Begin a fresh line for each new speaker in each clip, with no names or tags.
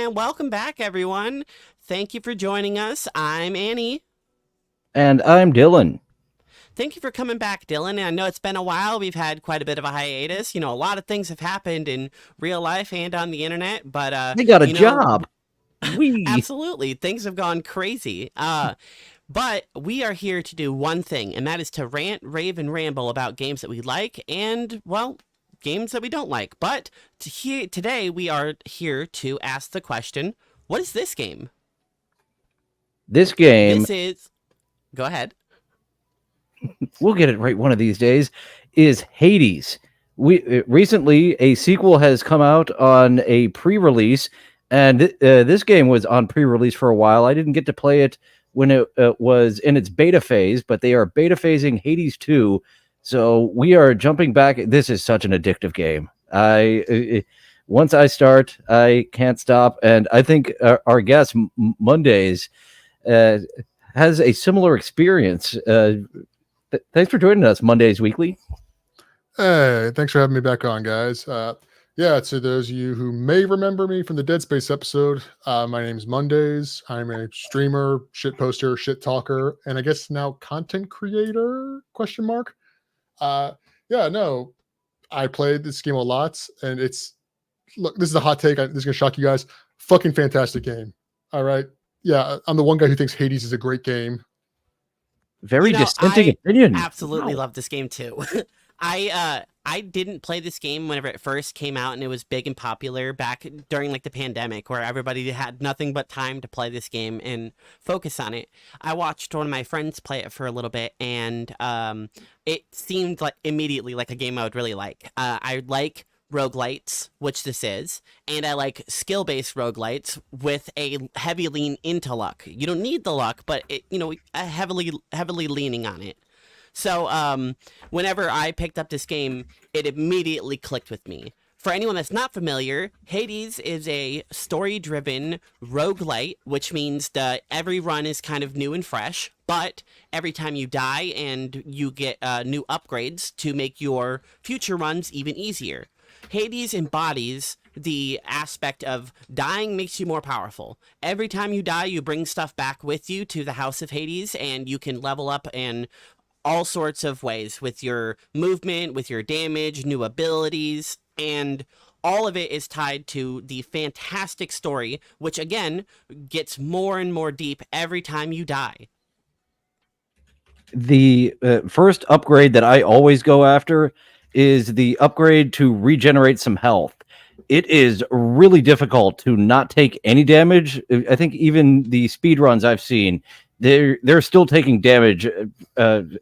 And welcome back, everyone. Thank you for joining us. I'm Annie.
And I'm Dillon.
Thank you for coming back, Dillon. I know it's been a while. We've had quite a bit of a hiatus. A lot of things have happened in real life and on the internet, but
I got a job. We
absolutely, things have gone crazy. But we are here to do one thing, and that is to rant, rave, and ramble about games that we like and, well, games that we don't like. But today we are here to ask the question, what is this game?
this game,
This is... Go ahead.
we'll get it right one of these days, is Hades. We recently a sequel has come out on a pre-release, and this game was on pre-release for a while. I didn't get to play it when it was in its beta phase, but they are beta phasing Hades 2. So we are jumping back. This is such an addictive game. Once I start, I can't stop. And I think our guest, Mondays, has a similar experience. Thanks for joining us, Mondays Weekly.
Hey, thanks for having me back on, guys. Yeah, to those of you who may remember me from the Dead Space episode, my name's Mondays. I'm a streamer, shit poster, shit talker, and I guess now content creator, question mark. Yeah, no, I played this game a lot, and look, this is a hot take. This is going to shock you guys. Fucking fantastic game. All right. Yeah, I'm the one guy who thinks Hades is a great game.
Very dissenting opinion.
Absolutely love this game too. I didn't play this game whenever it first came out, and it was big and popular back during like the pandemic, where everybody had nothing but time to play this game and focus on it. I watched one of my friends play it for a little bit, and it seemed like immediately like a game I would really like. I like roguelites, which this is, and I like skill-based roguelites with a heavy lean into luck. You don't need the luck, but it, heavily leaning on it. So whenever I picked up this game, it immediately clicked with me. For anyone that's not familiar, Hades is a story-driven roguelite, which means that every run is kind of new and fresh, but every time you die and you get new upgrades to make your future runs even easier. Hades embodies the aspect of dying makes you more powerful. Every time you die, you bring stuff back with you to the House of Hades, and you can level up in all sorts of ways with your movement, with your damage, new abilities, and all of it is tied to the fantastic story, which again gets more and more deep every time you die.
The first upgrade that I always go after is the upgrade to regenerate some health. It is really difficult to not take any damage. I think even the speed runs I've seen, they're still taking damage,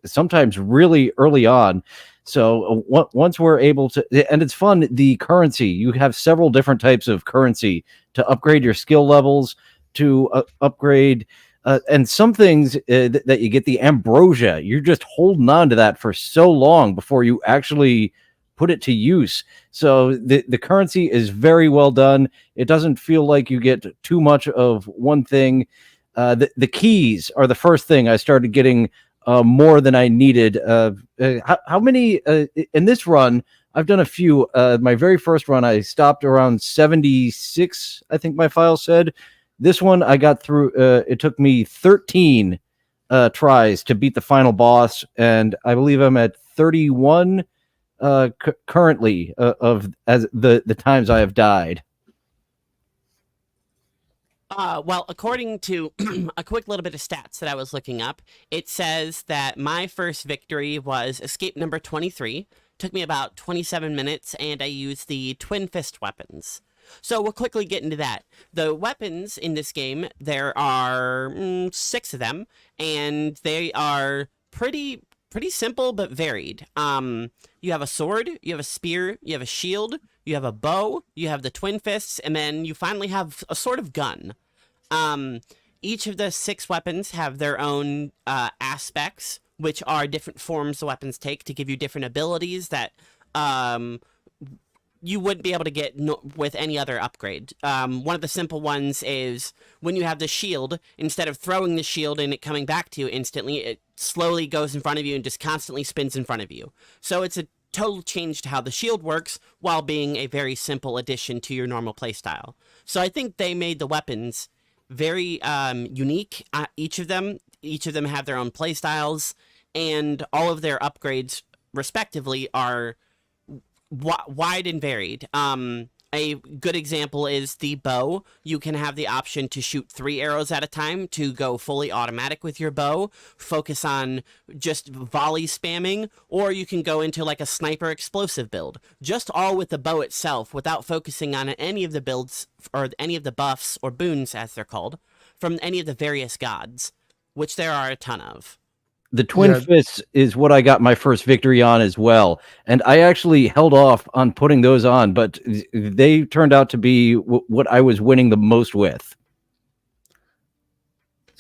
sometimes really early on. So once we're able to, and it's fun, the currency, you have several different types of currency to upgrade your skill levels, to upgrade, and some things that you get the ambrosia, you're just holding on to that for so long before you actually put it to use. So the currency is very well done. It doesn't feel like you get too much of one thing. The keys are the first thing I started getting more than I needed. How many in this run? I've done a few. My very first run, I stopped around 76, I think my file said. This one I got through. It took me 13 tries to beat the final boss, and I believe I'm at 31 currently of as the times I have died.
Well, according to a quick little bit of stats that I was looking up, it says that my first victory was escape number 23. Took me about 27 minutes, and I used the twin fist weapons. So we'll quickly get into that. The weapons in this game, there are 6 of them, and they are pretty simple but varied. You have a sword, you have a spear, you have a shield, you have a bow, you have the twin fists, and then you finally have a sort of gun. Each of the 6 weapons have their own aspects, which are different forms the weapons take to give you different abilities that you wouldn't be able to get with any other upgrade. One of the simple ones is when you have the shield, instead of throwing the shield and it coming back to you instantly, it slowly goes in front of you and just constantly spins in front of you. So it's a total change to how the shield works while being a very simple addition to your normal playstyle. So I think they made the weapons very unique. Each of them have their own playstyles, and all of their upgrades respectively are wide and varied. A good example is the bow. You can have the option to shoot 3 arrows at a time, to go fully automatic with your bow, focus on just volley spamming, or you can go into like a sniper explosive build, just all with the bow itself without focusing on any of the builds or any of the buffs or boons, as they're called, from any of the various gods, which there are a ton of.
The Twin Fists is what I got my first victory on as well. And I actually held off on putting those on, but they turned out to be what I was winning the most with.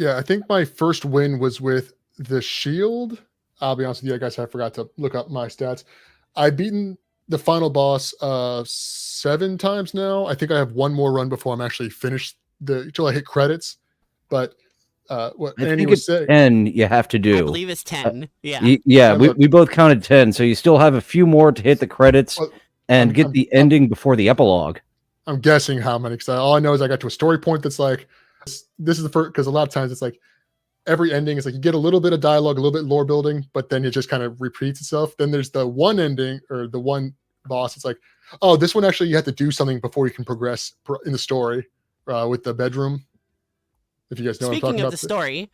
Yeah, I think my first win was with the shield. I'll be honest with you, I guess I forgot to look up my stats. I've beaten the final boss 7 times now. I think I have one more run before I'm actually finished until I hit credits. But what
I
Andy
think
was
it's
saying,
10 you have to do.
I believe it's 10.
Yeah, we both counted 10, so you still have a few more to hit the credits and get the ending before the epilogue.
I'm guessing how many, because all I know is I got to a story point that's like, this is the first, because a lot of times it's like every ending is like you get a little bit of dialogue, a little bit lore building, but then it just kind of repeats itself. Then there's the one ending or the one boss. It's like, oh, this one actually you have to do something before you can progress in the story with the bedroom. If you guys know
Speaking
what I'm talking
of
about.
the story,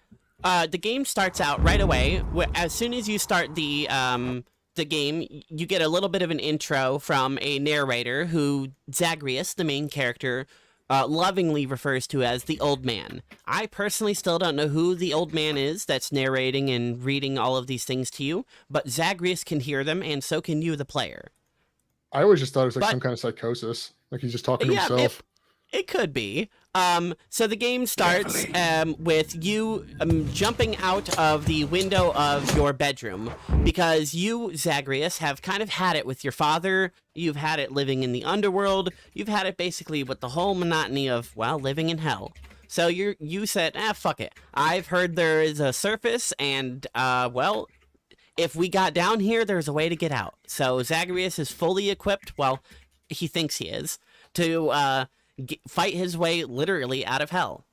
the game starts out right away. As soon as you start the game, you get a little bit of an intro from a narrator who Zagreus, the main character, lovingly refers to as the old man. I personally still don't know who the old man is that's narrating and reading all of these things to you, but Zagreus can hear them, and so can you, the player.
I always just thought it was like some kind of psychosis, like he's just talking to himself.
It could be. So the game starts with you jumping out of the window of your bedroom because you, Zagreus, have kind of had it with your father. You've had it living in the underworld. You've had it basically with the whole monotony of, well, living in hell. So you said, fuck it. I've heard there is a surface and, well, if we got down here, there's a way to get out. So Zagreus is fully equipped, well, he thinks he is, to fight his way literally out of hell.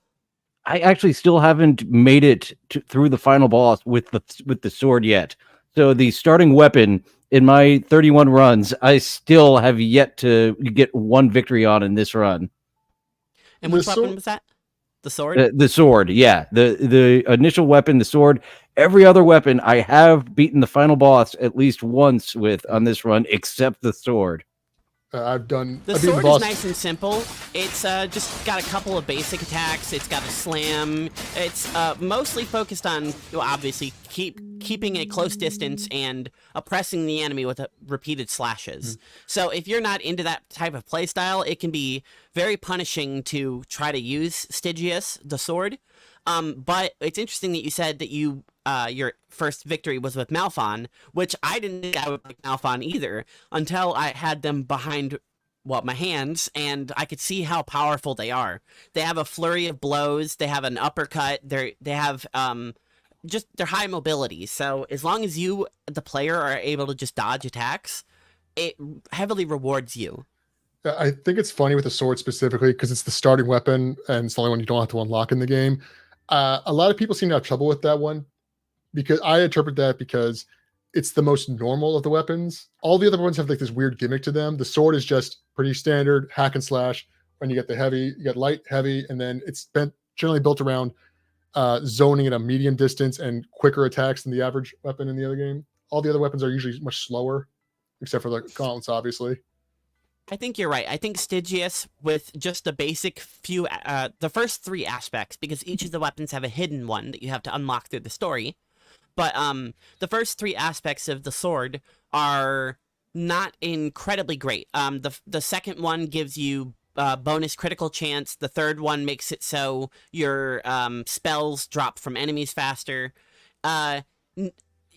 I actually still haven't made it through the final boss with the sword yet. So the starting weapon in my 31 runs, I still have yet to get one victory on in this run.
And which weapon was that? The sword?
The sword, yeah. The initial weapon, the sword. Every other weapon I have beaten the final boss at least once with on this run, except the sword.
The sword is nice and simple. It's just got a couple of basic attacks. It's got a slam. It's mostly focused on, obviously, keeping a close distance and oppressing the enemy with repeated slashes. So if you're not into that type of playstyle, it can be very punishing to try to use Stygius, the sword. But it's interesting that you said that your first victory was with Malphon, which I didn't think I would like Malphon either until I had them behind, my hands, and I could see how powerful they are. They have a flurry of blows. They have an uppercut. They have just their high mobility. So as long as you, the player, are able to just dodge attacks, it heavily rewards you.
I think it's funny with the sword specifically because it's the starting weapon and it's the only one you don't have to unlock in the game. A lot of people seem to have trouble with that one because I interpret that because it's the most normal of the weapons. All the other ones have like this weird gimmick to them. The sword is just pretty standard hack and slash. When you get the heavy, you get light, heavy, and then it's generally built around zoning at a medium distance and quicker attacks than the average weapon in the other game. All the other weapons are usually much slower, except for the gauntlets, obviously.
I think you're right. I think Stygius, with just the basic few, the first 3 aspects, because each of the weapons have a hidden one that you have to unlock through the story. But the first 3 aspects of the sword are not incredibly great. The second one gives you bonus critical chance. The third one makes it so your spells drop from enemies faster.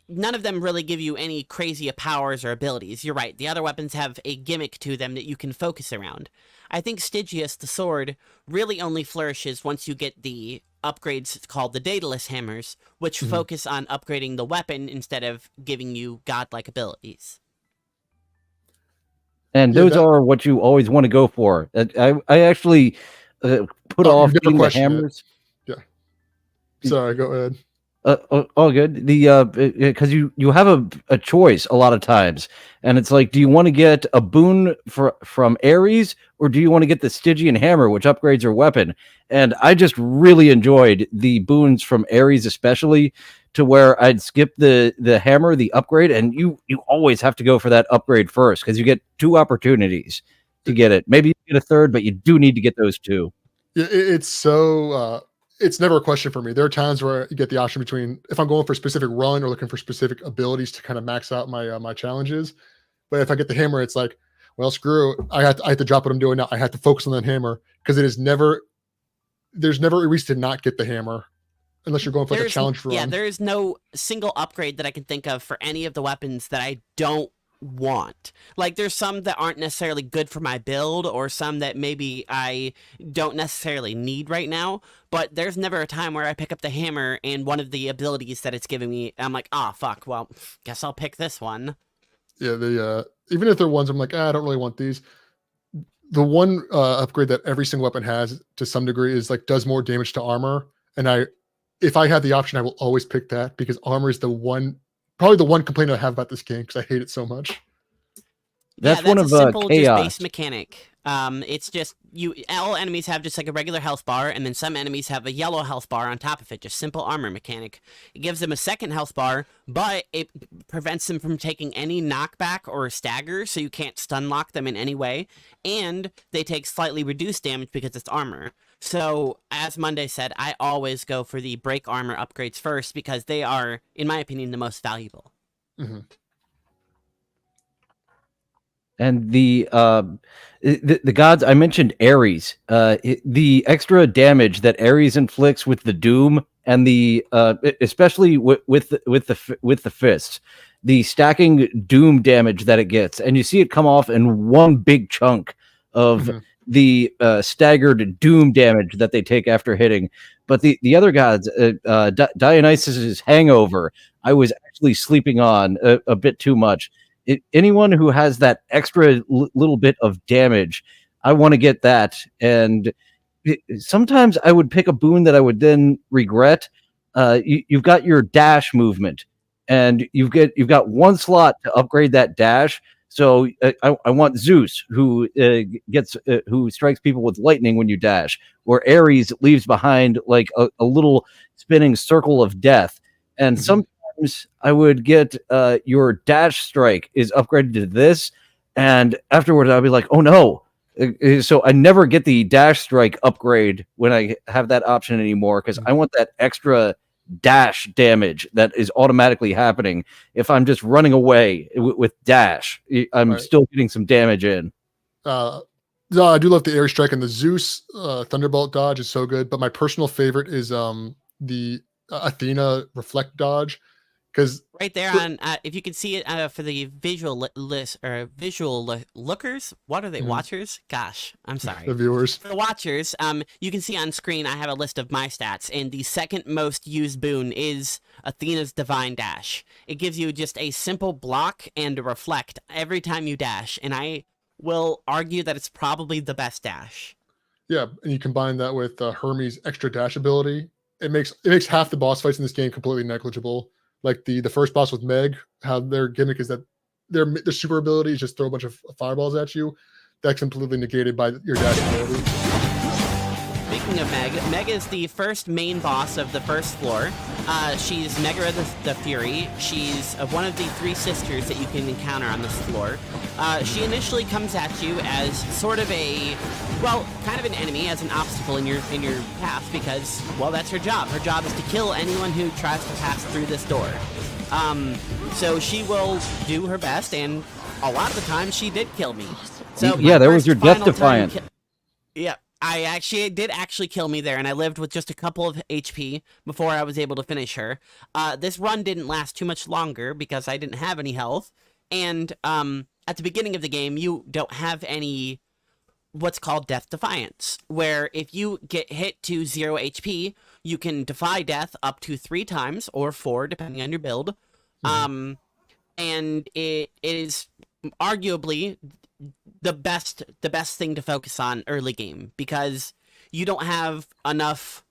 None of them really give you any crazy powers or abilities. You're right. The other weapons have a gimmick to them that you can focus around. I think Stygius, the sword, really only flourishes once you get the upgrades called the Daedalus hammers, which focus on upgrading the weapon instead of giving you godlike abilities.
And
Yeah,
those are what you always want to go for. I actually put off
you've never
getting the
questioned it.
hammers.
Yeah. Sorry, go ahead.
All good. The because you have a choice a lot of times, and it's like, do you want to get a boon from Ares, or do you want to get the Stygian hammer, which upgrades your weapon? And I just really enjoyed the boons from Ares, especially to where I'd skip the hammer, the upgrade, and you always have to go for that upgrade first because you get 2 opportunities to get it. Maybe you get a third, but you do need to get those 2.
Yeah, it's so it's never a question for me. There are times where you get the option between if I'm going for a specific run or looking for specific abilities to kind of max out my my challenges. But if I get the hammer, it's like, well, screw it. I have to drop what I'm doing now. I have to focus on that hammer because it is never there's never a reason to not get the hammer unless you're going for like a challenge run.
Yeah, there is no single upgrade that I can think of for any of the weapons that I don't want. Like, there's some that aren't necessarily good for my build, or some that maybe I don't necessarily need right now, but there's never a time where I pick up the hammer and one of the abilities that it's giving me, I'm like, ah, fuck, well, guess I'll pick this one.
Yeah, the even if they're ones I'm like, I don't really want these. The one upgrade that every single weapon has to some degree is like does more damage to armor, and if I had the option, I will always pick that because armor is probably the one complaint I have about this game because I hate it so much.
That's
yeah,
one
that's
of
a simple, just
chaos.
base mechanic. It's just all enemies have just like a regular health bar, and then some enemies have a yellow health bar on top of it. Just simple armor mechanic. It gives them a second health bar, but it prevents them from taking any knockback or stagger, so you can't stun lock them in any way. And they take slightly reduced damage because it's armor. So, as Monday said, I always go for the break armor upgrades first because they are, in my opinion, the most valuable.
Mm-hmm.
And the gods I mentioned, Ares, the extra damage that Ares inflicts with the doom and the especially with the fists, the stacking doom damage that it gets, and you see it come off in one big chunk of the staggered doom damage that they take after hitting. But the other gods, Dionysus's hangover, I was actually sleeping on a bit too much. Anyone who has that extra little bit of damage, I want to get that. And sometimes I would pick a boon that I would then regret. You've got your dash movement, and you've got one slot to upgrade that dash. So I want Zeus, who who strikes people with lightning when you dash, or Ares leaves behind like a little spinning circle of death. And sometimes I would get your dash strike is upgraded to this, and afterwards I'll be like, oh no. So I never get the dash strike upgrade when I have that option anymore because I want that extra dash damage that is automatically happening. If I'm just running away with dash, I'm still getting some damage in.
No, I do love the air strike, and the Zeus Thunderbolt dodge is so good. But my personal favorite is the Athena reflect dodge. Because
right there on, if you can see it for the visual list or visual lookers, what are they? Watchers? Gosh, I'm sorry.
The viewers.
For the watchers, you can see on screen I have a list of my stats, and the second most used boon is Athena's Divine Dash. It gives you just a simple block and a reflect every time you dash, and I will argue that it's probably the best dash.
Yeah, and you combine that with Hermes' extra dash ability, it makes half the boss fights in this game completely negligible. Like the first boss with Meg, how their gimmick is that their super ability is just throw a bunch of fireballs at you. That's completely negated by your dash ability.
Speaking of Meg is the first main boss of the first floor. She's Megaera the Fury. She's one of the 3 sisters that you can encounter on this floor. She initially comes at you as sort of kind of an enemy, as an obstacle in your path, because, well, that's her job. Her job is to kill anyone who tries to pass through this door. So she will do her best, and a lot of the time she did kill me. So
yeah, there was your Death Defiant.
Yeah. Did actually kill me there, and I lived with just a couple of HP before I was able to finish her. This run didn't last too much longer because I didn't have any health, and at the beginning of the game, you don't have any what's called Death Defiance, where if you get hit to 0 HP, you can defy death up to 3 times, or 4, depending on your build. And it is arguably the best thing to focus on early game, because you don't have enough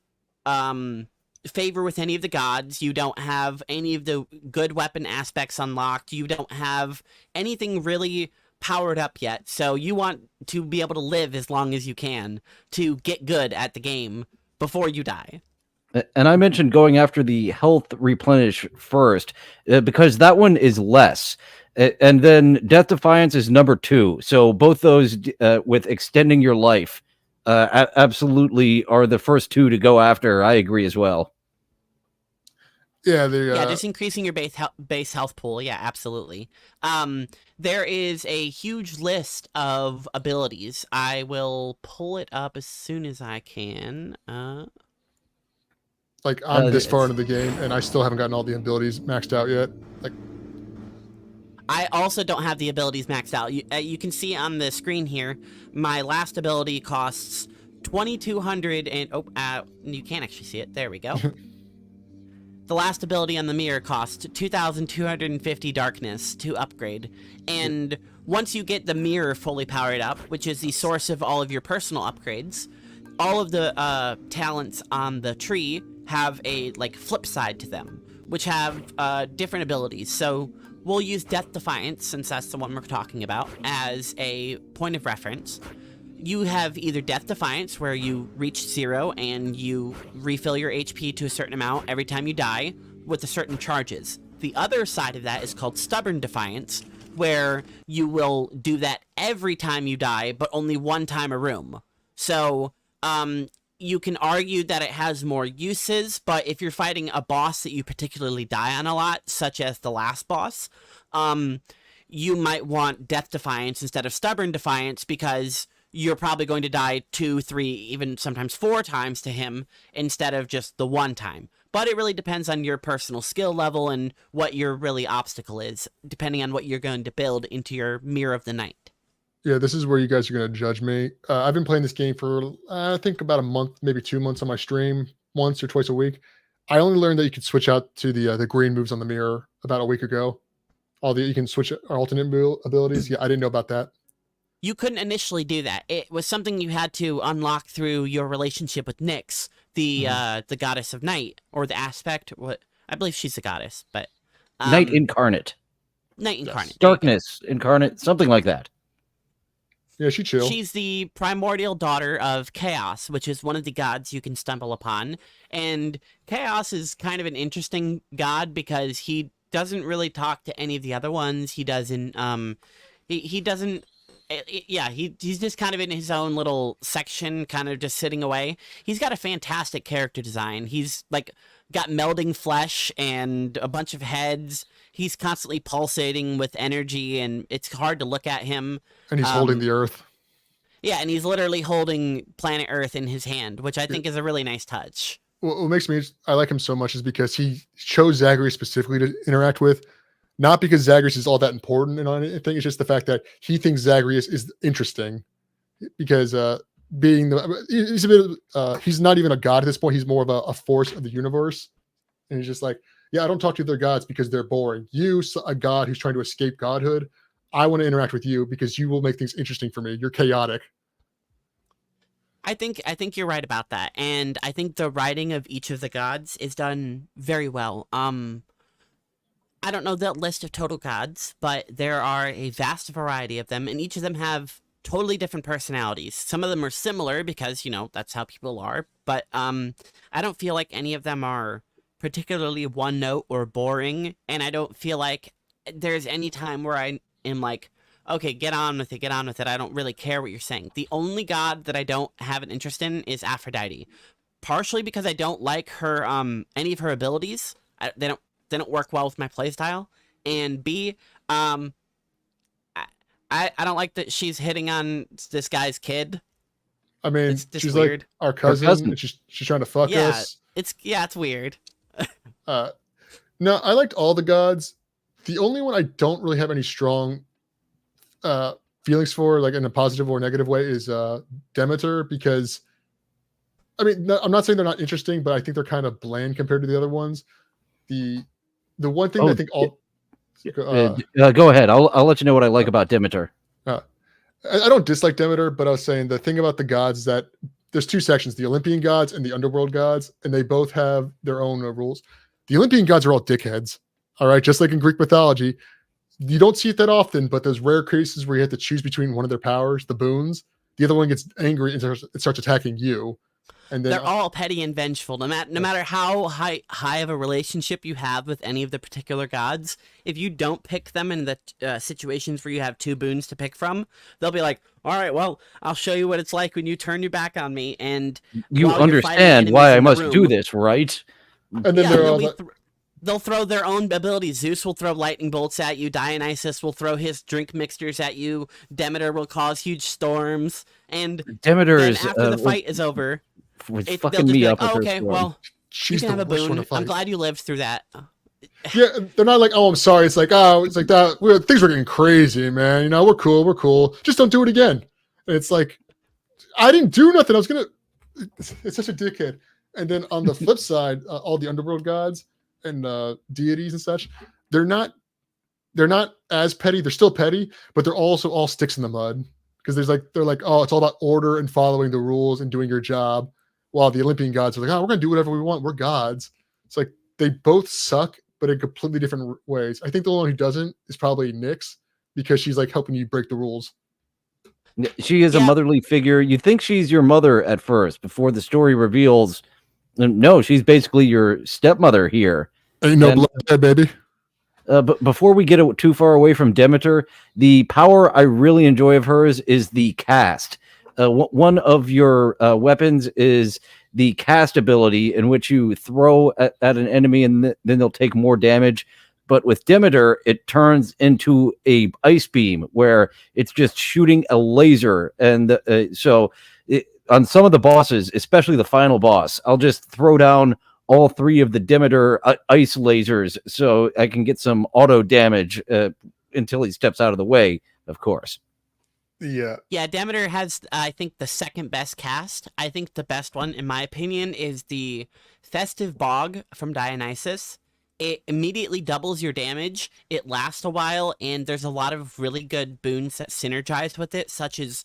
favor with any of the gods. You don't have any of the good weapon aspects unlocked. You don't have anything really powered up yet. So you want to be able to live as long as you can to get good at the game before you die.
And I mentioned going after the health replenish first because that one is less. And then Death Defiance is number 2. So both those with extending your life absolutely are the first 2 to go after. I agree as well.
Yeah,
just increasing your base health pool. Yeah, absolutely. There is a huge list of abilities. I will pull it up as soon as I can.
Like I'm this far into the game, and I still haven't gotten all the abilities maxed out yet. Like,
I also don't have the abilities maxed out. You can see on the screen here, my last ability costs 2,200 and you can't actually see it. There we go. The last ability on the mirror costs 2,250 darkness to upgrade. And once you get the mirror fully powered up, which is the source of all of your personal upgrades, all of the talents on the tree have a flip side to them, which have different abilities. So we'll use Death Defiance, since that's the one we're talking about, as a point of reference. You have either Death Defiance, where you reach 0 and you refill your HP to a certain amount every time you die with a certain charges. The other side of that is called Stubborn Defiance, where you will do that every time you die, but only one time a room. So, you can argue that it has more uses, but if you're fighting a boss that you particularly die on a lot, such as the last boss, you might want Death Defiance instead of Stubborn Defiance, because you're probably going to die 2, 3, even sometimes 4 times to him instead of just the one time. But it really depends on your personal skill level and what your really obstacle is, depending on what you're going to build into your Mirror of the Night.
Yeah, this is where you guys are going to judge me. I've been playing this game for, I think, about a month, maybe 2 months on my stream, once or twice a week. I only learned that you could switch out to the green moves on the mirror about a week ago. You can switch alternate abilities. Yeah, I didn't know about that.
You couldn't initially do that. It was something you had to unlock through your relationship with Nyx, the goddess of night, or the aspect. What I believe she's the goddess, but
Night incarnate.
Night incarnate.
Yes.
Darkness incarnate, something like that.
Yeah, she chill.
She's the primordial daughter of Chaos, which is one of the gods you can stumble upon. And Chaos is kind of an interesting god because he doesn't really talk to any of the other ones. He doesn't. He doesn't. Yeah, he's just kind of in his own little section, kind of just sitting away. He's got a fantastic character design. He's got melding flesh and a bunch of heads. He's constantly pulsating with energy, and it's hard to look at him.
And he's holding the Earth.
Yeah, and he's literally holding planet Earth in his hand, which I think is a really nice touch.
What makes I like him so much is because he chose Zagreus specifically to interact with. Not because Zagreus is all that important and anything. It's just the fact that he thinks Zagreus is interesting, because he's not even a god at this point. He's more of a force of the universe, and he's just like, yeah, I don't talk to other gods because they're boring. You, a god who's trying to escape godhood, I want to interact with you because you will make things interesting for me. You're chaotic.
I think you're right about that, and I think the writing of each of the gods is done very well. I don't know the list of total gods, but there are a vast variety of them, and each of them have totally different personalities. Some of them are similar because, that's how people are, but I don't feel like any of them are particularly one note or boring, and I don't feel like there's any time where I am like, okay, get on with it, I don't really care what you're saying. The only god that I don't have an interest in is Aphrodite, partially because I don't like her, any of her abilities. They don't work well with my playstyle, and B, I don't like that she's hitting on this guy's kid.
I mean,
it's just
she's
weird.
Like our cousin. And she's trying to fuck us.
It's weird.
No, I liked all the gods. The only one I don't really have any strong feelings for, like in a positive or negative way, is Demeter, because I'm not saying they're not interesting, but I think they're kind of bland compared to the other ones. The one thing I think
go ahead. I'll let you know what I like about Demeter.
I don't dislike Demeter, but I was saying the thing about the gods is that there's two sections: the Olympian gods and the underworld gods, and they both have their own rules. The Olympian gods are all dickheads. All right, just like in Greek mythology, you don't see it that often, but those rare cases where you have to choose between one of their powers, the boons, the other one gets angry and it starts attacking you. And then
They're all petty and vengeful. No matter how high of a relationship you have with any of the particular gods, if you don't pick them in the situations where you have two boons to pick from, they'll be like, "All right, well, I'll show you what it's like when you turn your back on me." And
You
while you're fighting
understand why I
enemies in the
must do
room-
this, right?
and then
Yeah,
they're
and
all
then
like,
they'll throw their own abilities. Zeus will throw lightning bolts at you. Dionysus will throw his drink mixtures at you. Demeter will cause huge storms. And
Demeter
then
is
after the fight is over,
was
they'll
fucking
just
me
be
up
like,
with
"Oh,
her
okay,
storm.
well, you
she's
can have a
the worst one to
boon.
fight.
I'm glad you lived through that."
Yeah, they're not like, oh, I'm sorry. It's like, oh, it's like that. Things were getting crazy, man. You know, we're cool. Just don't do it again. And it's like, I didn't do nothing. I was gonna. It's such a dickhead. And then on the flip side, all the underworld gods and deities and such, they're not as petty. They're still petty, but they're also all sticks in the mud because they're like, oh, it's all about order and following the rules and doing your job. While the Olympian gods are like, oh, we're gonna do whatever we want. We're gods. It's like they both suck, but in completely different ways. I think the one who doesn't is probably Nyx because she's like helping you break the rules.
She is a
Yeah.
motherly figure. You think she's your mother at first before the story reveals. No, she's basically your stepmother here.
Ain't no
And-
blood there, baby.
But before we get too far away from Demeter, the power I really enjoy of hers is the cast. One of your weapons is the cast ability, in which you throw at an enemy and then they'll take more damage. But with Demeter, it turns into a ice beam where it's just shooting a laser. And on some of the bosses, especially the final boss, I'll just throw down all three of the Demeter ice lasers so I can get some auto damage until he steps out of the way, of course.
Yeah.
Yeah, Demeter has, I think, the second best cast. I think the best one, in my opinion, is the Festive Bog from Dionysus. It immediately doubles your damage, it lasts a while, and there's a lot of really good boons that synergize with it, such as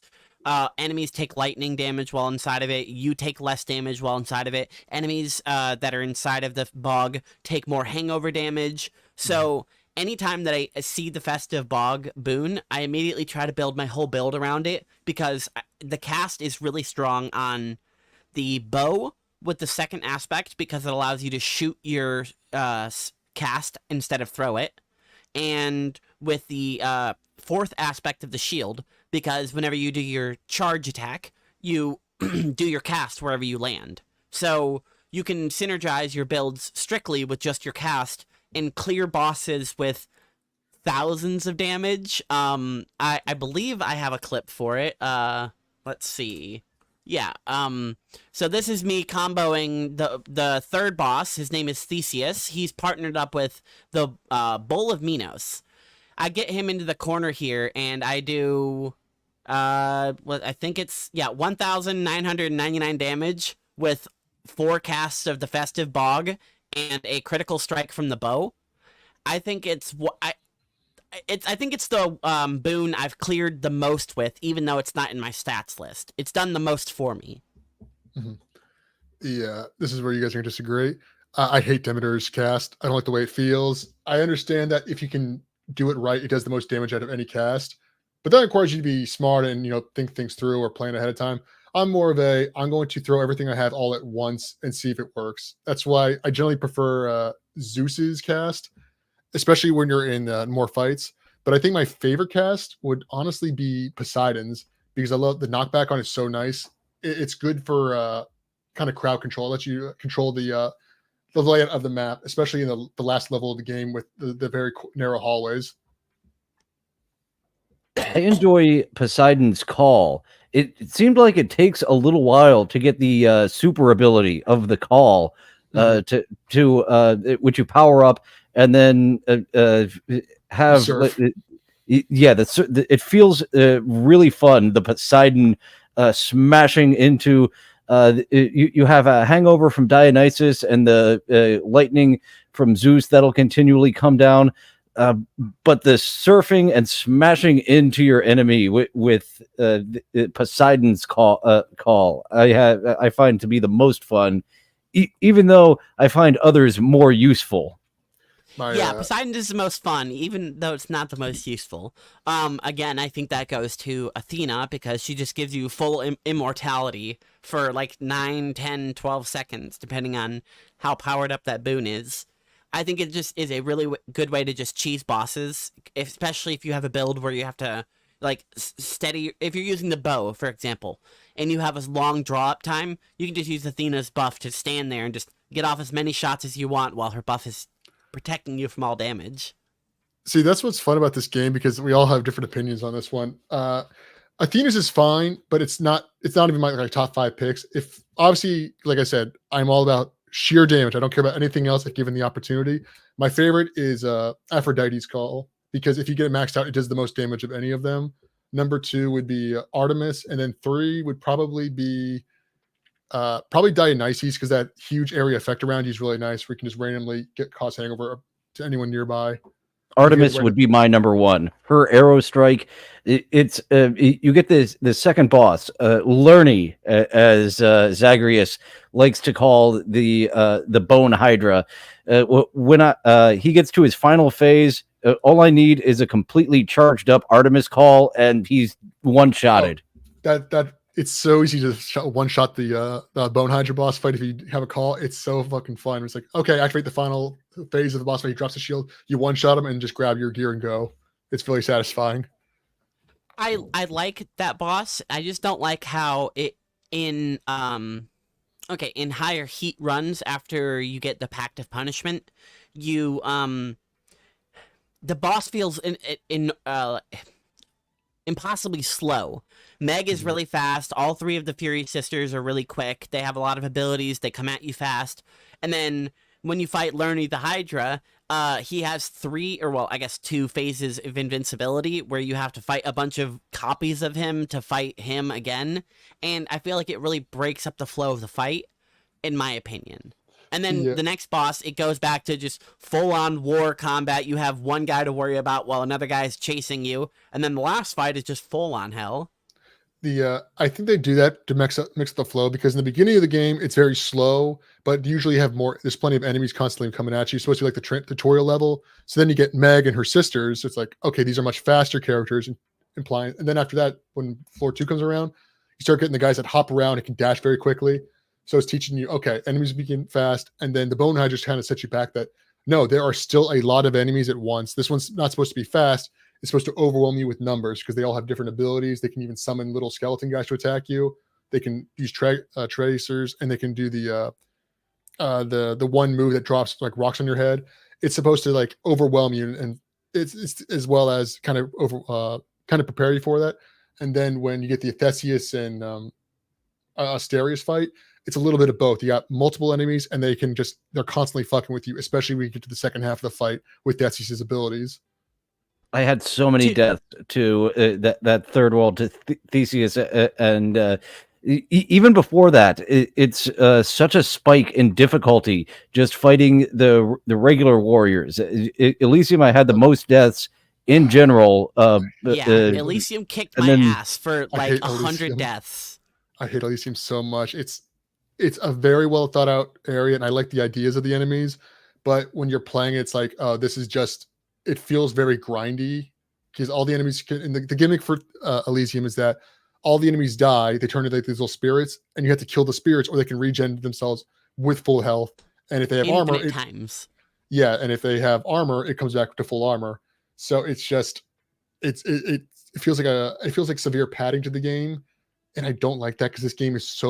enemies take lightning damage while inside of it, you take less damage while inside of it, enemies that are inside of the bog take more hangover damage. So anytime that I see the Festive Bog boon, I immediately try to build my whole build around it, because the cast is really strong on the bow with the second aspect, because it allows you to shoot your cast instead of throw it, and with the fourth aspect of the shield, because whenever you do your charge attack, you do your cast wherever you land. So you can synergize your builds strictly with just your cast and clear bosses with thousands of damage. I believe I have a clip for it. Let's see. Yeah, so this is me comboing the third boss. His name is Theseus. He's partnered up with the Bull of Minos. I get him into the corner here, and I do, I think it's, 1,999 damage with 4 casts of the Festive Bog and a critical strike from the bow. I think it's I think it's the boon I've cleared the most with, even though it's not in my stats list. It's done the most for me.
Mm-hmm. Yeah, this is where you guys are going to disagree. I hate Demeter's cast. I don't like the way it feels. I understand that if you can do it right, it does the most damage out of any cast. But that requires you to be smart and, think things through or plan ahead of time. I'm more of I'm going to throw everything I have all at once and see if it works. That's why I generally prefer Zeus's cast, especially when you're in more fights. But I think my favorite cast would honestly be Poseidon's, because I love the knockback on it. So nice. It's good for kind of crowd control. It lets you control the layout of the map, especially in the last level of the game with the very narrow hallways.
I enjoy Poseidon's call. It seemed like it takes a little while to get the super ability of the call to which you power up and then have it feels really fun. The Poseidon smashing into you have a hangover from Dionysus and the lightning from Zeus that'll continually come down. but the surfing and smashing into your enemy with Poseidon's call I find to be the most fun, even though I find others more useful.
Poseidon is the most fun, even though it's not the most useful. Again, I think that goes to Athena because she just gives you full immortality for like 9, 10, 12 seconds, depending on how powered up that boon is. I think it just is a really good way to just cheese bosses, especially if you have a build where you have to like steady. If you're using the bow, for example, and you have a long draw up time, you can just use Athena's buff to stand there and just get off as many shots as you want while her buff is protecting you from all damage.
See, that's what's fun about this game because we all have different opinions on this one. Athena's is fine, but it's not even my top 5 picks. If obviously, like I said, I'm all about sheer damage. I don't care about anything else if given the opportunity. My favorite is Aphrodite's Call because if you get it maxed out, it does the most damage of any of them. Number 2 would be Artemis, and then 3 would probably be Dionysus because that huge area effect around you is really nice. Where you can just randomly cause hangover to anyone nearby.
Artemis would be my number 1. Her arrow strike. It's you get the second boss, Lerny, as Zagreus likes to call the Bone Hydra. When he gets to his final phase, all I need is a completely charged up Artemis call, and he's one-shotted.
That it's so easy to one-shot the Bone Hydra boss fight if you have a call. It's so fucking fun. It's like, okay, activate the final phase of the boss fight. He drops the shield. You one-shot him and just grab your gear and go. It's really satisfying.
I like that boss. I just don't like how it in higher heat runs after you get the Pact of Punishment, you the boss feels impossibly slow. Meg is really fast. All 3 of the Fury sisters are really quick. They have a lot of abilities. They come at you fast. And then when you fight Lerny the Hydra, he has 2 phases of invincibility where you have to fight a bunch of copies of him to fight him again. And I feel like it really breaks up the flow of the fight, in my opinion. And then the next boss, it goes back to just full-on war combat. You have one guy to worry about while another guy is chasing you. And then the last fight is just full-on hell.
I think they do that to mix up the flow because in the beginning of the game, it's very slow, but usually you have there's plenty of enemies constantly coming at you. So it's like the tutorial level. So then you get Meg and her sisters. It's like, okay, these are much faster characters implying. And then after that, when floor 2 comes around, you start getting the guys that hop around and can dash very quickly. So it's teaching you, okay, enemies begin fast. And then the Bone Hydra just kind of sets you back that, no, there are still a lot of enemies at once. This one's not supposed to be fast. It's supposed to overwhelm you with numbers because they all have different abilities. They can even summon little skeleton guys to attack you. They can use tracers, and they can do the one move that drops like rocks on your head. It's supposed to like overwhelm you, and it's as well as kind of prepare you for that. And then when you get the Theseus and Asterius fight, it's a little bit of both. You got multiple enemies, and they're constantly fucking with you, especially when you get to the second half of the fight with Theseus' abilities.
I had so many deaths to that third wall to Theseus, and even before that, it's such a spike in difficulty just fighting the regular warriors. Elysium, I had the most deaths in general.
Elysium kicked my ass for like 100 deaths.
I hate Elysium so much. It's a very well thought out area, and I like the ideas of the enemies. But when you're playing, it's like, oh, this is just. It feels very grindy because all the enemies and the gimmick for Elysium is that all the enemies die. They turn into like these little spirits, and you have to kill the spirits, or they can regen themselves with full health. And if they have armor, and if they have armor, it comes back to full armor. So it's just it feels like severe padding to the game, and I don't like that because this game is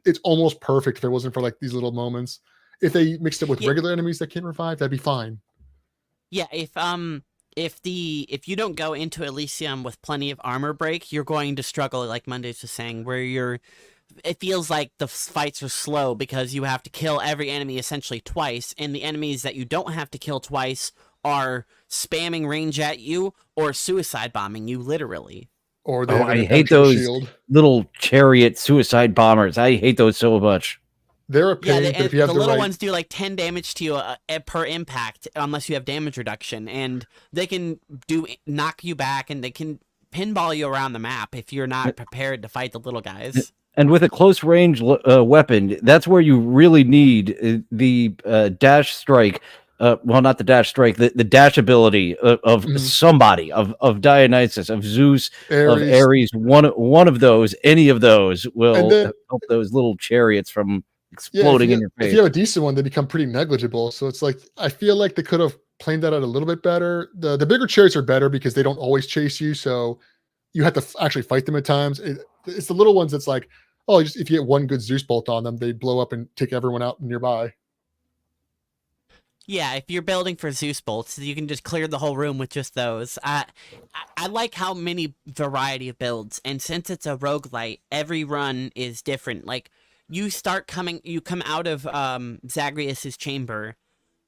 it's almost perfect. If it wasn't for like these little moments, if they mixed it with regular enemies that can't revive, that'd be fine.
Yeah, if you don't go into Elysium with plenty of armor break, you're going to struggle, like Mondays was saying, where it feels like the fights are slow because you have to kill every enemy essentially twice, and the enemies that you don't have to kill twice are spamming range at you or suicide bombing you, literally.
Or
I hate those little chariot suicide bombers. I hate those so much.
They're a
Yeah,
pain, but if you have
the
the
little
right,
ones do like 10 damage to you per impact, unless you have damage reduction, and they can knock you back, and they can pinball you around the map if you're not prepared to fight the little guys.
And with a close range weapon, that's where you really need the dash strike. Well, not the dash strike, the dash ability of somebody, of Dionysus, of Zeus, of
Ares,
Ares. One of those, any of those,
and
will
then
help those little chariots from
yeah,
exploding in your
if
face.
you have a decent one, they become pretty negligible. So it's like I feel like they could have planned that out a little bit better. The bigger chariots are better because they don't always chase you, so you have to actually fight them at times. It's the little ones that's like, oh, just if you get one good Zeus bolt on them, they blow up and take everyone out nearby.
Yeah, if you're building for Zeus bolts, you can just clear the whole room with just those. I like how many variety of builds, and since it's a roguelite, every run is different. Like, you come out of Zagreus's chamber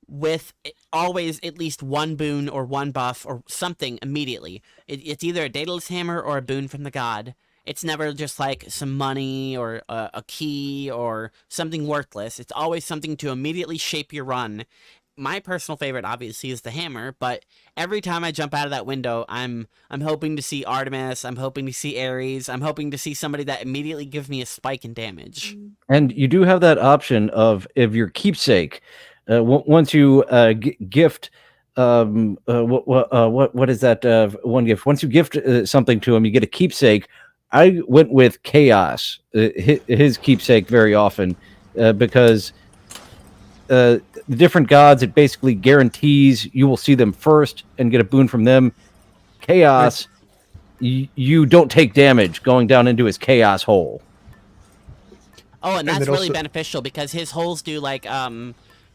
with always at least one boon or one buff or something immediately. It's either a Daedalus hammer or a boon from the god. It's never just like some money or a key or something worthless. It's always something to immediately shape your run. My personal favorite, obviously, is the hammer, but every time I jump out of that window, I'm hoping to see Artemis, I'm hoping to see Ares, I'm hoping to see somebody that immediately gives me a spike in damage.
And you do have that option of your keepsake. Once you gift, what is that one gift? Once you gift something to him, you get a keepsake. I went with Chaos, his keepsake, very often because the different gods, it basically guarantees you will see them first and get a boon from them. Chaos, you don't take damage going down into his chaos hole.
Oh, and that's
then
really
also-
beneficial because his holes do like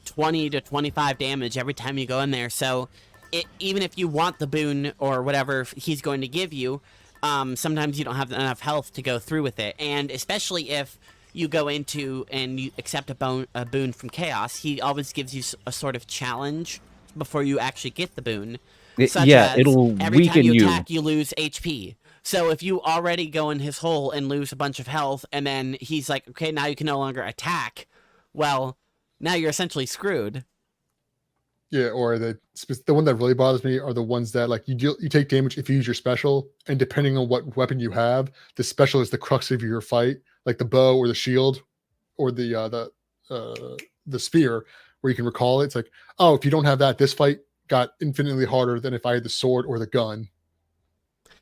20 to 25 damage every time you go in there. So even if you want the boon or whatever he's going to give you, sometimes you don't have enough health to go through with it. And especially if you go into and you accept a boon from Chaos, he always gives you a sort of challenge before you actually get the boon. Such as
it'll
every time
weaken
you
you.
attack, you lose HP. So if you already go in his hole and lose a bunch of health, and then he's like, okay, now you can no longer attack, well, now you're essentially screwed.
Yeah, or the one that really bothers me are the ones that like you take damage if you use your special, and depending on what weapon you have, the special is the crux of your fight, like the bow or the shield or the spear, where you can recall it. It's like, oh, if you don't have that, this fight got infinitely harder than if I had the sword or the gun.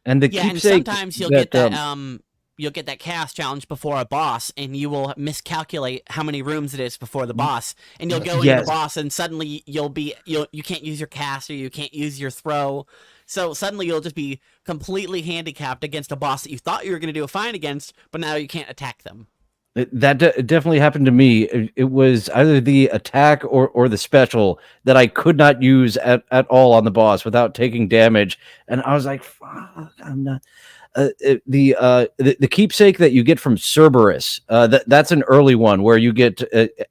And the
Yeah, and
keepsake
sometimes you'll get that chaos challenge before a boss, and you will miscalculate how many rooms it is before the boss, and you'll go into
Yes.
the boss, and suddenly you can't use your cast or you can't use your throw, so suddenly you'll just be completely handicapped against a boss that you thought you were going to do a fine against, but now you can't attack them.
That definitely happened to me. It was either the attack or the special that I could not use at all on the boss without taking damage, and I was like, "Fuck, I'm not." The keepsake that you get from Cerberus, that's an early one where you get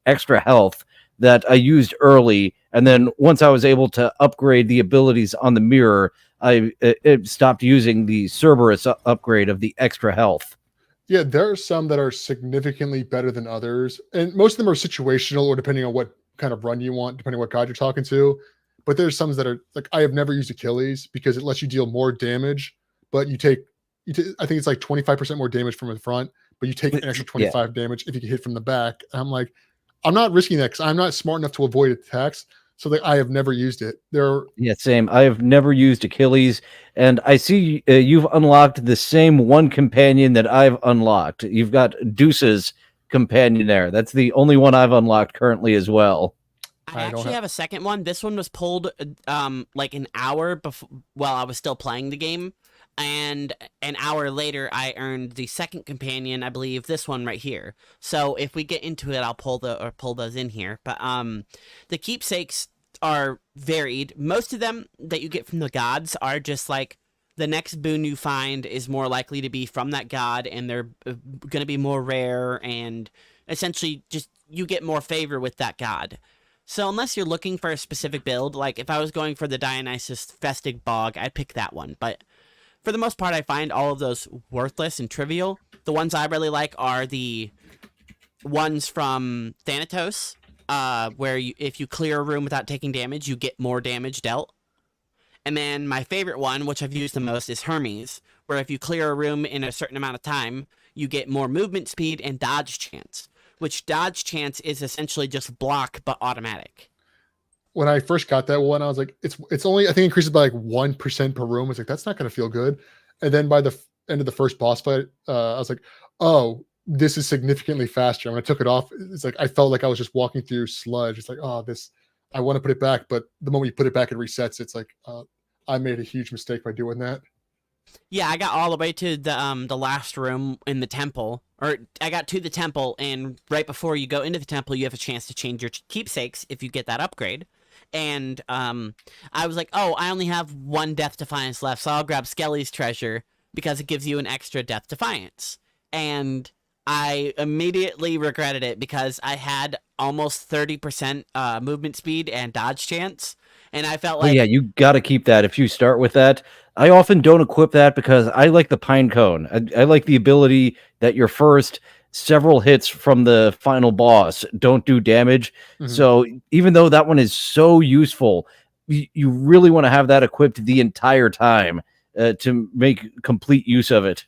extra health that I used early, and then once I was able to upgrade the abilities on the mirror, I stopped using the Cerberus upgrade of the extra health.
Yeah, there are some that are significantly better than others, and most of them are situational or depending on what kind of run you want, depending on what god you're talking to. But there's some that are like I have never used Achilles because it lets you deal more damage, but I think it's like 25% more damage from the front, but you take an extra 25 damage if you get hit from the back. And I'm like, I'm not risking that because I'm not smart enough to avoid attacks. So like, I have never used it.
Yeah, same. I have never used Achilles, and I see you've unlocked the same one companion that I've unlocked. You've got Deuce's companion there. That's the only one I've unlocked currently as well.
I actually have a second one. This one was pulled like an hour before while I was still playing the game. And an hour later, I earned the second companion, I believe, this one right here. So if we get into it, I'll pull those in here. But the keepsakes are varied. Most of them that you get from the gods are just like the next boon you find is more likely to be from that god, and they're going to be more rare, and essentially just you get more favor with that god. So unless you're looking for a specific build, like if I was going for the Dionysus Festive Bog, I'd pick that one. But for the most part, I find all of those worthless and trivial. The ones I really like are the one's from Thanatos, where if you clear a room without taking damage, you get more damage dealt. And then my favorite one, which I've used the most, is Hermes, where if you clear a room in a certain amount of time, you get more movement speed and dodge chance, which dodge chance is essentially just block but automatic.
When I first got that one, I was like, it's only, I think, increases by like 1% per room. It's like, that's not going to feel good. And then by the end of the first boss fight, I was like, oh, this is significantly faster. And when I took it off, it's like I felt like I was just walking through sludge. It's like, oh, this, I want to put it back, but the moment you put it back, it resets. It's like, I made a huge mistake by doing that.
Yeah, I got all the way to the last room in the temple, or I got to the temple, and right before you go into the temple, you have a chance to change your keepsakes if you get that upgrade. And I was like, oh, I only have one Death Defiance left, so I'll grab Skelly's treasure because it gives you an extra Death Defiance. And I immediately regretted it because I had almost 30% movement speed and dodge chance, and I felt
Oh
like,
yeah, you got to keep that if you start with that. I often don't equip that because I like the pine cone. I like the ability that your first several hits from the final boss don't do damage.
Mhm.
So even though that one is so useful, you really want to have that equipped the entire time to make complete use of it.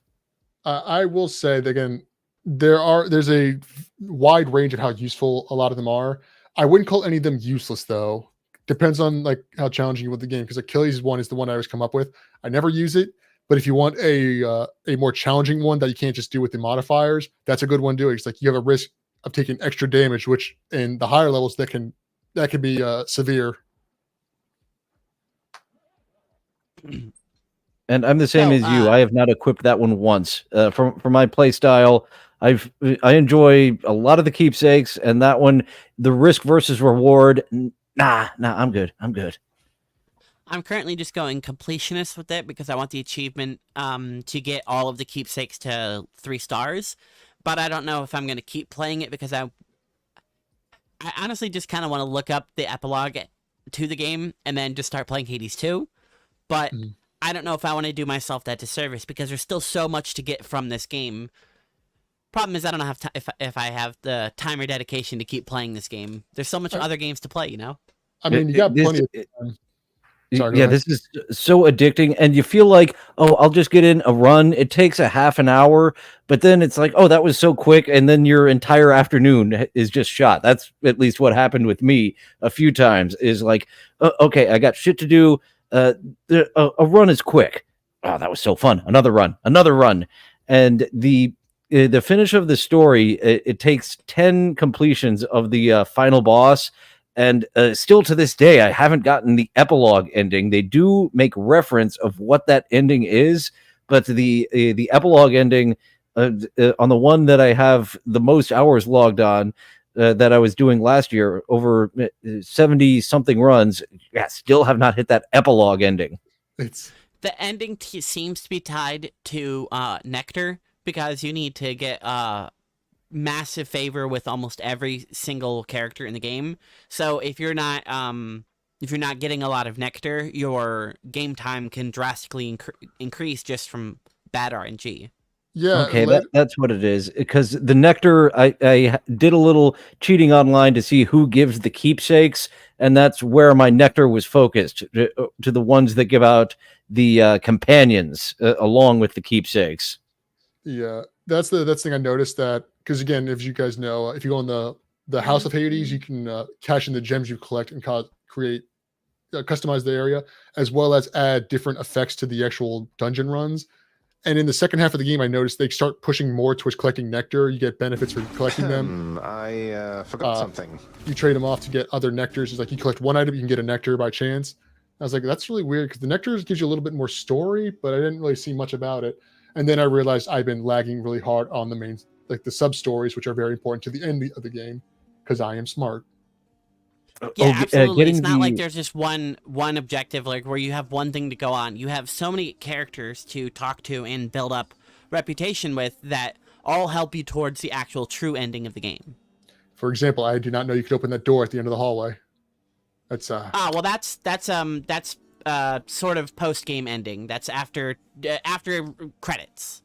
I will say that again, there's a wide range of how useful a lot of them are. I wouldn't call any of them useless though. Depends on like how challenging you want the game. Because Achilles one is the one I always come up with. I never use it, but if you want a more challenging one that you can't just do with the modifiers, that's a good one to do. It's like you have a risk of taking extra damage, which in the higher levels that can be severe.
And I'm the same
so
as you. I have not equipped that one once. For my play style, I enjoy a lot of the keepsakes, and that one, the risk versus reward. Nah, I'm good. I'm good.
I'm currently just going completionist with it because I want the achievement to get all of the keepsakes to 3 stars. But I don't know if I'm going to keep playing it because I honestly just kind of want to look up the epilogue to the game and then just start playing Hades 2. But
Mhm.
I don't know if I want to do myself that disservice because there's still so much to get from this game. Problem is I don't have if I have the time or dedication to keep playing this game. There's so much other games to play, you know?
I mean, you got plenty of time. Sorry, go
Yeah,
ahead.
this is so addicting, and you feel like, oh, I'll just get in a run. It takes a half an hour, but then it's like, oh, that was so quick, and then your entire afternoon is just shot. That's at least what happened with me a few times. Is like, okay, I got shit to do. A run is quick. Oh, that was so fun. Another run, and the finish of the story. It takes 10 completions of the final boss. And still to this day, I haven't gotten the epilogue ending. They do make reference of what that ending is, but the epilogue ending on the one that I have the most hours logged on that I was doing last year, over 70 something runs, yeah, still have not hit that epilogue ending.
It's
The ending seems to be tied to Nectar because you need to get massive favor with almost every single character in the game. So if you're not getting a lot of nectar, your game time can drastically increase just from bad RNG.
yeah.
Okay, that's what it is. Because the nectar, I did a little cheating online to see who gives the keepsakes, and that's where my nectar was focused to the ones that give out the companions along with the keepsakes.
Yeah, that's the thing I noticed that because again, if you guys know, if you go on the House of Hades, you can cash in the gems you collect and create customize the area as well as add different effects to the actual dungeon runs. And in the second half of the game, I noticed they start pushing more towards collecting nectar. You get benefits for collecting them.
I forgot something.
You trade them off to get other nectars. It's like you collect one item, you can get a nectar by chance. I was like, that's really weird because the nectars gives you a little bit more story, but I didn't really see much about it. And then I realized I've been lagging really hard on the main, like the sub stories, which are very important to the end of the game because I am smart.
Yeah, absolutely. It's
Getting
not like
the
there's just one objective, like where you have one thing to go on. You have so many characters to talk to and build up reputation with that all help you towards the actual true ending of the game.
For example, I did not know you could open that door at the end of the hallway. That's
Well, that's sort of post game ending. That's after credits.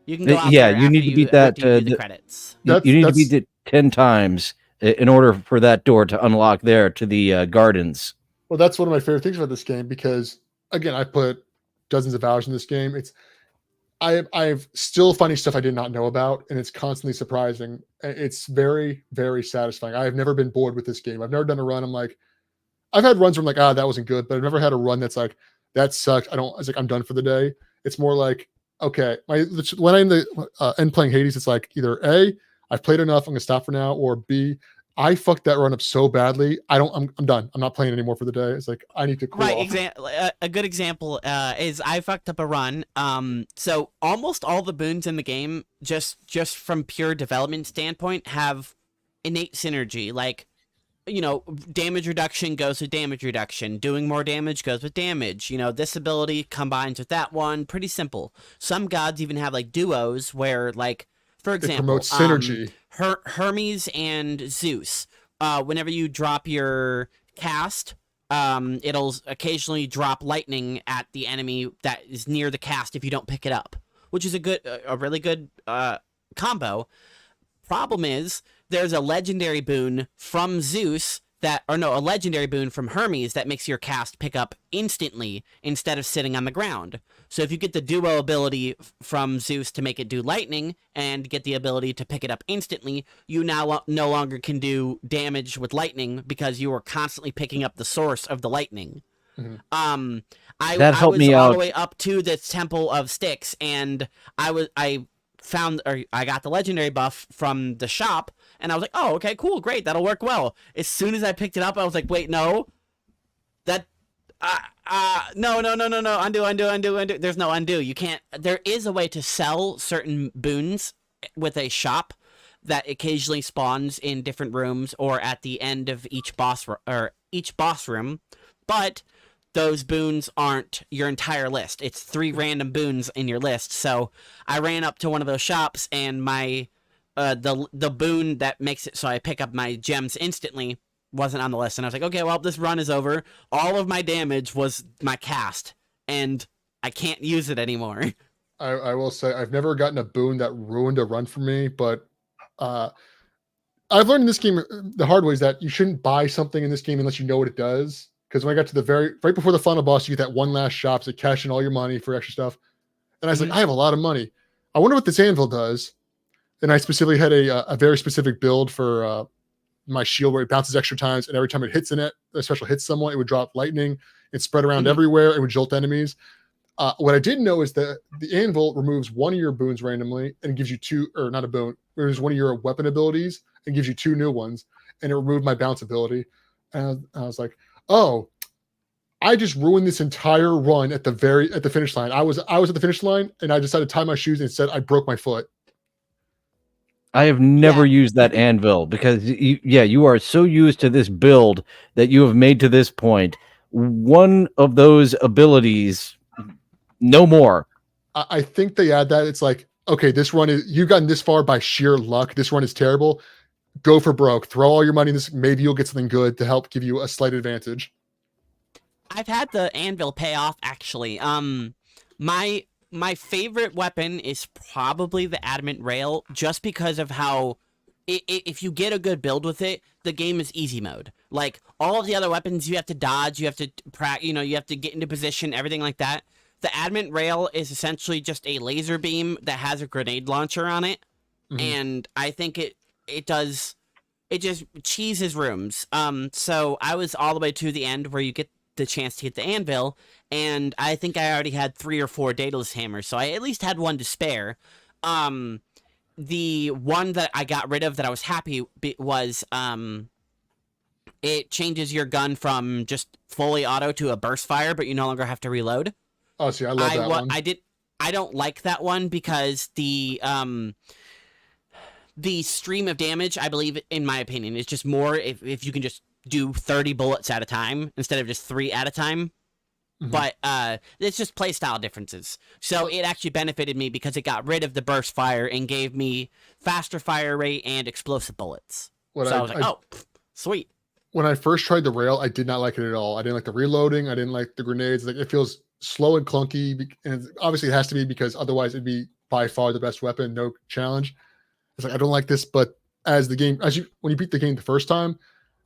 You can go out
Yeah,
there
you
after
need to beat
after
that.
you do the credits.
You
That's-
need to
that's-
beat it 10 times in order for that door to unlock there to the gardens.
Well, that's one of my favorite things about this game because, again, I put dozens of hours in this game. I've still finding stuff I did not know about, and it's constantly surprising. It's very, very satisfying. I have never been bored with this game. I've never done a run. I've had runs where I'm like, that wasn't good, but I've never had a run that's like, that sucked. It's like I'm done for the day. It's more like, okay, when I'm in the end playing Hades, it's like either A, I've played enough, I'm gonna stop for now, or B, I fucked that run up so badly. I'm done. I'm not playing anymore for the day. It's like I need to cool off.
A good example is I fucked up a run. So almost all the boons in the game, just from pure development standpoint, have innate synergy. Like, damage reduction goes with damage reduction. Doing more damage goes with damage. This ability combines with that one. Pretty simple. Some gods even have like duos where, like, for example,
it promotes synergy.
Hermes and Zeus. Whenever you drop your cast, it'll occasionally drop lightning at the enemy that is near the cast if you don't pick it up, which is a really good combo. Problem is, there's a legendary boon from Zeus a legendary boon from Hermes that makes your cast pick up instantly instead of sitting on the ground. So if you get the duo ability from Zeus to make it do lightning and get the ability to pick it up instantly, you now no longer can do damage with lightning because you are constantly picking up the source of the lightning.
Mm-hmm.
I
helped
was
me
all
out.
the way up to the Temple of Styx, and I got the legendary buff from the shop, and I was like, oh, okay, cool, great, that'll work well. As soon as I picked it up, I was like, wait, no. No, undo. There's no undo. You can't. There is a way to sell certain boons with a shop that occasionally spawns in different rooms or at the end of each boss room, but those boons aren't your entire list. It's 3 random boons in your list. So I ran up to one of those shops, and my the boon that makes it so I pick up my gems instantly wasn't on the list. And I was like, okay, well, this run is over. All of my damage was my cast, and I can't use it anymore.
I will say I've never gotten a boon that ruined a run for me, but I've learned in this game the hard way is that you shouldn't buy something in this game unless you know what it does. Because when I got to right before the final boss, you get that one last shop to cash in all your money for extra stuff. And I was like, I have a lot of money. I wonder what this anvil does. And I specifically had a very specific build for my shield where it bounces extra times, and every time it hits a special hits someone, it would drop lightning and spread around everywhere. It would jolt enemies. What I didn't know is that the anvil removes one of your boons randomly and gives you 2, or not a boon, it removes one of your weapon abilities and gives you 2 new ones. And it removed my bounce ability. And I was like, oh, I just ruined this entire run at the finish line. I was at the finish line, and I decided to tie my shoes and instead I broke my foot.
I have never used that anvil because you are so used to this build that you have made to this point. One of those abilities, no more.
I think they add that. It's like, okay, this run you've gotten this far by sheer luck. This run is terrible. Go for broke. Throw all your money in this. Maybe you'll get something good to help give you a slight advantage.
I've had the anvil pay off, actually. My favorite weapon is probably the adamant rail, just because of how if you get a good build with it, the game is easy mode. Like, all of the other weapons, you have to dodge, you have to you have to get into position, everything like that. The adamant rail is essentially just a laser beam that has a grenade launcher on it, and I think it just cheeses rooms. So I was all the way to the end where you get the chance to get the anvil, and I think I already had 3 or 4 Daedalus hammers, so I at least had 1 to spare. The one that I got rid of that I was happy was it changes your gun from just fully auto to a burst fire, but you no longer have to reload.
Oh, see, I love that one.
I don't like that one because the stream of damage, I believe, in my opinion, is just more if you can just do 30 bullets at a time instead of just 3 at a time. But it's just playstyle differences. So it actually benefited me because it got rid of the burst fire and gave me faster fire rate and explosive bullets. I was like, sweet.
When I first tried the rail, I did not like it at all. I didn't like the reloading. I didn't like the grenades. Like, it feels slow and clunky, and obviously it has to be because otherwise it'd be by far the best weapon, no challenge. It's like, I don't like this, but when you beat the game the first time,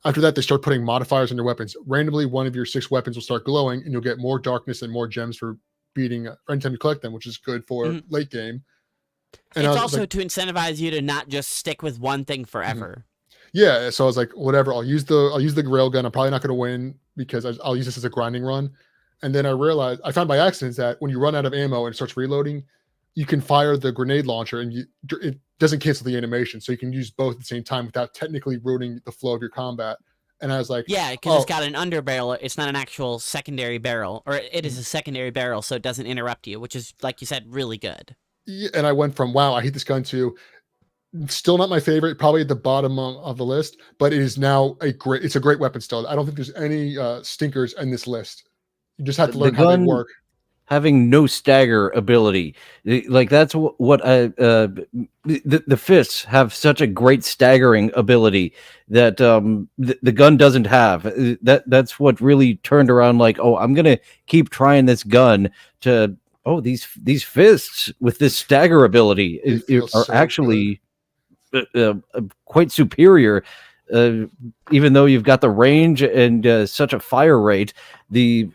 after that, they start putting modifiers on your weapons. Randomly, one of your 6 weapons will start glowing, and you'll get more darkness and more gems for beating anytime you collect them, which is good for late game. And
it's also to incentivize you to not just stick with one thing forever.
Yeah, so I was like, whatever. I'll use the railgun. I'm probably not going to win because I'll use this as a grinding run. And then I found by accident that when you run out of ammo and it starts reloading, you can fire the grenade launcher, and it doesn't cancel the animation, so you can use both at the same time without technically ruining the flow of your combat. And I was like,
yeah, because it's got an underbarrel. It's not an actual secondary barrel, or it is a secondary barrel, so it doesn't interrupt you, which is, like you said, really good.
Yeah, and I went from, wow, I hate this gun, to still not my favorite, probably at the bottom of the list, but it is now it's a great weapon still. I don't think there's any stinkers in this list. You just have to learn how they work.
Having no stagger ability, like that's what the fists have such a great staggering ability that the gun doesn't have. That's what really turned around. Like, oh, I'm gonna keep trying this gun to. Oh, these fists with this stagger ability are so actually quite superior. Even though you've got the range and such a fire rate, they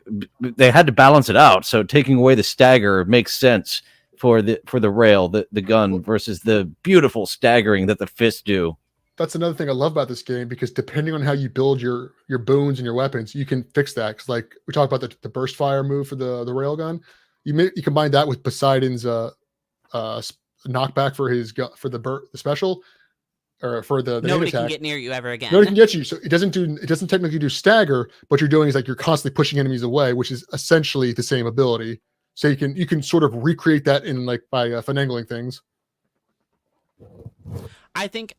had to balance it out. So taking away the stagger makes sense for the rail, the gun, versus the beautiful staggering that the fists do.
That's another thing I love about this game, because depending on how you build your boons and your weapons, you can fix that. Because like we talked about the burst fire move for the railgun, you combine that with Poseidon's knockback for his gun, for the special. Or for the
nobody
attack.
Can get near you ever again.
Nobody can get you. So it doesn't technically do stagger. What you're doing is like you're constantly pushing enemies away, which is essentially the same ability. So you can sort of recreate that in like by finagling things.
I think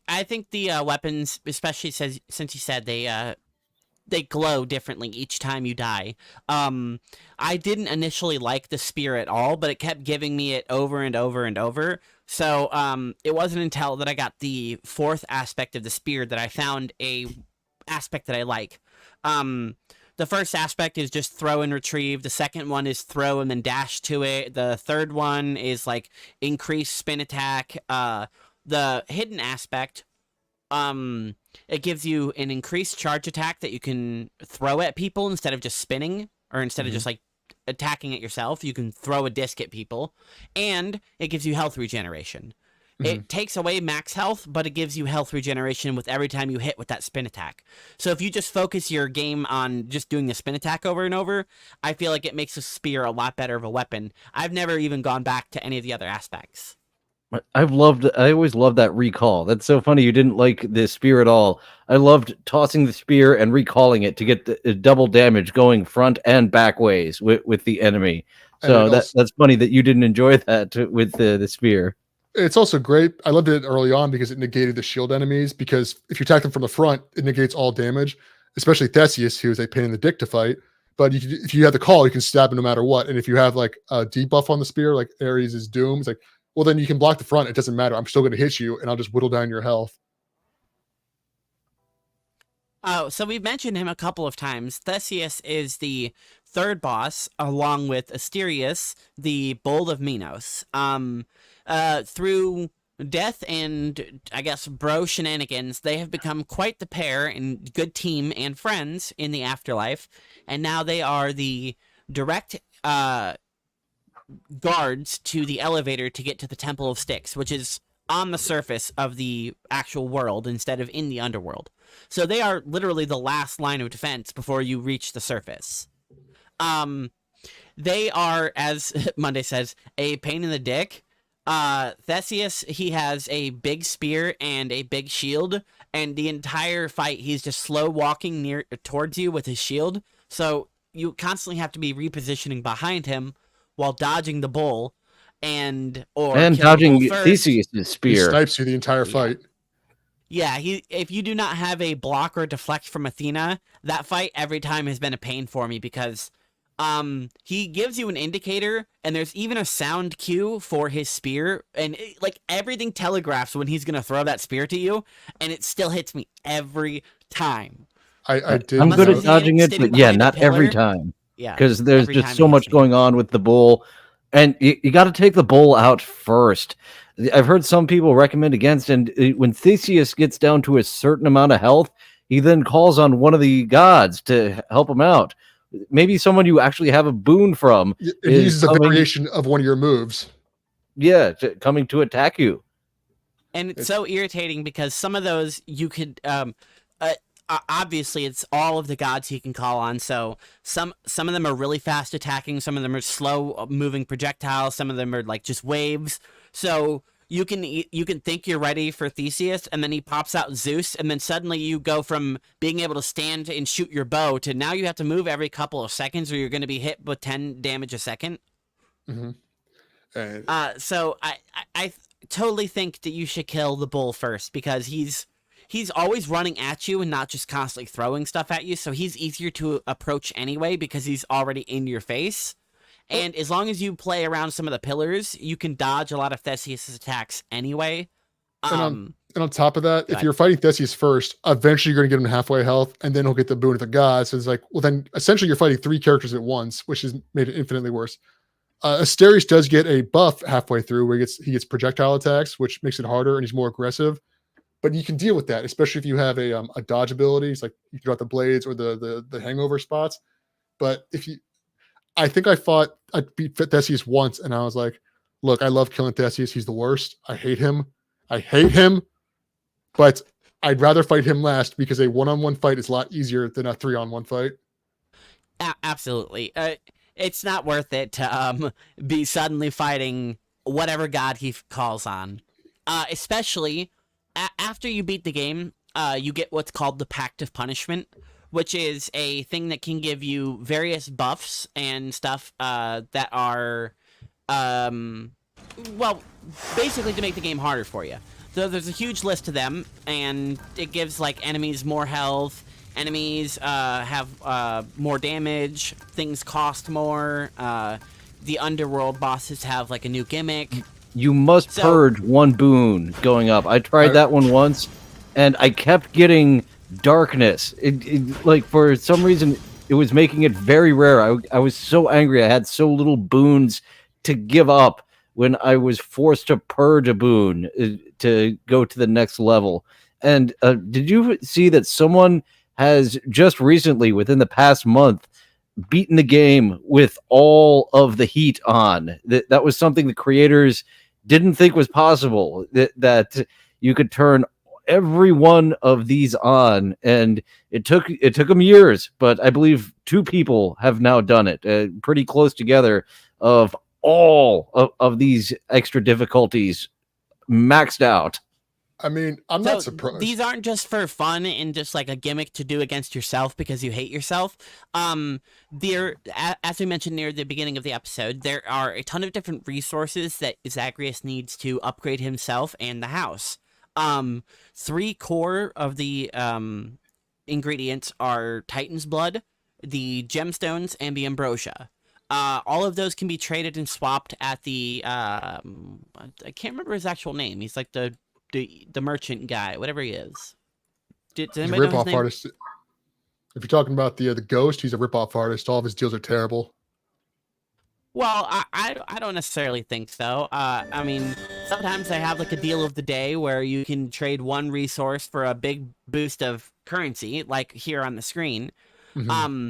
the weapons, especially since you said they glow differently each time you die. I didn't initially like the spear at all, but it kept giving me it over and over and over. So it wasn't until that I got the 4th aspect of the spear that I found a aspect that I like. The first aspect is just throw and retrieve. The second one is throw and then dash to it. The third one is like increase spin attack. The hidden aspect, it gives you an increased charge attack that you can throw at people instead of just spinning, or instead of just like attacking it yourself. You can throw a disc at people, and it gives you health regeneration. It takes away max health, but it gives you health regeneration with every time you hit with that spin attack. So if you just focus your game on just doing the spin attack over and over, I feel like it makes a spear a lot better of a weapon. I've never even gone back to any of the other aspects.
I always loved that recall. That's so funny. You didn't like the spear at all. I loved tossing the spear and recalling it to get the double damage going front and back ways with the enemy. So that's funny that you didn't enjoy that with the spear.
It's also great. I loved it early on because it negated the shield enemies, because if you attack them from the front, it negates all damage, especially Theseus, who is a pain in the dick to fight. But if you have the call, you can stab him no matter what. And if you have like a debuff on the spear, like Ares' Doom, it's like, well, then you can block the front. It doesn't matter. I'm still going to hit you, and I'll just whittle down your health.
Oh, so we've mentioned him a couple of times. Theseus is the 3rd boss, along with Asterius, the Bowl of Minos. Through death and, I guess, bro shenanigans, they have become quite the pair and good team and friends in the afterlife, and now they are the direct guards to the elevator to get to the Temple of Styx, which is on the surface of the actual world instead of in the underworld. So they are literally the last line of defense before you reach the surface. They are, as Monday says, a pain in the dick. Theseus, he has a big spear and a big shield, and the entire fight he's just slow walking towards you with his shield. So you constantly have to be repositioning behind him while dodging the bull and
dodging Theseus' spear.
He snipes you the entire fight.
Yeah, if you do not have a block or deflect from Athena, that fight every time has been a pain for me, because he gives you an indicator, and there's even a sound cue for his spear, and like everything telegraphs when he's gonna throw that spear to you, and it still hits me every time.
I'm
good at dodging it, but yeah, not every time.
Yeah,
because there's just so much going on with the bull. And you got to take the bull out first. I've heard some people recommend against, and when Theseus gets down to a certain amount of health, he then calls on one of the gods to help him out. Maybe someone you actually have a boon from
And he
is
uses a variation of one of your moves.
Yeah, coming to attack you.
And it's so irritating because some of those you could obviously it's all of the gods he can call on. So some of them are really fast attacking, some of them are slow moving projectiles, some of them are like just waves. So you can think you're ready for Theseus, and then he pops out Zeus, and then suddenly you go from being able to stand and shoot your bow to now you have to move every couple of seconds, or you're going to be hit with 10 damage a second. So I totally think that you should kill the bull first, because he's always running at you and not just constantly throwing stuff at you. So he's easier to approach anyway because he's already in your face. And as long as you play around some of the pillars, you can dodge a lot of Theseus' attacks anyway.
And on top of that, if you're fighting Theseus first, eventually you're going to get him halfway health, and then he'll get the boon of the gods. So it's like, well, then essentially you're fighting 3 characters at once, which has made it infinitely worse. Asterius does get a buff halfway through where he gets projectile attacks, which makes it harder and he's more aggressive. But you can deal with that, especially if you have a dodge ability. It's like you can draw the blades or the hangover spots. But I think I beat Theseus once, and I was like, look, I love killing Theseus. He's the worst. I hate him. But I'd rather fight him last because a one-on-one fight is a lot easier than a 3-on-1 fight.
Absolutely. It's not worth it to be suddenly fighting whatever god he calls on. Especially after you beat the game, you get what's called the Pact of Punishment, which is a thing that can give you various buffs and stuff that are, well, basically to make the game harder for you. So there's a huge list of them, and it gives like enemies more health, enemies have more damage, things cost more, the underworld bosses have like a new gimmick.
You must purge one boon going up. I tried that one once, and I kept getting darkness. It like for some reason it was making it very rare. I was so angry. I had so little boons to give up when I was forced to purge a boon to go to the next level. And did you see that someone has just recently, within the past month, beaten the game with all of the heat on? That was something the creators didn't think was possible, that you could turn every one of these on, and it took them years, but I believe 2 people have now done it, pretty close together, of all of these extra difficulties maxed out.
I mean, I'm not surprised.
These aren't just for fun and just like a gimmick to do against yourself because you hate yourself. There, as we mentioned near the beginning of the episode, there are a ton of different resources that Zagreus needs to upgrade himself and the house. 3 core of the ingredients are Titan's Blood, the Gemstones, and the Ambrosia. All of those can be traded and swapped at the I can't remember his actual name. He's like the merchant guy, whatever he is. Does anybody know his name?
Artist. If you're talking about the ghost, he's a rip-off artist. All of his deals are terrible.
Well, I don't necessarily think so. I mean, sometimes they have like a deal of the day where you can trade one resource for a big boost of currency, like here on the screen.
Mm-hmm.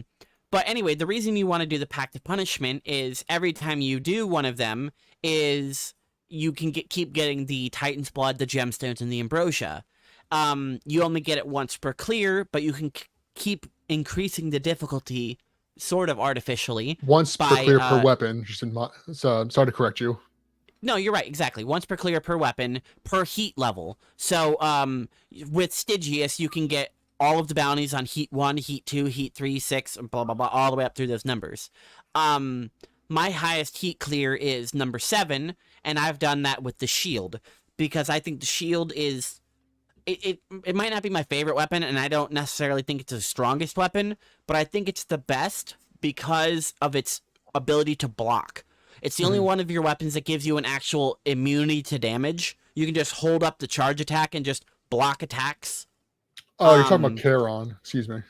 But anyway, the reason you want to do the Pact of Punishment is every time you do one of them is you can keep getting the Titan's Blood, the Gemstones, and the Ambrosia. You only get it once per clear, but you can keep increasing the difficulty sort of artificially.
Once per clear per weapon. So I'm sorry to correct you.
No, you're right. Exactly. Once per clear per weapon per heat level. So with Stygius, you can get all of the bounties on heat 1, heat 2, heat 3, 6, blah, blah, blah, all the way up through those numbers. My highest heat clear is number 7, and I've done that with the shield because I think the shield is... It might not be my favorite weapon, and I don't necessarily think it's the strongest weapon, but I think it's the best because of its ability to block. It's the only one of your weapons that gives you an actual immunity to damage. You can just hold up the charge attack and just block attacks.
Oh, you're talking about Charon. Excuse me.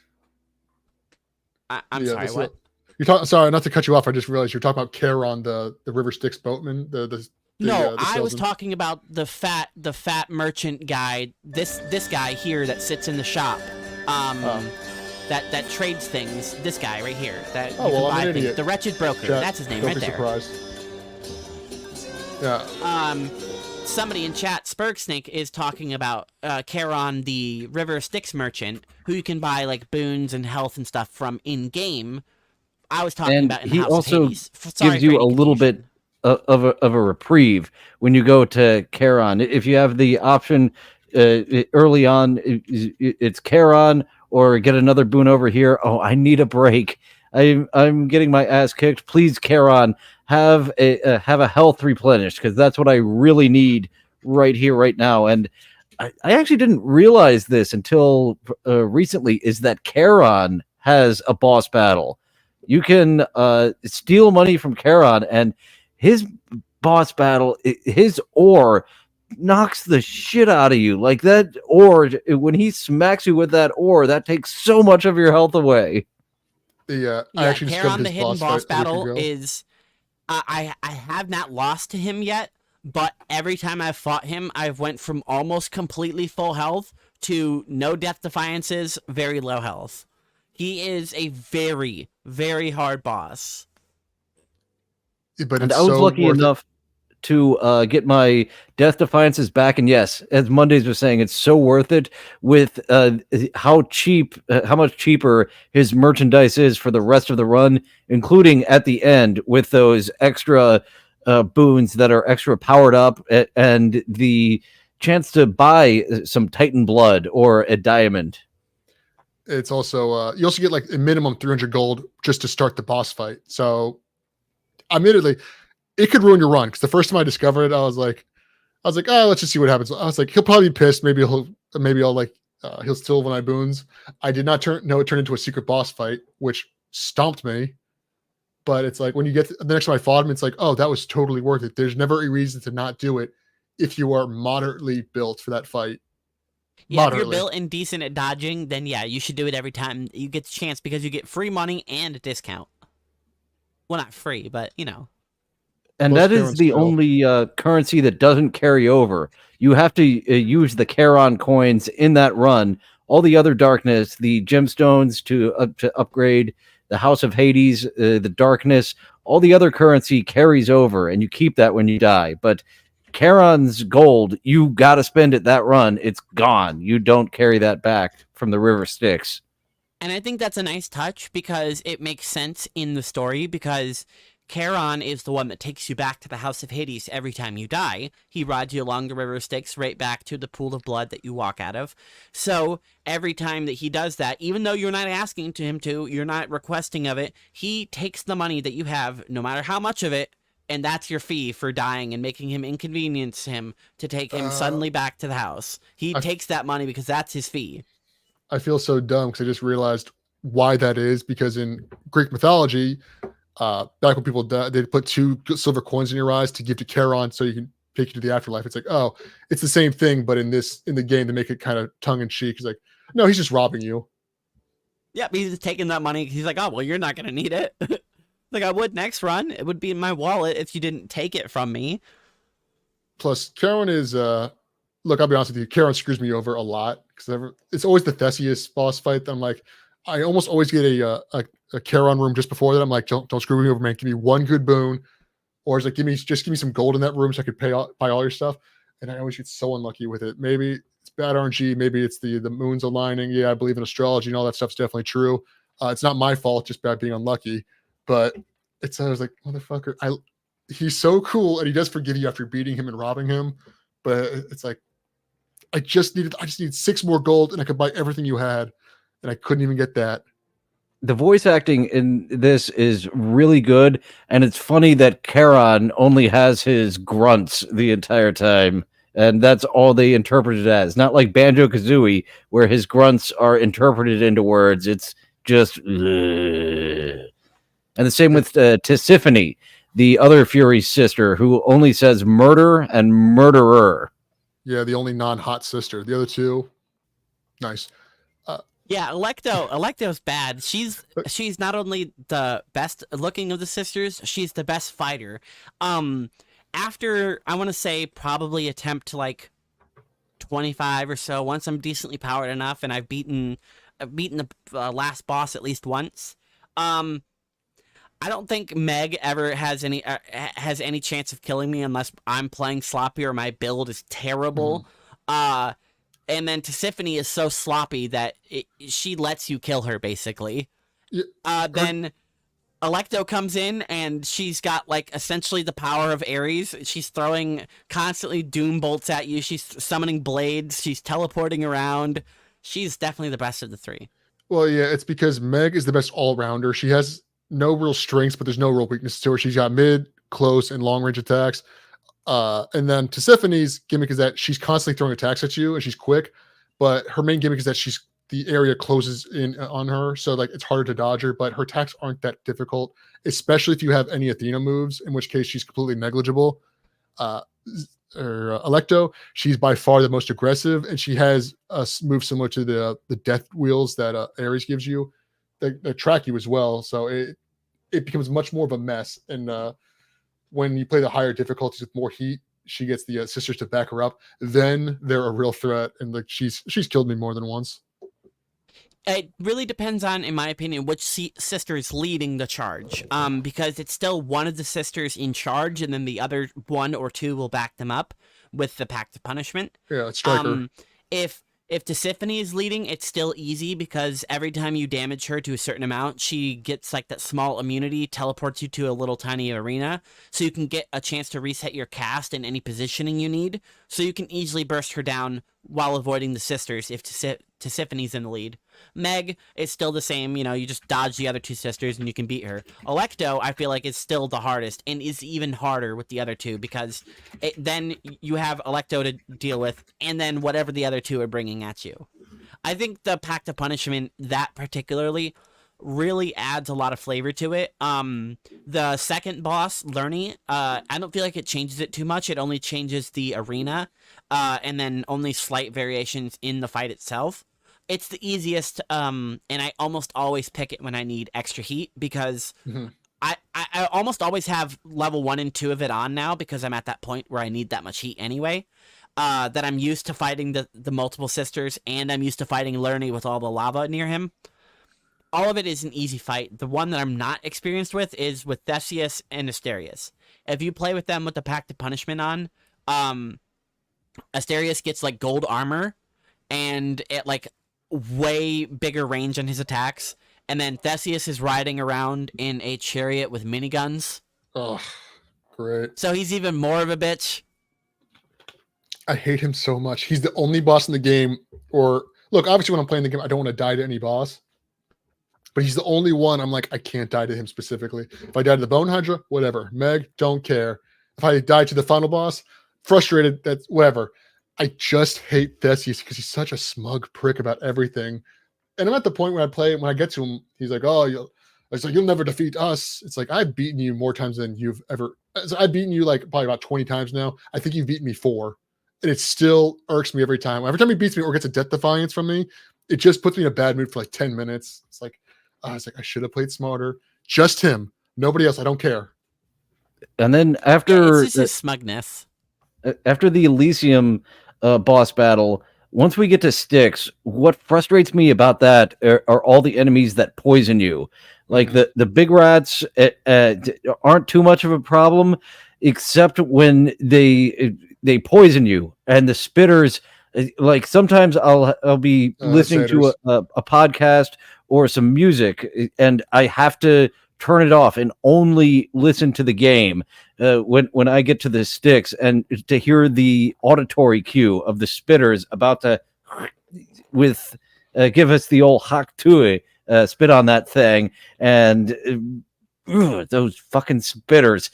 I'm sorry, what?
You're talking. Sorry, not to cut you off. I just realized you're talking about Charon, the River Styx boatman.
No,
the
I was
salesman.
talking about the fat merchant guy. This guy here that sits in the shop. That trades things. This guy right here. That you
Oh, well,
can
I'm
buy
an
things.
idiot.
The wretched broker.
Chat,
That's his name
don't
right
be
there.
surprised. Yeah.
Somebody in chat, Spurgsnake, is talking about Charon, the River Styx merchant, who you can buy like boons and health and stuff from in game. I was talking
And
about in the
he
House
also
of Hades. Sorry
gives
for
you
any
a little
confusion.
bit of a reprieve when you go to Charon. If you have the option early on, it's Charon or get another boon over here. Oh, I need a break. I'm getting my ass kicked. Please, Charon, have a health replenished because that's what I really need right here, right now. And I actually didn't realize this until recently. Is that Charon has a boss battle? You can steal money from Charon, and his boss battle, his ore knocks the shit out of you. Like that ore, when he smacks you with that ore, that takes so much of your health away.
I
Yeah,
actually
Charon,
discovered
the
his
hidden boss
fight a week
battle
ago.
is. I have not lost to him yet, but every time I've fought him, I've went from almost completely full health to no death defiances, very low health. He is a very, very hard boss.
But
And
it's
I was
so
lucky
worth it.
enough to get my death defiances back. And yes, as Mondays was saying, it's so worth it with how much cheaper his merchandise is for the rest of the run, including at the end with those extra boons that are extra powered up and the chance to buy some Titan blood or a diamond.
It's also you also get like a minimum 300 gold just to start the boss fight. So, admittedly, it could ruin your run because the first time I discovered it, I was like, oh, let's just see what happens. I was like, he'll probably be pissed. Maybe he'll steal one of my boons. I did not know it turned into a secret boss fight, which stomped me. But it's like when you get the next time I fought him, it's like, oh, that was totally worth it. There's never a reason to not do it if you are moderately built for that fight.
Yeah, if you're built and decent at dodging, then yeah, you should do it every time you get the chance because you get free money and a discount. Well, not free, but you know.
And
Plus
that is
Charon's
the
skill.
only currency that doesn't carry over. You have to use the Charon coins in that run. All the other darkness, the gemstones to upgrade, the House of Hades, the darkness, all the other currency carries over, and you keep that when you die. But Charon's gold, you got to spend it that run. It's gone. You don't carry that back from the River Styx.
And I think that's a nice touch because it makes sense in the story because Charon is the one that takes you back to the House of Hades every time you die. He rides you along the River Styx right back to the pool of blood that you walk out of. So every time that he does that, even though you're not asking to him to, you're not requesting of it, he takes the money that you have, no matter how much of it, and that's your fee for dying and making him inconvenience him to take him suddenly back to the house. He takes that money because that's his fee.
I feel so dumb because I just realized why that is. Because in Greek mythology, back when people died, they'd put 2 silver coins in your eyes to give to Charon so you can take you to the afterlife. It's like, oh, it's the same thing, but in the game, they make it kind of tongue in cheek. He's like, no, he's just robbing you.
Yep, he's just taking that money. He's like, oh, well, you're not going to need it. Like I would next run. It would be in my wallet if you didn't take it from me.
Plus, Charon is look, I'll be honest with you, Charon screws me over a lot because it's always the Theseus boss fight that I'm like, I almost always get a Charon room just before that. I'm like, don't screw me over, man. Give me one good boon, or it's like, give me some gold in that room so I could buy all your stuff. And I always get so unlucky with it. Maybe it's bad RNG. Maybe it's the moons aligning. Yeah, I believe in astrology and all that stuff's definitely true. It's not my fault, just bad being unlucky. But I was like, motherfucker, he's so cool and he does forgive you after beating him and robbing him. But it's like, I just need 6 more gold and I could buy everything you had. And I couldn't even get that.
The voice acting in this is really good. And it's funny that Charon only has his grunts the entire time. And that's all they interpret it as. Not like Banjo-Kazooie, where his grunts are interpreted into words. It's just... And the same with Tisiphone, the other Fury sister, who only says murder and murderer.
Yeah, the only non-hot sister. The other two, nice.
Yeah, Electo's bad. She's not only the best looking of the sisters, she's the best fighter. After I want to say probably attempt like 25 or so, once I'm decently powered enough and I've beaten the last boss at least once. Um, I don't think Meg ever has any chance of killing me unless I'm playing sloppy or my build is terrible. And then Tisiphone is so sloppy that she lets you kill her basically.
Yeah,
Then Electo comes in and she's got like essentially the power of Ares. She's throwing constantly doom bolts at you. She's summoning blades. She's teleporting around. She's definitely the best of the three.
well, yeah, it's because Meg is the best all-rounder. She has no real strengths, but there's no real weaknesses to her. She's got mid, close, and long-range attacks. And then Tisiphone's gimmick is that she's constantly throwing attacks at you and she's quick, but her main gimmick is that the area closes in on her, so like it's harder to dodge her, but her attacks aren't that difficult, especially if you have any Athena moves, in which case she's completely negligible. Electo, she's by far the most aggressive, and she has a move similar to the death wheels that Ares gives you that track you as well, so it becomes much more of a mess. And when you play the higher difficulties with more heat, she gets the sisters to back her up. Then they're a real threat, and like she's killed me more than once.
It really depends on, in my opinion, which sister is leading the charge. Because it's still one of the sisters in charge, and then the other one or two will back them up with the Pact of Punishment.
Yeah, it's Striker.
If Tisiphone is leading, it's still easy because every time you damage her to a certain amount, she gets like that small immunity, teleports you to a little tiny arena, so you can get a chance to reset your cast in any positioning you need, so you can easily burst her down while avoiding the sisters if Tisiphone's in the lead. Meg is still the same, you just dodge the other two sisters and you can beat her. Electo, I feel like, is still the hardest and is even harder with the other two because then you have Electo to deal with and then whatever the other two are bringing at you. I think the Pact of Punishment, that particularly, really adds a lot of flavor to it. The second boss, Lerny, I don't feel like it changes it too much. It only changes the arena, and then only slight variations in the fight itself. It's the easiest, and I almost always pick it when I need extra heat because I almost always have level 1 and 2 of it on now because I'm at that point where I need that much heat anyway. That I'm used to fighting the multiple sisters, and I'm used to fighting Lerny with all the lava near him. All of it is an easy fight. The one that I'm not experienced with is with Theseus and Asterius. If you play with them with the Pact of Punishment on, Asterius gets like gold armor and it like way bigger range on his attacks. And then Theseus is riding around in a chariot with miniguns.
Oh, great.
So he's even more of a bitch.
I hate him so much. He's the only boss in the game. Or look, obviously when I'm playing the game, I don't want to die to any boss. But he's the only one I'm like, I can't die to him specifically. If I die to the Bone Hydra, whatever. Meg, don't care. If I die to the final boss, frustrated, that's whatever. I just hate Theseus because he's such a smug prick about everything. And I'm at the point where when I get to him, he's like, you'll never defeat us. It's like, I've beaten you more times than you've ever. I've beaten you like probably about 20 times now. I think you've beaten me 4. And it still irks me every time. Every time he beats me or gets a death defiance from me, it just puts me in a bad mood for like 10 minutes. It's like, I should have played smarter. Just him. Nobody else. I don't care.
And then after
it's just his smugness.
After the Elysium boss battle, once we get to Styx, what frustrates me about that are all the enemies that poison you. Like the big rats aren't too much of a problem, except when they poison you, and the spitters. Like sometimes I'll be listening to a podcast or some music, and I have to turn it off and only listen to the game when I get to the Styx, and to hear the auditory cue of the spitters about to give us the old haktui spit on that thing, and those fucking spitters.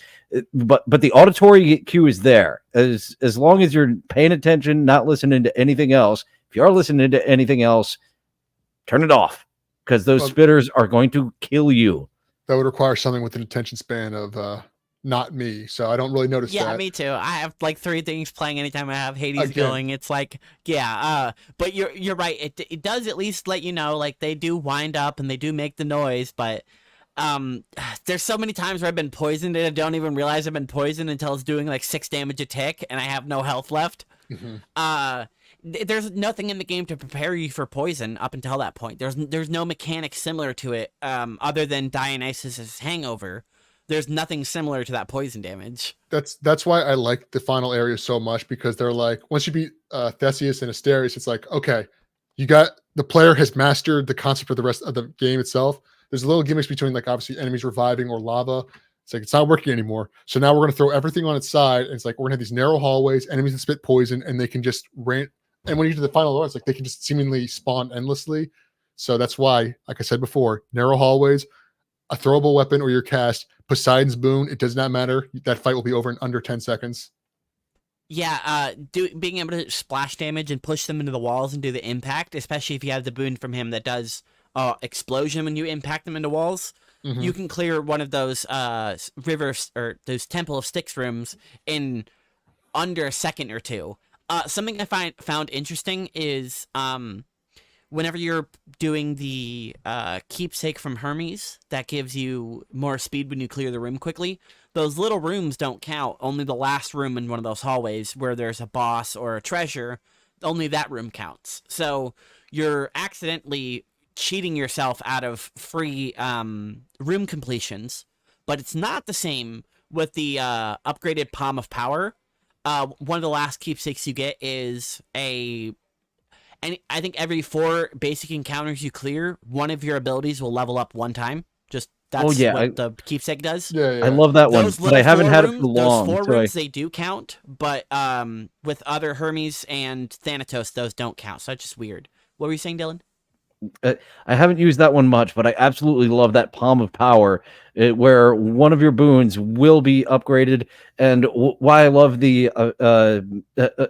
But the auditory cue is there as long as you're paying attention, not listening to anything else. If you are listening to anything else, turn it off because those spitters are going to kill you.
That would require something with an attention span of not me, so I don't really notice
Yeah,
that.
me too. I have like 3 things playing anytime I have Hades
Again.
going. It's like, yeah, but you're right. It does at least let you know, like, they do wind up and they do make the noise, but there's so many times where I've been poisoned and I don't even realize I've been poisoned until it's doing like 6 damage a tick and I have no health left. There's nothing in the game to prepare you for poison up until that point. There's no mechanic similar to it, other than Dionysus's hangover. There's nothing similar to that poison damage.
That's why I like the final area so much, because they're like, once you beat Theseus and Asterius, it's like, okay, the player has mastered the concept of the rest of the game itself. There's little gimmicks between, like, obviously enemies reviving or lava. It's like, it's not working anymore. So now we're going to throw everything on its side. And it's like, we're going to have these narrow hallways, enemies that spit poison, and they can just rant. And when you get to the final lord, it's like they can just seemingly spawn endlessly. So that's why, like I said before, narrow hallways, a throwable weapon or your cast, Poseidon's boon, it does not matter. That fight will be over in under 10 seconds.
Yeah, being able to splash damage and push them into the walls and do the impact, especially if you have the boon from him that does explosion when you impact them into walls. You can clear one of those rivers or those Temple of Styx rooms in under a second or 2. Something I found interesting is whenever you're doing the keepsake from Hermes, that gives you more speed when you clear the room quickly. Those little rooms don't count. Only the last room in one of those hallways where there's a boss or a treasure, only that room counts. So you're accidentally cheating yourself out of free room completions, but it's not the same with the upgraded Palm of Power. One of the last keepsakes you get is and I think every 4 basic encounters you clear, one of your abilities will level up 1 time. Just that's what the keepsake does.
Yeah.
I love that one, but I haven't had it for long.
Those 4 rooms, they do count, but with other Hermes and Thanatos, those don't count. So that's just weird. What were you saying, Dylan?
I haven't used that one much, but I absolutely love that Palm of Power, where one of your boons will be upgraded, and why I love the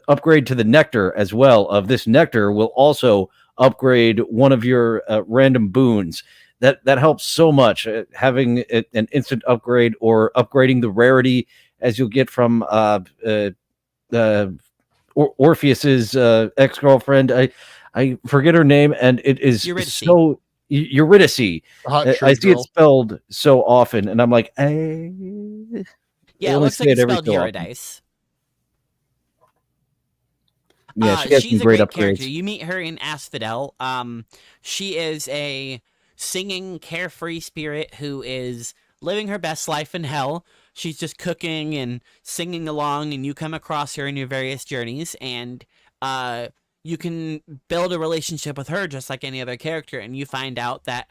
upgrade to the Nectar as well. Of this Nectar will also upgrade one of your random boons. That helps so much, having an instant upgrade or upgrading the rarity, as you'll get from Orpheus's ex-girlfriend. I forget her name, and it is
Eurydice.
so Eurydice. I see it spelled so often, and I'm like,
yeah, it looks like it's spelled Eurydice.
Yeah, she has
she's
some great
a great
upgrades.
character. You meet her in Asphodel. She is a singing, carefree spirit who is living her best life in hell. She's just cooking and singing along, and you come across her in your various journeys, and you can build a relationship with her just like any other character, and you find out that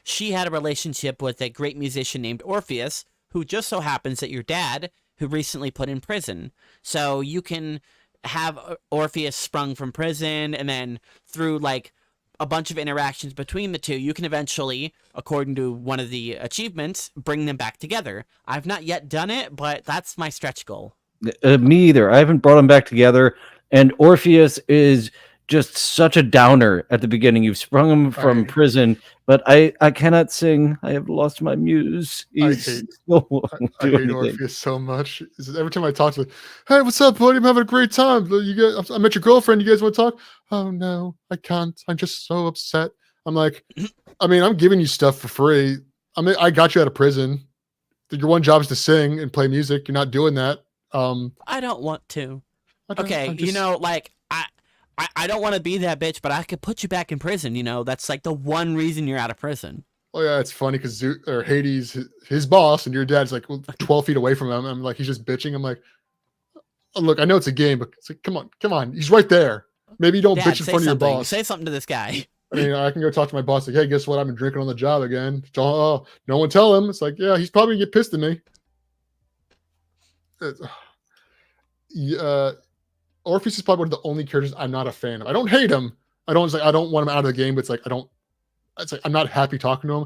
she had a relationship with a great musician named Orpheus, who just so happens that your dad, who recently put in prison. So you can have Orpheus sprung from prison, and then through like a bunch of interactions between the two, you can eventually, according to one of the achievements, bring them back together. I've not yet done it, but that's my stretch goal.
Me either. I haven't brought them back together. And Orpheus is just such a downer at the beginning. You've sprung him from prison, but I cannot sing. I have lost my muse.
I hate Orpheus so much. Every time I talk to him, hey, what's up, buddy? I'm having a great time. I met your girlfriend. You guys want to talk? Oh, no, I can't. I'm just so upset. I'm like, I'm giving you stuff for free. I got you out of prison. Your one job is to sing and play music. You're not doing that.
I don't want to. Okay, I don't want to be that bitch, but I could put you back in prison. That's like the one reason you're out of prison.
Oh yeah, it's funny because Hades, his boss, and your dad's like 12 feet away from him. I'm like, he's just bitching. I'm like, oh, look, I know it's a game, but it's like, come on, he's right there. Maybe you don't bitch in front of your boss.
Say something to this guy.
I can go talk to my boss. Like, hey, guess what? I've been drinking on the job again. No one tell him. It's like, yeah, he's probably gonna get pissed at me. Orpheus is probably one of the only characters I'm not a fan of. I don't hate him. I don't want him out of the game, but it's like I'm not happy talking to him.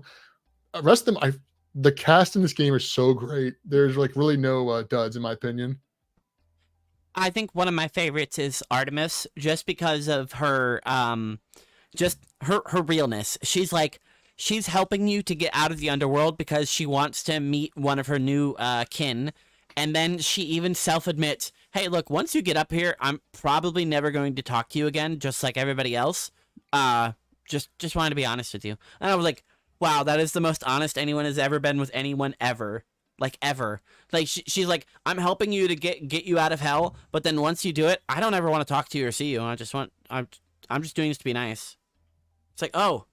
The rest of them, the cast in this game is so great. There's like really no duds in my opinion.
I think one of my favorites is Artemis, just because of her, just her realness. She's she's helping you to get out of the underworld because she wants to meet one of her new kin. And then she even self-admits, hey, look, once you get up here, I'm probably never going to talk to you again, just like everybody else. Just wanted to be honest with you. And I was like, wow, that is the most honest anyone has ever been with anyone ever. Like, ever. Like, she's like, I'm helping you to get you out of hell, but then once you do it, I don't ever want to talk to you or see you. I'm just doing this to be nice. It's like, oh,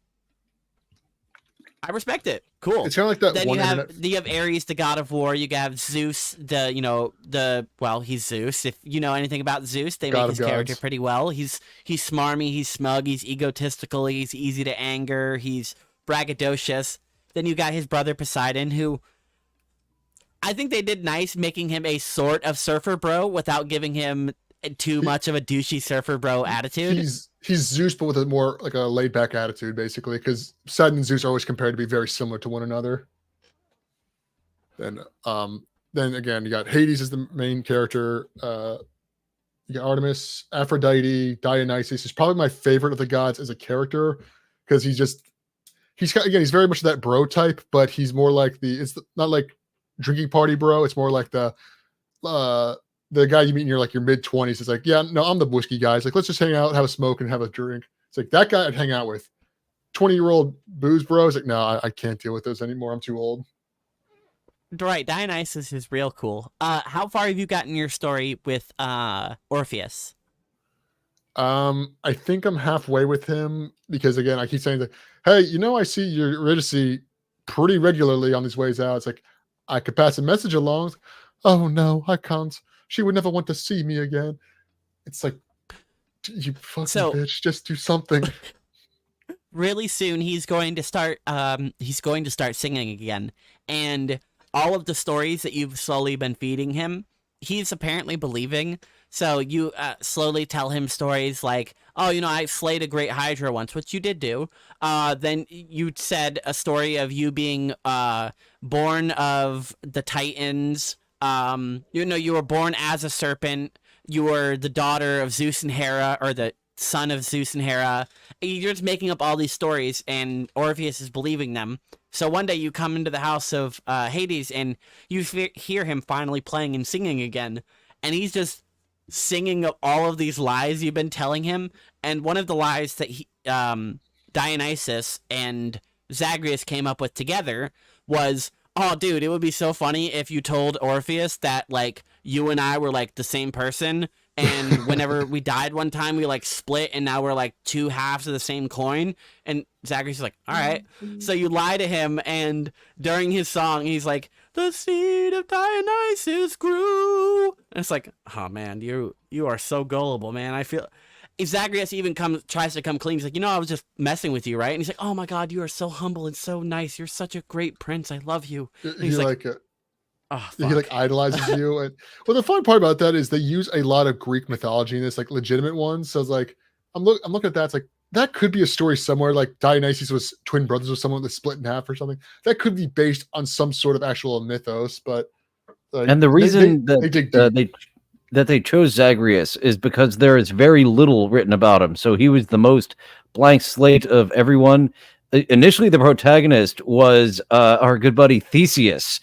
I respect it. Cool.
It's kind of like that.
Then
one
you have Ares, the god of war. You have Zeus, he's Zeus. If you know anything about Zeus, they make his character pretty well. He's smarmy, he's smug, he's egotistical, he's easy to anger, he's braggadocious. Then you got his brother Poseidon, who I think they did nice making him a sort of surfer bro without giving him too much of a douchey surfer bro attitude.
He's Zeus, but with a more like a laid back attitude, basically, because Poseidon and Zeus are always compared to be very similar to one another. Then again, you got Hades as the main character. You got Artemis, Aphrodite, Dionysus is probably my favorite of the gods as a character because he's very much that bro type, but he's more like not like drinking party bro. It's more like the guy you meet in your mid-20s is like, yeah, no, I'm the whiskey guy. It's like, let's just hang out, have a smoke, and have a drink. It's like that guy I'd hang out with. 20-year-old booze bros, like, no, I can't deal with those anymore. I'm too old.
Right, Dionysus is real cool. How far have you gotten your story with Orpheus?
I think I'm halfway with him because again, I keep saying that, hey, I see your Eurydice pretty regularly on these ways out. It's like I could pass a message along. Oh no, I can't. She would never want to see me again. It's like, you fucking bitch, just do something.
Really soon, he's going to start singing again, and all of the stories that you've slowly been feeding him, he's apparently believing. So you slowly tell him stories like, oh, I slayed a great Hydra once, which you did do. Then you said a story of you being born of the Titans. You were born as a serpent. You were the daughter of Zeus and Hera, or the son of Zeus and Hera. You're just making up all these stories, and Orpheus is believing them. So one day you come into the house of Hades, and you hear him finally playing and singing again, and he's just singing all of these lies you've been telling him. And one of the lies that Dionysus and Zagreus came up with together was, oh, dude, it would be so funny if you told Orpheus that, like, you and I were, like, the same person, and whenever we died one time, we, like, split, and now we're, like, two halves of the same coin. And Zagreus is like, all right. So you lie to him, and during his song, he's like, the seed of Dionysus grew. And it's like, oh, man, you are so gullible, man. I feel... If Zagreus even tries to come clean, he's like, I was just messing with you, right? And he's like, oh my God, you are so humble and so nice. You're such a great prince. I love you. And he's like, oh,
he like idolizes you. And well, the fun part about that is they use a lot of Greek mythology in this, like legitimate ones. So it's like, I'm looking at that. It's like, that could be a story somewhere. Like Dionysus was twin brothers with someone that split in half or something. That could be based on some sort of actual mythos. But
and the reason that they chose Zagreus is because there is very little written about him. So he was the most blank slate of everyone. Initially, the protagonist was our good buddy Theseus,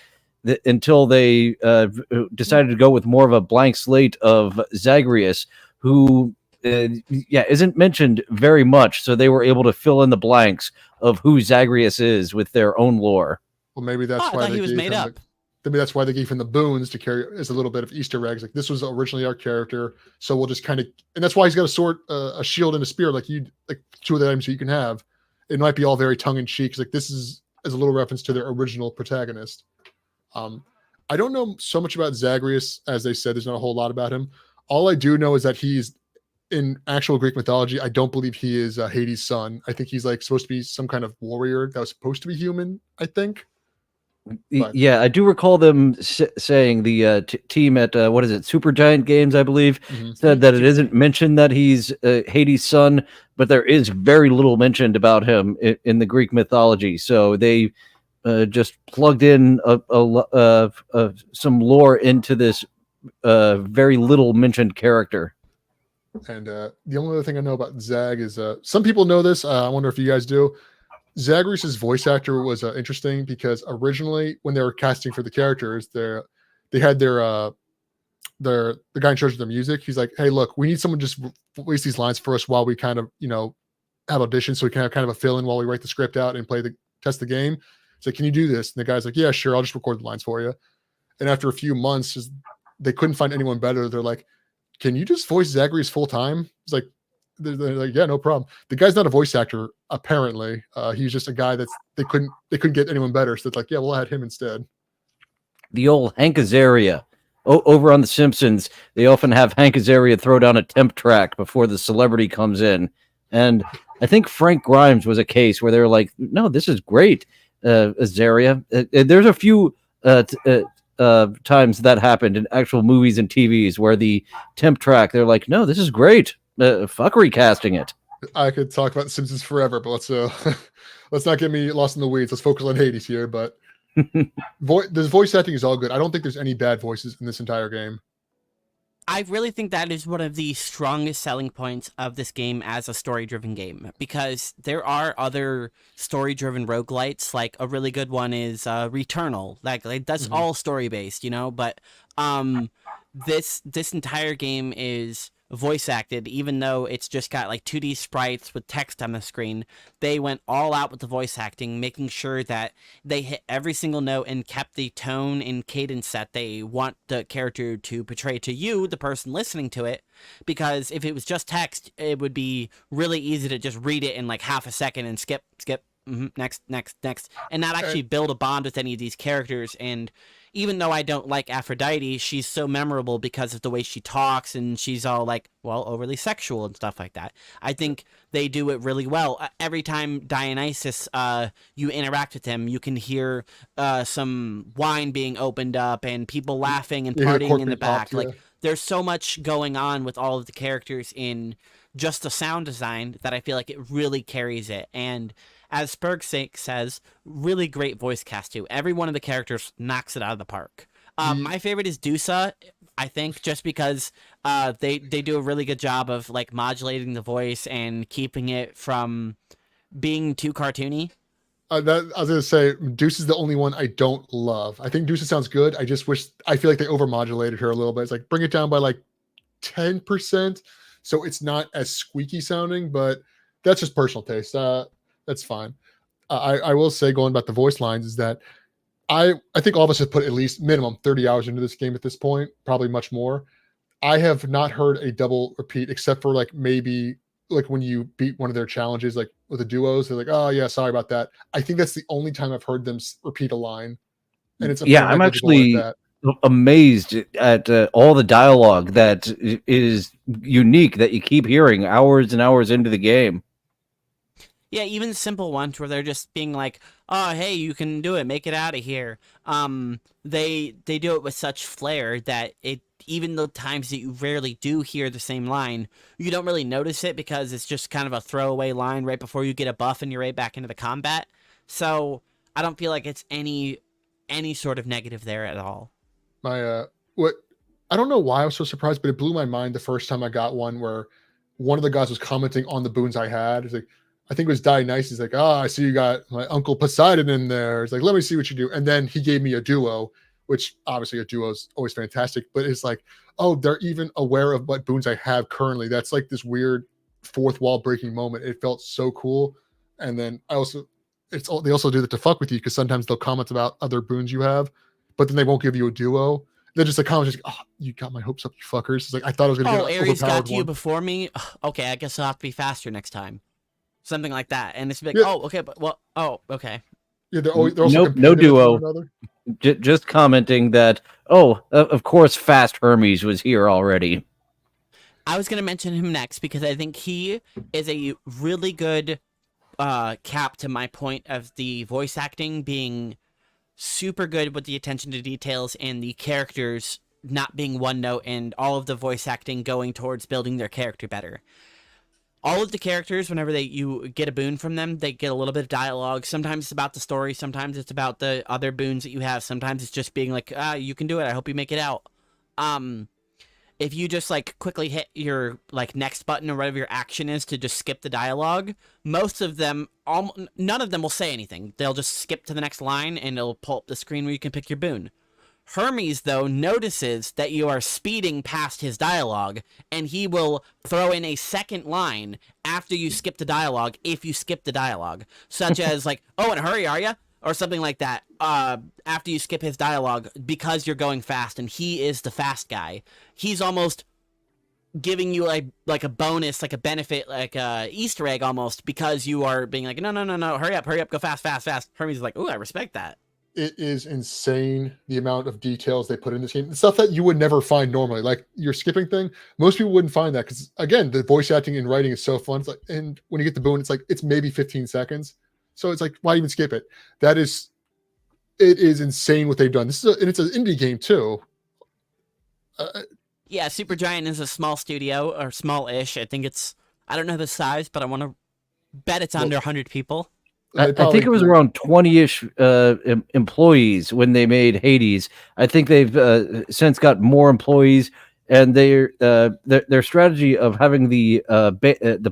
until they decided to go with more of a blank slate of Zagreus, who isn't mentioned very much. So they were able to fill in the blanks of who Zagreus is with their own lore.
Well, maybe that's why he was made up. Maybe that's why they gave him the boons to carry as a little bit of Easter eggs. Like, this was originally our character, so we'll just kind of, and that's why he's got a sword, a shield, and a spear, like two of the items that you can have. It might be all very tongue in cheek. Like, this is as a little reference to their original protagonist. I don't know so much about Zagreus, as they said. There's not a whole lot about him. All I do know is that he's in actual Greek mythology. I don't believe he is Hades' son. I think he's like supposed to be some kind of warrior that was supposed to be human, I think. But
yeah, I do recall them saying the team at Supergiant Games, I believe, said that it isn't mentioned that he's Hades' son, but there is very little mentioned about him in the Greek mythology. So they just plugged in some lore into this very little mentioned character.
And the only other thing I know about Zag is some people know this. I wonder if you guys do. Zagreus' voice actor was interesting because originally when they were casting for the characters, they had the guy in charge of the music. He's like, "Hey, look, we need someone to just voice these lines for us while we kind of have auditions, so we can have kind of a fill in while we write the script out and test the game." He's like, "Can you do this?" And the guy's like, "Yeah, sure. I'll just record the lines for you." And after a few months, they couldn't find anyone better. They're like, "Can you just voice Zagreus full time?" It's like, they're like, "Yeah, no problem." The guy's not a voice actor, apparently. He's just a guy they couldn't get anyone better. So it's like, yeah, we'll add him instead.
The old Hank Azaria. Over on The Simpsons, they often have Hank Azaria throw down a temp track before the celebrity comes in. And I think Frank Grimes was a case where they were like, "No, this is great, Azaria." There's a few times that happened in actual movies and TVs where the temp track, they're like, "No, this is great. Fuck recasting it."
I could talk about The Simpsons forever, but let's not get me lost in the weeds. Let's focus on Hades here. But this voice acting is all good. I don't think there's any bad voices in this entire game.
I really think that is one of the strongest selling points of this game as a story-driven game, because there are other story-driven roguelites. Like a really good one is Returnal. Like that's all story-based, but this entire game is voice acted. Even though it's just got like 2D sprites with text on the screen, they went all out with the voice acting, making sure that they hit every single note and kept the tone and cadence that they want the character to portray to you, the person listening to it. Because if it was just text, it would be really easy to just read it in like half a second and skip, next, and not actually build a bond with any of these characters. And even though I don't like Aphrodite, she's so memorable because of the way she talks, and she's all like, well, overly sexual and stuff like that. I think they do it really well. Every time Dionysus, you interact with him, you can hear some wine being opened up and people laughing and partying in the back.
Popped, yeah.
Like, there's so much going on with all of the characters in just the sound design that I feel like it really carries it. And as Spurgsake says, really great voice cast too. Every one of the characters knocks it out of the park. My favorite is Dusa, I think, just because they do a really good job of like modulating the voice and keeping it from being too cartoony.
I was gonna say Deuce is the only one I don't love. I think Deuce sounds good. I feel like they overmodulated her a little bit. It's like bring it down by like 10%, so it's not as squeaky sounding. But that's just personal taste. That's fine. I will say, going about the voice lines, is that I think all of us have put at least minimum 30 hours into this game at this point, probably much more. I have not heard a double repeat except for like maybe like when you beat one of their challenges, like with the duos, they're like, "Oh yeah, sorry about that." I think that's the only time I've heard them repeat a line, and it's
I'm actually amazed at all the dialogue that is unique that you keep hearing hours and hours into the game.
Yeah, even simple ones where they're just being like, "Oh, hey, you can do it. Make it out of here." They do it with such flair that even the times that you rarely do hear the same line, you don't really notice it because it's just kind of a throwaway line right before you get a buff and you're right back into the combat. So I don't feel like it's any sort of negative there at all.
I don't know why I was so surprised, but it blew my mind the first time I got one where one of the guys was commenting on the boons I had. It's like, I think it was Dionysus. He's like, "Oh, I see you got my Uncle Poseidon in there." It's like, "Let me see what you do." And then he gave me a duo, which obviously a duo is always fantastic, but it's like, oh, they're even aware of what boons I have currently. That's like this weird fourth wall breaking moment. It felt so cool. And then they also do that to fuck with you, because sometimes they'll comment about other boons you have, but then they won't give you a duo. They're just like comments, like, "Oh, you got my hopes up, you fuckers." It's like, I thought I was going to get
Ares got to you
one.
before me. Okay, I guess I'll have to be faster next time. Something like that, and it's like,
Yeah.
"Oh, okay, but well, oh, okay."
Yeah, they're also
no duo.
with one another.
Just commenting that, of course, Fast Hermes was here already.
I was going to mention him next because I think he is a really good cap to my point of the voice acting being super good with the attention to details and the characters not being one note, and all of the voice acting going towards building their character better. All of the characters, whenever you get a boon from them, they get a little bit of dialogue. Sometimes it's about the story. Sometimes it's about the other boons that you have. Sometimes it's just being like, "You can do it. I hope you make it out." if you just like quickly hit your like next button or whatever your action is to just skip the dialogue, most of them, none of them will say anything. They'll just skip to the next line and it'll pull up the screen where you can pick your boon. Hermes, though, notices that you are speeding past his dialogue, and he will throw in a second line after you skip the dialogue if you skip the dialogue, such as like, "Oh, in a hurry, are ya?" or something like that. After you skip his dialogue because you're going fast, and he is the fast guy. He's almost giving you like a bonus, like a benefit, like a Easter egg almost, because you are being like, no, hurry up, go fast. Hermes is like, ooh, I respect that.
It is insane the amount of details they put in this game. Stuff that you would never find normally. Like your skipping thing, most people wouldn't find that because again, the voice acting and writing is so fun. It's like, and when you get the boon, it's like it's maybe 15 seconds. So it's like, why even skip it? It is insane what they've done. And it's an indie game too.
Yeah, Supergiant is a small studio, or small-ish. I think I don't know the size, but I want to bet it's under 100 people.
I think it was around 20-ish employees when they made Hades. I think they've since got more employees, and their strategy of having the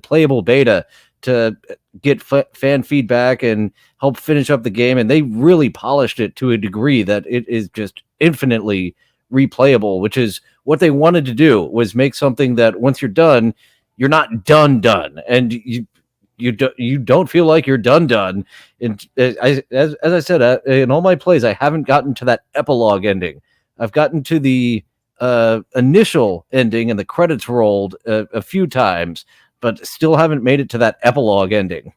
playable beta to get fan feedback and help finish up the game, and they really polished it to a degree that it is just infinitely replayable, which is what they wanted to do, was make something that once you're done, you're not done, and you don't feel like you're done. And as I said, in all my plays, I haven't gotten to that epilogue ending. I've gotten to the initial ending and the credits rolled a few times, but still haven't made it to that epilogue ending.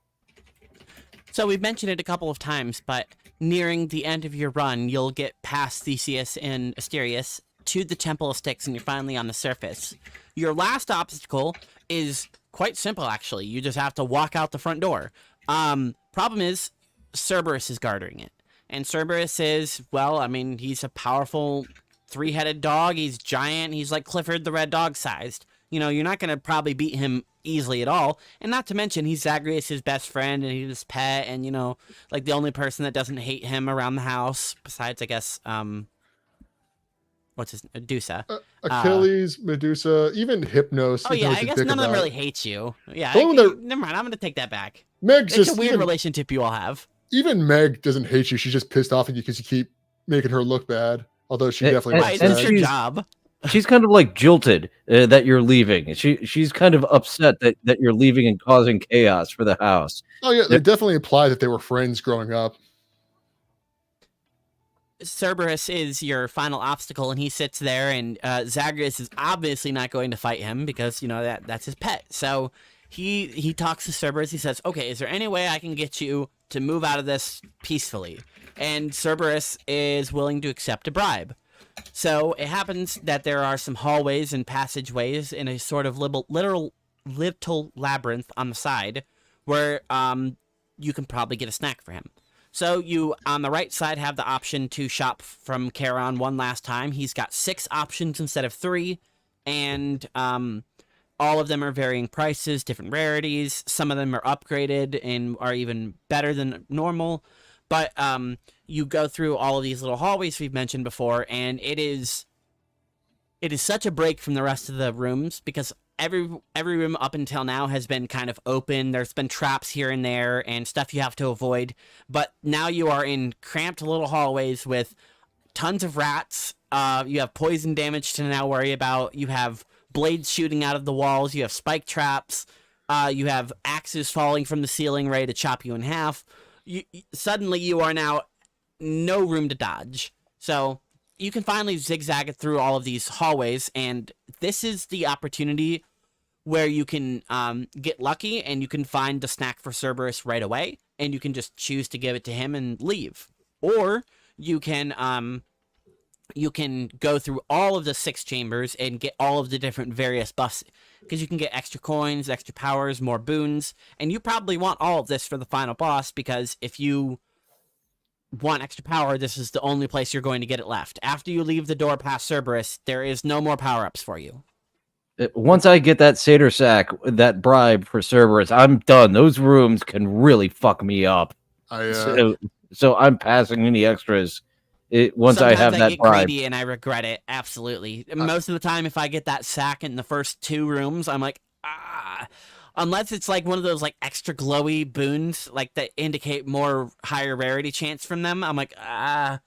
So we've mentioned it a couple of times, but nearing the end of your run, you'll get past Theseus and Asterius to the Temple of Styx, and you're finally on the surface. Your last obstacle is quite simple, actually. You just have to walk out the front door. Problem is, Cerberus is guarding it. And Cerberus is, well, I mean, he's a powerful three-headed dog. He's giant. He's like Clifford the Red Dog sized. You know, you're not going to probably beat him easily at all. And not to mention, he's Zagreus' best friend, and he's his pet, and, you know, like the only person that doesn't hate him around the house, besides, I guess, what's his Medusa?
Achilles, Medusa, even Hypnos.
Oh yeah, I guess none of them really hate you. Yeah, never mind. I'm gonna take that back.
It's
a weird relationship you all have.
Even Meg doesn't hate you. She's just pissed off at you because you keep making her look bad. Although she definitely
wants that. It's her job.
She's kind of like jilted that you're leaving. She's kind of upset that you're leaving and causing chaos for the house.
Oh yeah, they definitely imply that they were friends growing up.
Cerberus is your final obstacle, and he sits there, and Zagreus is obviously not going to fight him because, you know, that's his pet. So he talks to Cerberus. He says, okay, is there any way I can get you to move out of this peacefully? And Cerberus is willing to accept a bribe. So it happens that there are some hallways and passageways in a sort of little labyrinth on the side where you can probably get a snack for him. So you, on the right side, have the option to shop from Charon one last time. He's got 6 options instead of 3, and all of them are varying prices, different rarities. Some of them are upgraded and are even better than normal. But you go through all of these little hallways we've mentioned before, and it is such a break from the rest of the rooms because every room up until now has been kind of open. There's been traps here and there and stuff you have to avoid. But now you are in cramped little hallways with tons of rats. You have poison damage to now worry about. You have blades shooting out of the walls. You have spike traps. You have axes falling from the ceiling ready to chop you in half. Suddenly you are now no room to dodge. So you can finally zigzag it through all of these hallways, and this is the opportunity where you can get lucky and you can find the snack for Cerberus right away, and you can just choose to give it to him and leave. Or you can go through all of the 6 chambers and get all of the different various buffs, because you can get extra coins, extra powers, more boons, and you probably want all of this for the final boss, because if you want extra power, this is the only place you're going to get it left. After you leave the door past Cerberus, there is no more power-ups for you.
Once I get that satyr sack, that bribe for Cerberus, I'm done. Those rooms can really fuck me up. So I'm passing any extras. once I
Sometimes
have
I
that
get
bribe.
greedy and I regret it. Absolutely. Most of the time, if I get that sack in the first 2 rooms, I'm like, ah. Unless it's like one of those like extra glowy boons, like that indicate more higher rarity chance from them. I'm like, ah.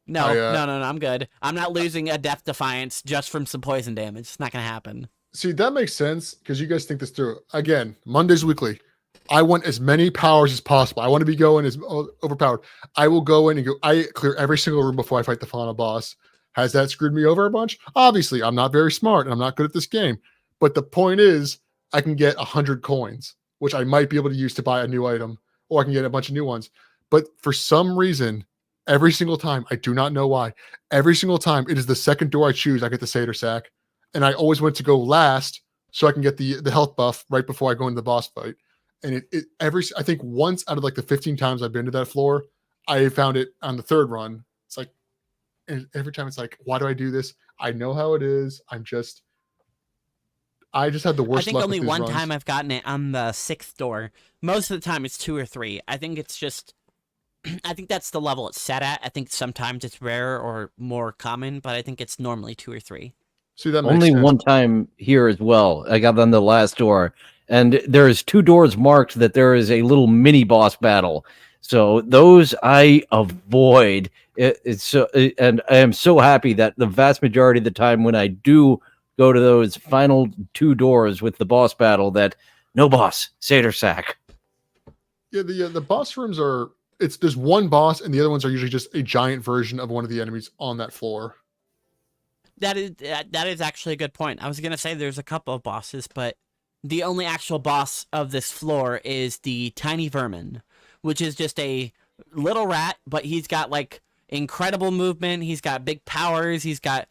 No, no, I'm good. I'm not losing a Death Defiance just from some poison damage. It's not gonna happen.
See, that makes sense because you guys think this through. Again, Mondays Weekly. I want as many powers as possible. I want to be going as overpowered. I will go in and go. I clear every single room before I fight the final boss. Has that screwed me over a bunch? Obviously, I'm not very smart and I'm not good at this game. But the point is, I can get 100 coins, which I might be able to use to buy a new item, or I can get a bunch of new ones. But for some reason, every single time, I do not know why, every single time it is the second door I choose, I get the Satyr Sack. And I always went to go last so I can get the health buff right before I go into the boss fight. And I think once out of like the 15 times I've been to that floor, I found it on the third run. It's like, and every time it's like, why do I do this? I know how it is. I just had the worst
I think
luck
only
with these
one
runs.
time I've gotten it on the 6th door. Most of the time it's 2 or 3. I think it's just, I think that's the level it's set at. I think sometimes it's rare or more common, but I think it's normally 2 or 3.
See, that makes
Only
sense.
one time here as well. I got on the last door, and there's 2 doors marked that there is a little mini boss battle. So those I avoid. And I am so happy that the vast majority of the time when I do go to those final 2 doors with the boss battle, that no boss, Satyr Sack.
Yeah, the boss rooms are. There's one boss, and the other ones are usually just a giant version of one of the enemies on that floor.
That is actually a good point. I was gonna say there's a couple of bosses, but the only actual boss of this floor is the tiny vermin, which is just a little rat, but he's got like incredible movement. He's got big powers. He's got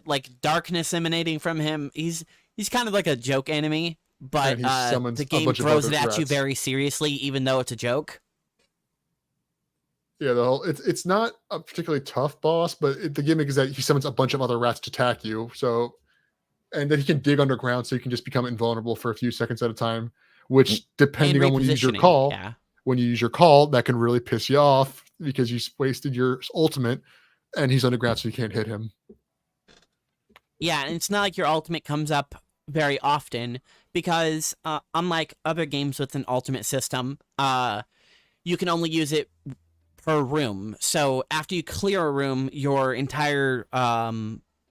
like darkness emanating from him. He's kind of like a joke enemy, but the game throws it at you very seriously, even though it's a joke.
Yeah, it's not a particularly tough boss, but the gimmick is that he summons a bunch of other rats to attack you. So, and then he can dig underground, so you can just become invulnerable for a few seconds at a time. Which, depending on when you use your call, that can really piss you off because you wasted your ultimate, and he's underground, so you can't hit him.
Yeah, and it's not like your ultimate comes up very often because, unlike other games with an ultimate system, you can only use it per room. So after you clear a room, your entire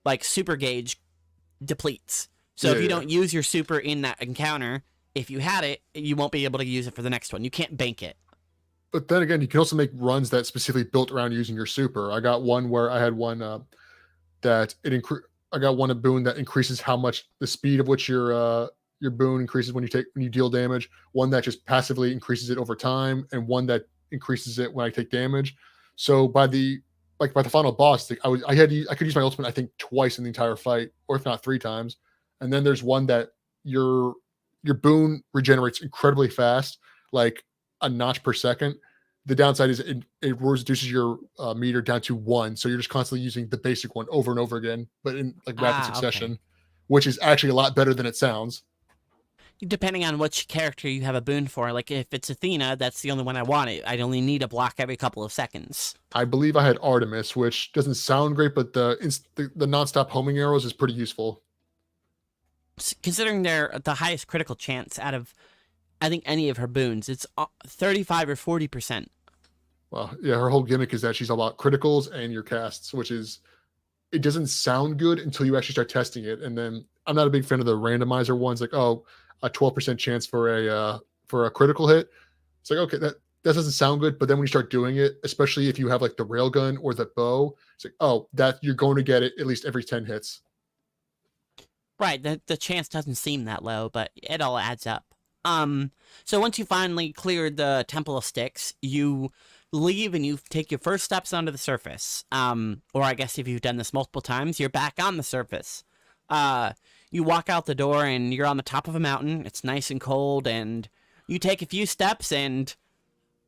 like super gauge depletes. So if you don't use your super in that encounter, if you had it, you won't be able to use it for the next one. You can't bank it.
But then again, you can also make runs that specifically built around using your super. I got one where I had one that I got one a boon that increases how much the speed of which your boon increases when you deal damage. One that just passively increases it over time, and one that increases it when I take damage. So by the final boss, I could use my ultimate I think twice in the entire fight, or if not 3 times. And then there's one that your boon regenerates incredibly fast, like a notch per second. The downside is it reduces your meter down to 1, so you're just constantly using the basic one over and over again, but in like rapid succession, which is actually a lot better than it sounds.
Depending on which character you have a boon for. Like, if it's Athena, that's the only one I want. I'd only need a block every couple of seconds.
I believe I had Artemis, which doesn't sound great, but the nonstop homing arrows is pretty useful.
Considering they're the highest critical chance out of, I think, any of her boons. It's 35 or 40%.
Well, yeah, her whole gimmick is that she's all about criticals and your casts, which is, it doesn't sound good until you actually start testing it. And then I'm not a big fan of the randomizer ones, like, oh, a 12% chance for a critical hit. It's like, okay, that doesn't sound good. But then when you start doing it, especially if you have like the railgun or the bow, it's like, oh, that you're going to get it at least every 10 hits.
Right, the chance doesn't seem that low, but it all adds up. So once you finally cleared the Temple of Sticks, you leave and you take your first steps onto the surface. Or I guess if you've done this multiple times, you're back on the surface. You walk out the door and you're on the top of a mountain. It's nice and cold, and you take a few steps, and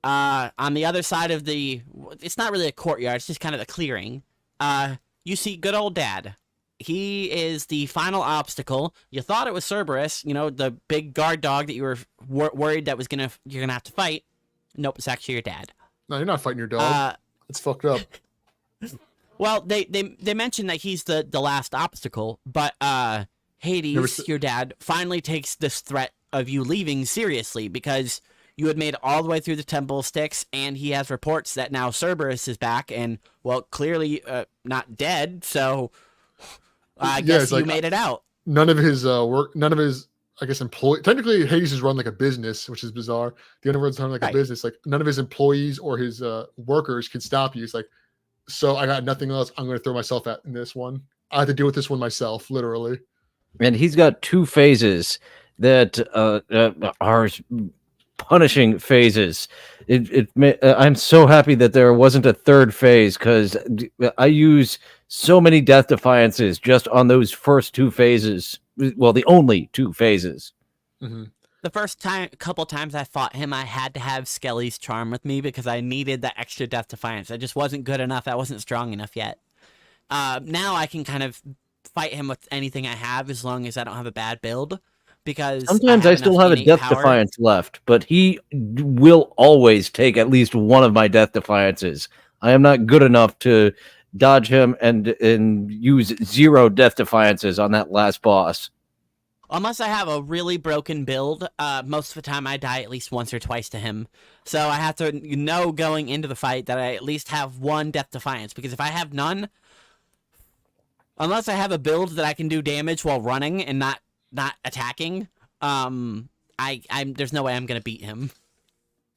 on the other side of it's not really a courtyard, it's just kind of a clearing. You see good old Dad. He is the final obstacle. You thought it was Cerberus, the big guard dog that you were worried that you're gonna have to fight. Nope, it's actually your dad.
No, you're not fighting your dog. It's fucked up.
Well, they mentioned that he's the last obstacle, but
Never
Hades,
s-
your dad, finally takes this threat of you leaving seriously because you had made all the way through the Temple of Styx, and he has reports that now Cerberus is back and, well, clearly not dead, so I
Yeah,
guess
it's
you
like
made it out.
none of his none of his, I guess, employee. Technically, Hades is run like a business, which is bizarre. The underworld's run like a
Right.
business. Like none of his employees or his workers can stop you. It's like, so I got nothing else. I'm going to throw myself at in this one. I had to deal with this one myself, literally.
And he's got two phases that are punishing phases. I'm so happy that there wasn't a third phase because I use so many death defiances just on those first two phases. Well, the only two phases.
Mhm.
The first couple times I fought him, I had to have Skelly's charm with me because I needed that extra death defiance. I just wasn't good enough. I wasn't strong enough yet. Now I can kind of fight him with anything I have as long as I don't have a bad build, because
Sometimes
I
I
have
still
enough
have a
innate
death
power.
defiance left, but he will always take at least one of my death defiances. I am not good enough to dodge him and use 0 death defiances on that last boss.
Unless I have a really broken build, most of the time I die at least once or twice to him. So I have to know going into the fight that I at least have one death defiance, because if I have none, unless I have a build that I can do damage while running and not attacking, I'm there's no way I'm gonna beat him.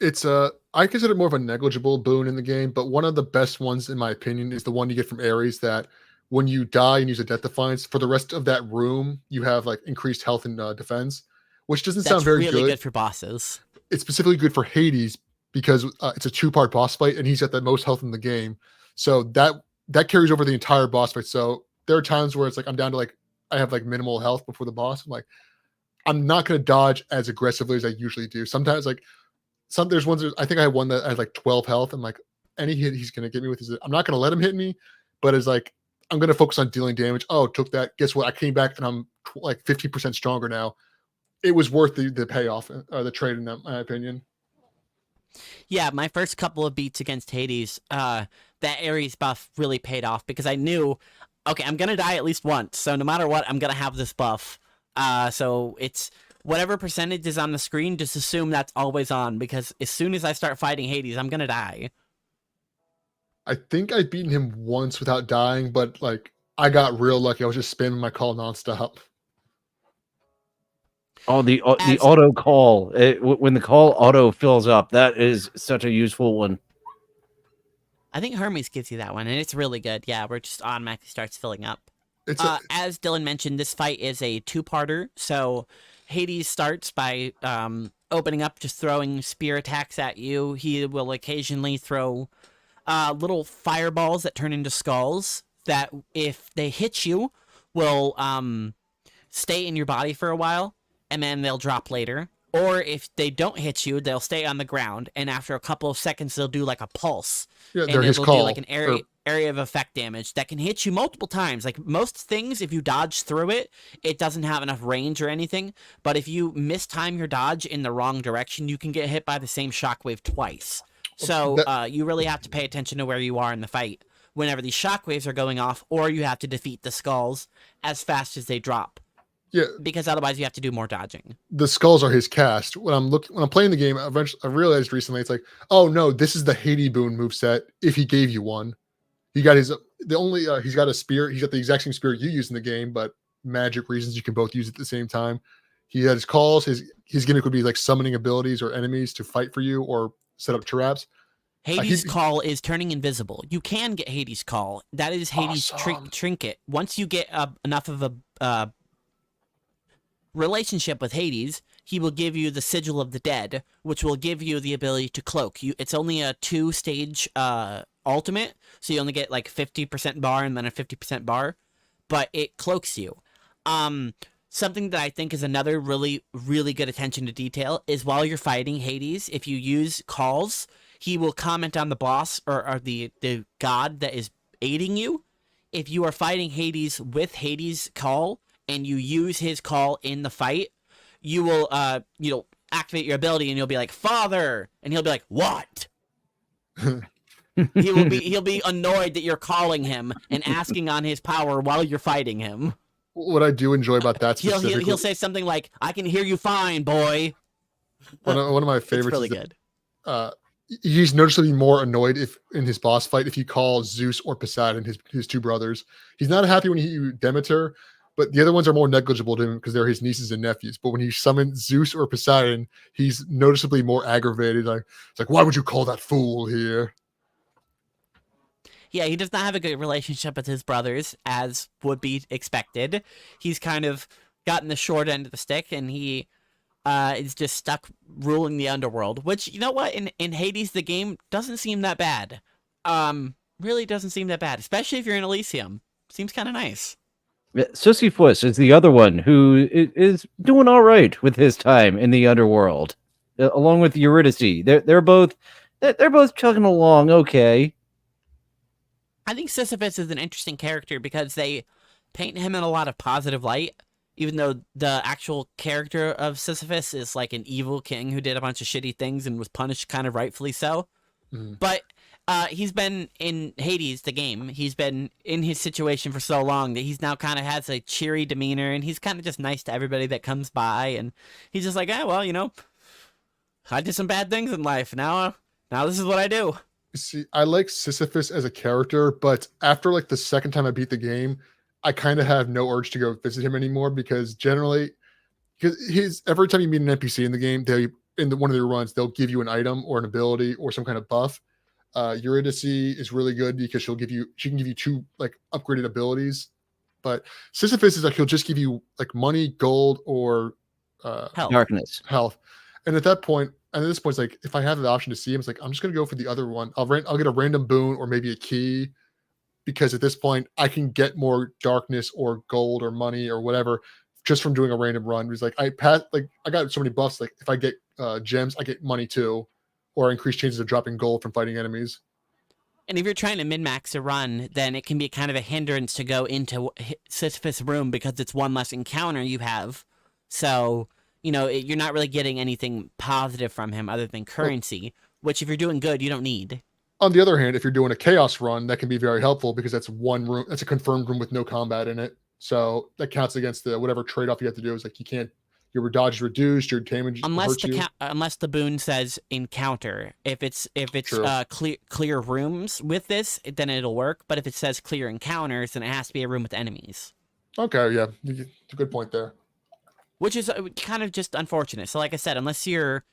It's I consider it more of a negligible boon in the game, but one of the best ones, in my opinion, is the one you get from Ares. That when you die and use a death defiance for the rest of that room, you have like increased health and defense, which doesn't sound
That's
very
really
good.
good for bosses.
It's specifically good for Hades because it's a 2-part boss fight, and he's got the most health in the game. So that carries over the entire boss fight. So there are times where it's like I'm down to like I have like minimal health before the boss. I'm like I'm not going to dodge as aggressively as I usually do. Sometimes like there's ones I think I had one that I had like 12 health. I'm like any hit he's going to get me with is I'm not going to let him hit me, but it's like I'm going to focus on dealing damage. Oh, took that. Guess what? I came back and I'm like 50% stronger now. It was worth the payoff or the trade in my opinion.
Yeah, my first couple of beats against Hades, that Ares buff really paid off because I knew, okay, I'm gonna die at least once, so no matter what, I'm gonna have this buff. So it's whatever percentage is on the screen, just assume that's always on, because as soon as I start fighting Hades, I'm gonna die.
I think I'd beaten him once without dying, but like I got real lucky. I was just spamming my call nonstop.
Oh, the
As
auto call. When the call auto fills up, that is such a useful one.
I think Hermes gives you that one, and it's really good. Yeah, where it just automatically starts filling up.
It's
As Dillon mentioned, this fight is a 2-parter. So Hades starts by opening up, just throwing spear attacks at you. He will occasionally throw little fireballs that turn into skulls that, if they hit you, will stay in your body for a while, and then they'll drop later. Or if they don't hit you, they'll stay on the ground, and after a couple of seconds, they'll do like a pulse,
yeah,
and
they're his
it'll
call.
do like an area of effect damage that can hit you multiple times. Like most things, if you dodge through it, it doesn't have enough range or anything. But if you mistime your dodge in the wrong direction, you can get hit by the same shockwave twice. So you really have to pay attention to where you are in the fight whenever these shockwaves are going off, or you have to defeat the skulls as fast as they drop.
Yeah,
because otherwise you have to do more dodging.
the skulls are his cast. When I'm playing the game, I realized recently it's like, oh no, this is the Hades boon moveset. If he gave you one, he got he's got a spear. He's got the exact same spear you use in the game, but magic reasons you can both use it at the same time. He had his calls. His gimmick would be like summoning abilities or enemies to fight for you or set up traps.
Hades' call is turning invisible. You can get Hades' call. That is Hades'
Awesome.
trinket. Once you get enough of a relationship with Hades, he will give you the Sigil of the Dead, which will give you the ability to cloak. It's only a 2-stage ultimate, so you only get like 50% bar and then a 50% bar, but it cloaks you. Something that I think is another really, really good attention to detail is while you're fighting Hades, if you use calls, he will comment on the boss or the god that is aiding you. If you are fighting Hades with Hades' call and you use his call in the fight, you will activate your ability and you'll be like, Father! And he'll be like, what? He'll be annoyed that you're calling him and asking on his power while you're fighting him.
What I do enjoy about that specifically,
He'll say something like, "I can hear you fine, boy."
one of my favorites
It's really
is
good.
he's noticeably more annoyed if in his boss fight if you call Zeus or Poseidon, his two brothers. He's not happy when you Demeter, but the other ones are more negligible to him because they're his nieces and nephews. But when he summons Zeus or Poseidon, he's noticeably more aggravated. Like it's like, why would you call that fool here?
Yeah, he does not have a good relationship with his brothers, as would be expected. He's kind of gotten the short end of the stick, and he is just stuck ruling the underworld. Which, you know what, in Hades, the game doesn't seem that bad. Really doesn't seem that bad, especially if you're in Elysium. Seems kind of nice.
Sisyphus is the other one who is doing all right with his time in the underworld, along with Eurydice. They're both chugging along okay.
I think Sisyphus is an interesting character because they paint him in a lot of positive light, even though the actual character of Sisyphus is like an evil king who did a bunch of shitty things and was punished kind of rightfully so. But he's been in Hades, the game. He's been in his situation for so long that he's now kind of has a cheery demeanor, and he's kind of just nice to everybody that comes by. And he's just like, well, you know, I did some bad things in life. Now this is what I do.
See, I like Sisyphus as a character, but after like the second time I beat the game, I kind of have no urge to go visit him anymore because every time you meet an NPC in the game, one of their runs, they'll give you an item or an ability or some kind of buff. Eurydice is really good because she can give you two like upgraded abilities, but Sisyphus is like he'll just give you like money, gold, or
Darkness.
health. And at this point, it's like if I have the option to see him, it's like I'm just gonna go for the other one. I'll get a random boon or maybe a key, because at this point I can get more darkness or gold or money or whatever just from doing a random run. Because like I got so many buffs. Like if I get gems, I get money too, or increased chances of dropping gold from fighting enemies.
And if you're trying to min-max a run, then it can be kind of a hindrance to go into Sisyphus' room because it's one less encounter you have. So, you know, you're not really getting anything positive from him other than currency, which if you're doing good, you don't need.
On the other hand, if you're doing a chaos run, that can be very helpful because that's one room. That's a confirmed room with no combat in it. So that counts against the whatever trade-off you have to do. Is like you can't. Your dodge is reduced. Your damage
unless the boon says encounter. If it's clear rooms with this, then it'll work. But if it says clear encounters, then it has to be a room with enemies.
Okay, yeah, it's a good point there.
Which is kind of just unfortunate. So like I said, unless you're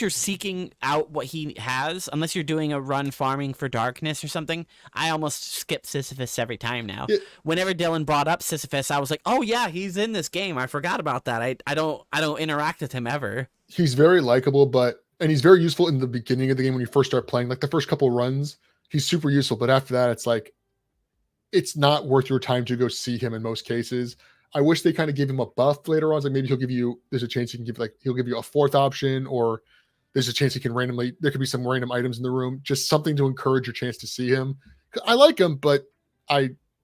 seeking out what he has, unless you're doing a run farming for darkness or something, I almost skip Sisyphus every time now. Yeah. Whenever Dillon brought up Sisyphus, I was like, oh yeah, he's in this game. I forgot about that. I don't interact with him ever.
He's very likable, and he's very useful in the beginning of the game when you first start playing. Like the first couple runs, he's super useful, but after that, it's like it's not worth your time to go see him in most cases. I wish they kind of gave him a buff later on. Like maybe there's a chance he'll give you a fourth option, or there's a chance there could be some random items in the room, just something to encourage your chance to see him. I like him, but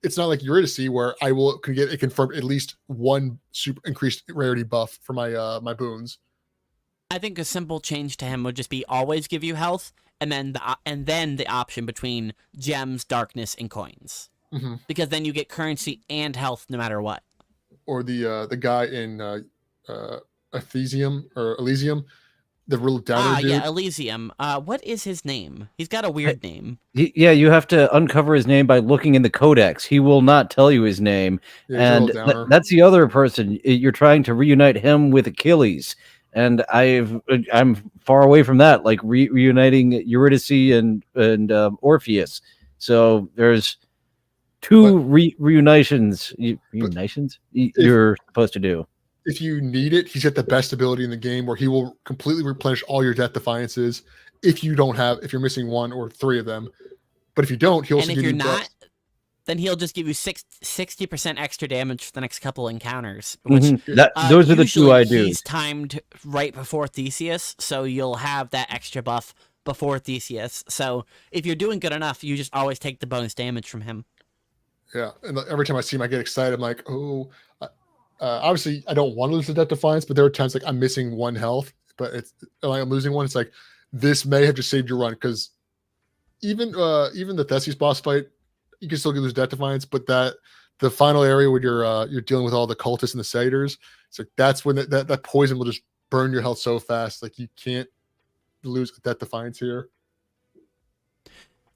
it's not like Eurydice where can get it confirmed at least one super increased rarity buff for my boons.
I think a simple change to him would just be always give you health, and then the option between gems, darkness, and coins. Mm-hmm. Because then you get currency and health no matter what.
Or the guy in Elysium, the real downer dude.
Yeah, Elysium. What is his name? He's got a weird name.
Yeah, you have to uncover his name by looking in the codex. He will not tell you his name. Yeah, and that's the other person. You're trying to reunite him with Achilles. And I'm far away from that, like reuniting Eurydice and Orpheus. So there's two reunitions you're supposed to do.
If you need it, he's got the best ability in the game where he will completely replenish all your death defiances if you're missing one or three of them. But if you don't, he'll also give you
then he'll just give you 60% extra damage for the next couple encounters.
Which, those are the two I do.
He's timed right before Theseus, so you'll have that extra buff before Theseus. So if you're doing good enough, you just always take the bonus damage from him.
Yeah, and every time I see him, I get excited. I'm like, oh, obviously I don't want to lose the death defiance, but there are times like I'm missing one health, but I'm losing one. It's like this may have just saved your run because even the Theseus boss fight, you can still lose Death Defiance, but the final area where you're dealing with all the cultists and the satyrs, it's like that's when that poison will just burn your health so fast. Like you can't lose Death Defiance here.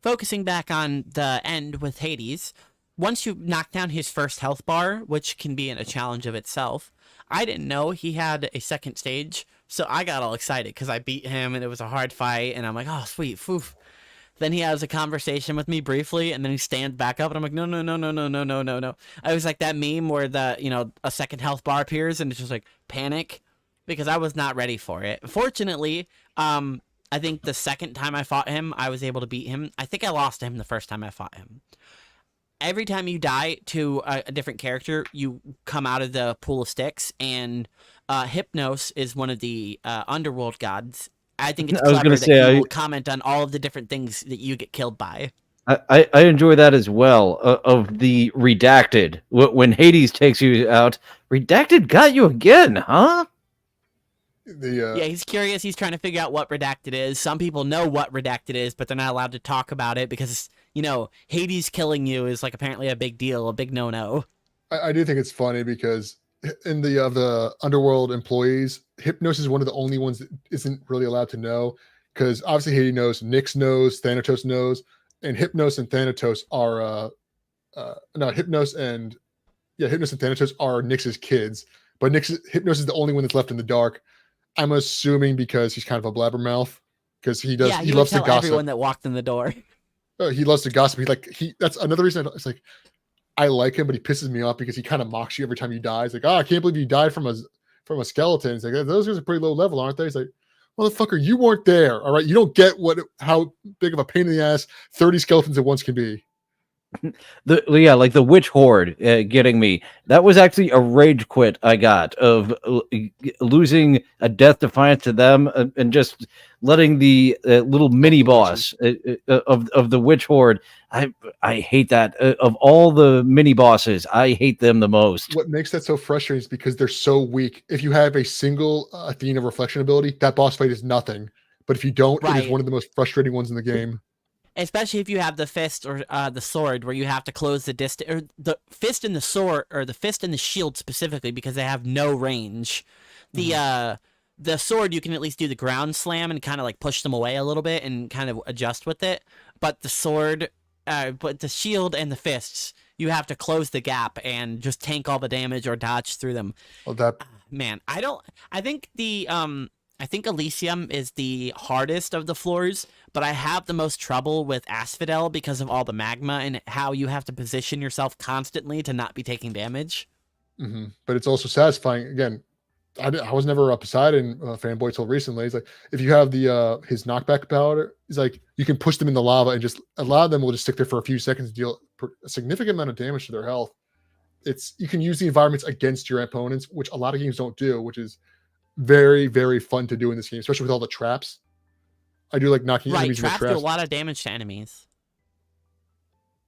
Focusing back on the end with Hades, once you knock down his first health bar, which can be a challenge of itself, I didn't know he had a second stage, so I got all excited because I beat him and it was a hard fight, and I'm like, oh, sweet, foof. Then he has a conversation with me briefly, and then he stands back up, and I'm like, no, no, no, no, no, no, no, no, no. I was like that meme where a second health bar appears, and it's just like panic, because I was not ready for it. Fortunately, I think the second time I fought him, I was able to beat him. I think I lost to him the first time I fought him. Every time you die to a different character, you come out of the pool of sticks, and Hypnos is one of the underworld gods. I think it's clever that he will comment on all of the different things that you get killed by.
I enjoy that as well, of the Redacted. When Hades takes you out, Redacted got you again, huh?
Yeah, he's curious. He's trying to figure out what Redacted is. Some people know what Redacted is, but they're not allowed to talk about it because, Hades killing you is like apparently a big deal, a big no-no.
I do think it's funny because in the underworld employees, Hypnos is one of the only ones that isn't really allowed to know, because obviously Hades knows, Nyx knows, Thanatos knows, and Hypnos and Thanatos are Hypnos and Thanatos are Nyx's kids, but Hypnos is the only one that's left in the dark. I'm assuming because he's kind of a blabbermouth, because he loves to gossip.
Everyone that walked in the door.
He loves to gossip. That's another reason. It's like, I like him, but he pisses me off because he kind of mocks you every time you die. He's like, I can't believe you died from a skeleton. He's like, those guys are pretty low level, aren't they? He's like, motherfucker, you weren't there. All right. You don't get how big of a pain in the ass 30 skeletons at once can be.
Like the witch horde getting me. That was actually a rage quit I got of losing a Death Defiance to them and just letting the little mini boss of the witch horde. I hate that. Of all the mini bosses, I hate them the most.
What makes that so frustrating is because they're so weak. If you have a single Athena reflection ability, that boss fight is nothing. But if you don't, It is one of the most frustrating ones in the game.
Especially if you have the fist or the sword, where you have to close the distance, or the fist and the sword, or the fist and the shield specifically, because they have no range. The sword, you can at least do the ground slam and kind of like push them away a little bit and kind of adjust with it. But the sword, but the shield and the fists, you have to close the gap and just tank all the damage or dodge through them.
Well,
man, I think Elysium is the hardest of the floors, but I have the most trouble with Asphodel because of all the magma and how you have to position yourself constantly to not be taking damage.
Mm-hmm. But it's also satisfying. Again, I was never a Poseidon fanboy till recently. It's like, if you have his knockback powder, it's like you can push them in the lava and just a lot of them will just stick there for a few seconds and deal a significant amount of damage to their health. You can use the environments against your opponents, which a lot of games don't do, which is very, very fun to do in this game, especially with all the traps. I do like knocking enemies with traps.
Traps do a lot of damage to enemies.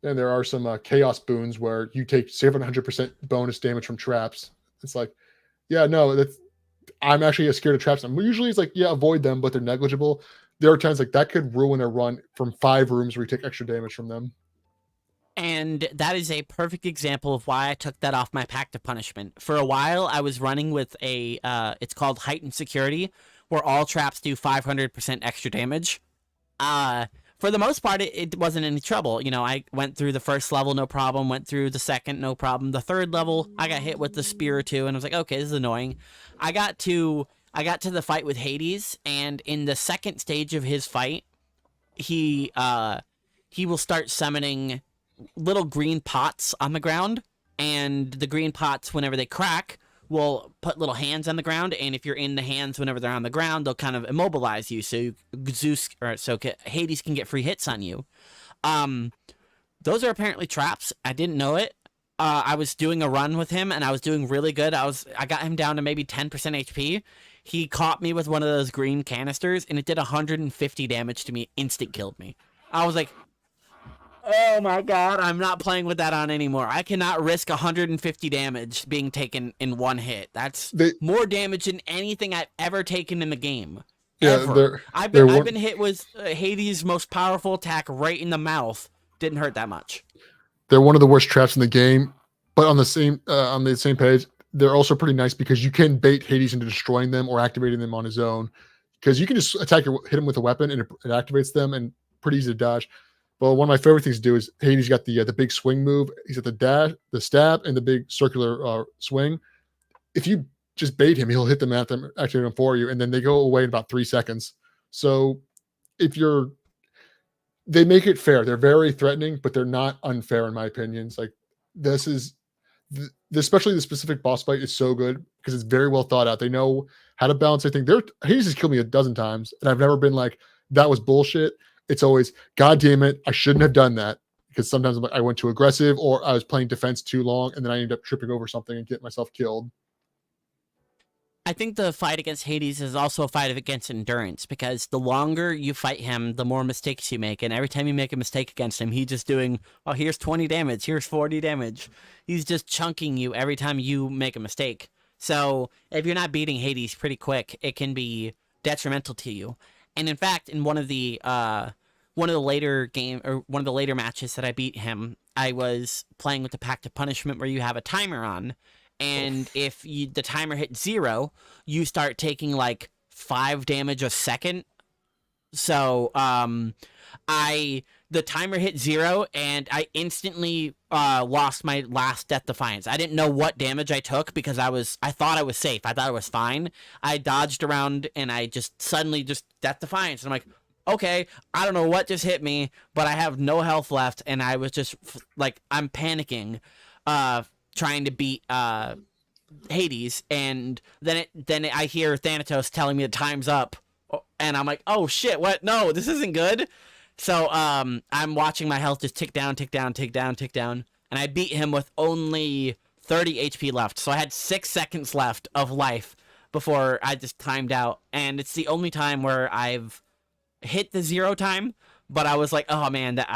And there are some chaos boons where you take 700% bonus damage from traps. It's like, yeah, no, I'm actually scared of traps. Usually it's like, yeah, avoid them, but they're negligible. There are times like that could ruin a run from 5 rooms where you take extra damage from them.
And that is a perfect example of why I took that off my pact of punishment. For a while, I was running with it's called heightened security, where all traps do 500% extra damage. For the most part, it wasn't any trouble. I went through the first level, no problem. Went through the second, no problem. The third level, I got hit with the spear or two, and I was like, okay, this is annoying. I got to the fight with Hades, and in the second stage of his fight, he will start summoning little green pots on the ground, and the green pots, whenever they crack, will put little hands on the ground, and if you're in the hands whenever they're on the ground, they'll kind of immobilize you, so Hades can get free hits on you. Those are apparently traps. I didn't know it. I was doing a run with him, and I was doing really good. I got him down to maybe 10% HP. He caught me with one of those green canisters, and it did 150 damage to me. Instant killed me. I was like, oh my god, I'm not playing with that on anymore. I cannot risk 150 damage being taken in one hit. That's more damage than anything I've ever taken in the game. ever. I've
they're
been hit with Hades' most powerful attack right in the mouth. Didn't hurt that much.
They're one of the worst traps in the game, but on the same page, they're also pretty nice because you can bait Hades into destroying them or activating them on his own. Because you can just hit him with a weapon and it activates them, and pretty easy to dodge. But one of my favorite things to do is Hades got the big swing move. He's got the dash, the stab, and the big circular swing. If you just bait him, he'll hit them at them, activate them for you, and then they go away in about 3 seconds. So they make it fair. They're very threatening, but they're not unfair in my opinion. It's like especially the specific boss fight is so good because it's very well thought out. They know how to balance everything. Hades has killed me a dozen times, and I've never been like, that was bullshit. It's always, God damn it, I shouldn't have done that. Because sometimes I went too aggressive or I was playing defense too long, and then I ended up tripping over something and getting myself killed.
I think the fight against Hades is also a fight against endurance, because the longer you fight him, the more mistakes you make. And every time you make a mistake against him, he's just doing, oh, here's 20 damage, here's 40 damage. He's just chunking you every time you make a mistake. So if you're not beating Hades pretty quick, it can be detrimental to you. And in fact, in one of the later matches that I beat him, I was playing with the Pact of Punishment, where you have a timer on. And if the timer hits 0, you start taking like 5 damage a second. So the timer hit 0, and I instantly lost my last Death Defiance. I didn't know what damage I took because I thought I was safe. I thought I was fine. I dodged around and I just suddenly Death Defiance. And I'm like, okay, I don't know what just hit me, but I have no health left, and I was just like, I'm panicking. Trying to beat Hades, and then I hear Thanatos telling me the time's up, and I'm like, oh shit, what? No, this isn't good. So I'm watching my health just tick down, and I beat him with only 30 HP left. So I had 6 seconds left of life before I just timed out, and it's the only time where I've hit the 0 time. But I was like, oh man, that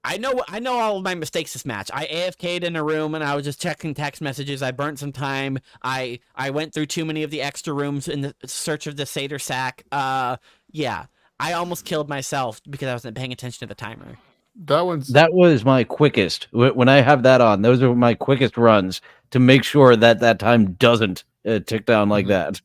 I know all of my mistakes this match. I AFK'd in a room and I was just checking text messages. I burnt some time. I went through too many of the extra rooms in the search of the Satyr sack. Yeah. I almost killed myself because I wasn't paying attention to the timer.
That was my quickest. When I have that on, those are my quickest runs to make sure that time doesn't tick down like that.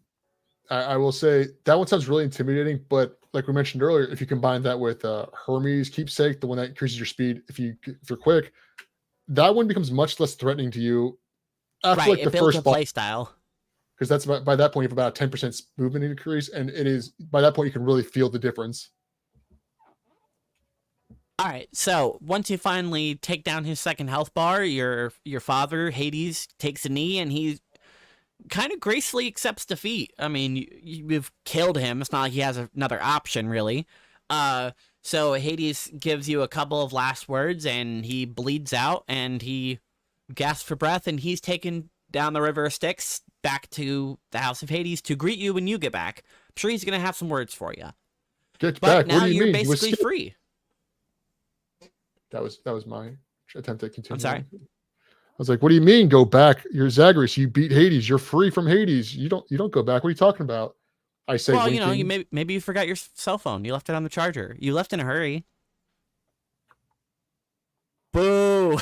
I will say that one sounds really intimidating, but like we mentioned earlier, if you combine that with Hermes Keepsake, the one that increases your speed if you're quick, that one becomes much less threatening to you after like the first
play style.
Because that's by that point you have about a 10% movement increase, and it is by that point you can really feel the difference.
All right, so once you finally take down his second health bar, your father Hades takes a knee, and he kind of gracefully accepts defeat. I mean, you've killed him. It's not like he has another option, really. So Hades gives you a couple of last words, and he bleeds out, and he gasps for breath, and he's taken down the River of Styx back to the House of Hades to greet you when you get back. I'm sure he's going to have some words for you.
Get
but
back.
Now you're basically free.
That was my attempt at continuing.
I'm sorry.
I was like, "What do you mean, go back? You're Zagreus. You beat Hades. You're free from Hades. You don't go back. What are you talking about?" I say,
well,
winking.
maybe you forgot your cell phone. You left it on the charger. You left in a hurry. Boo!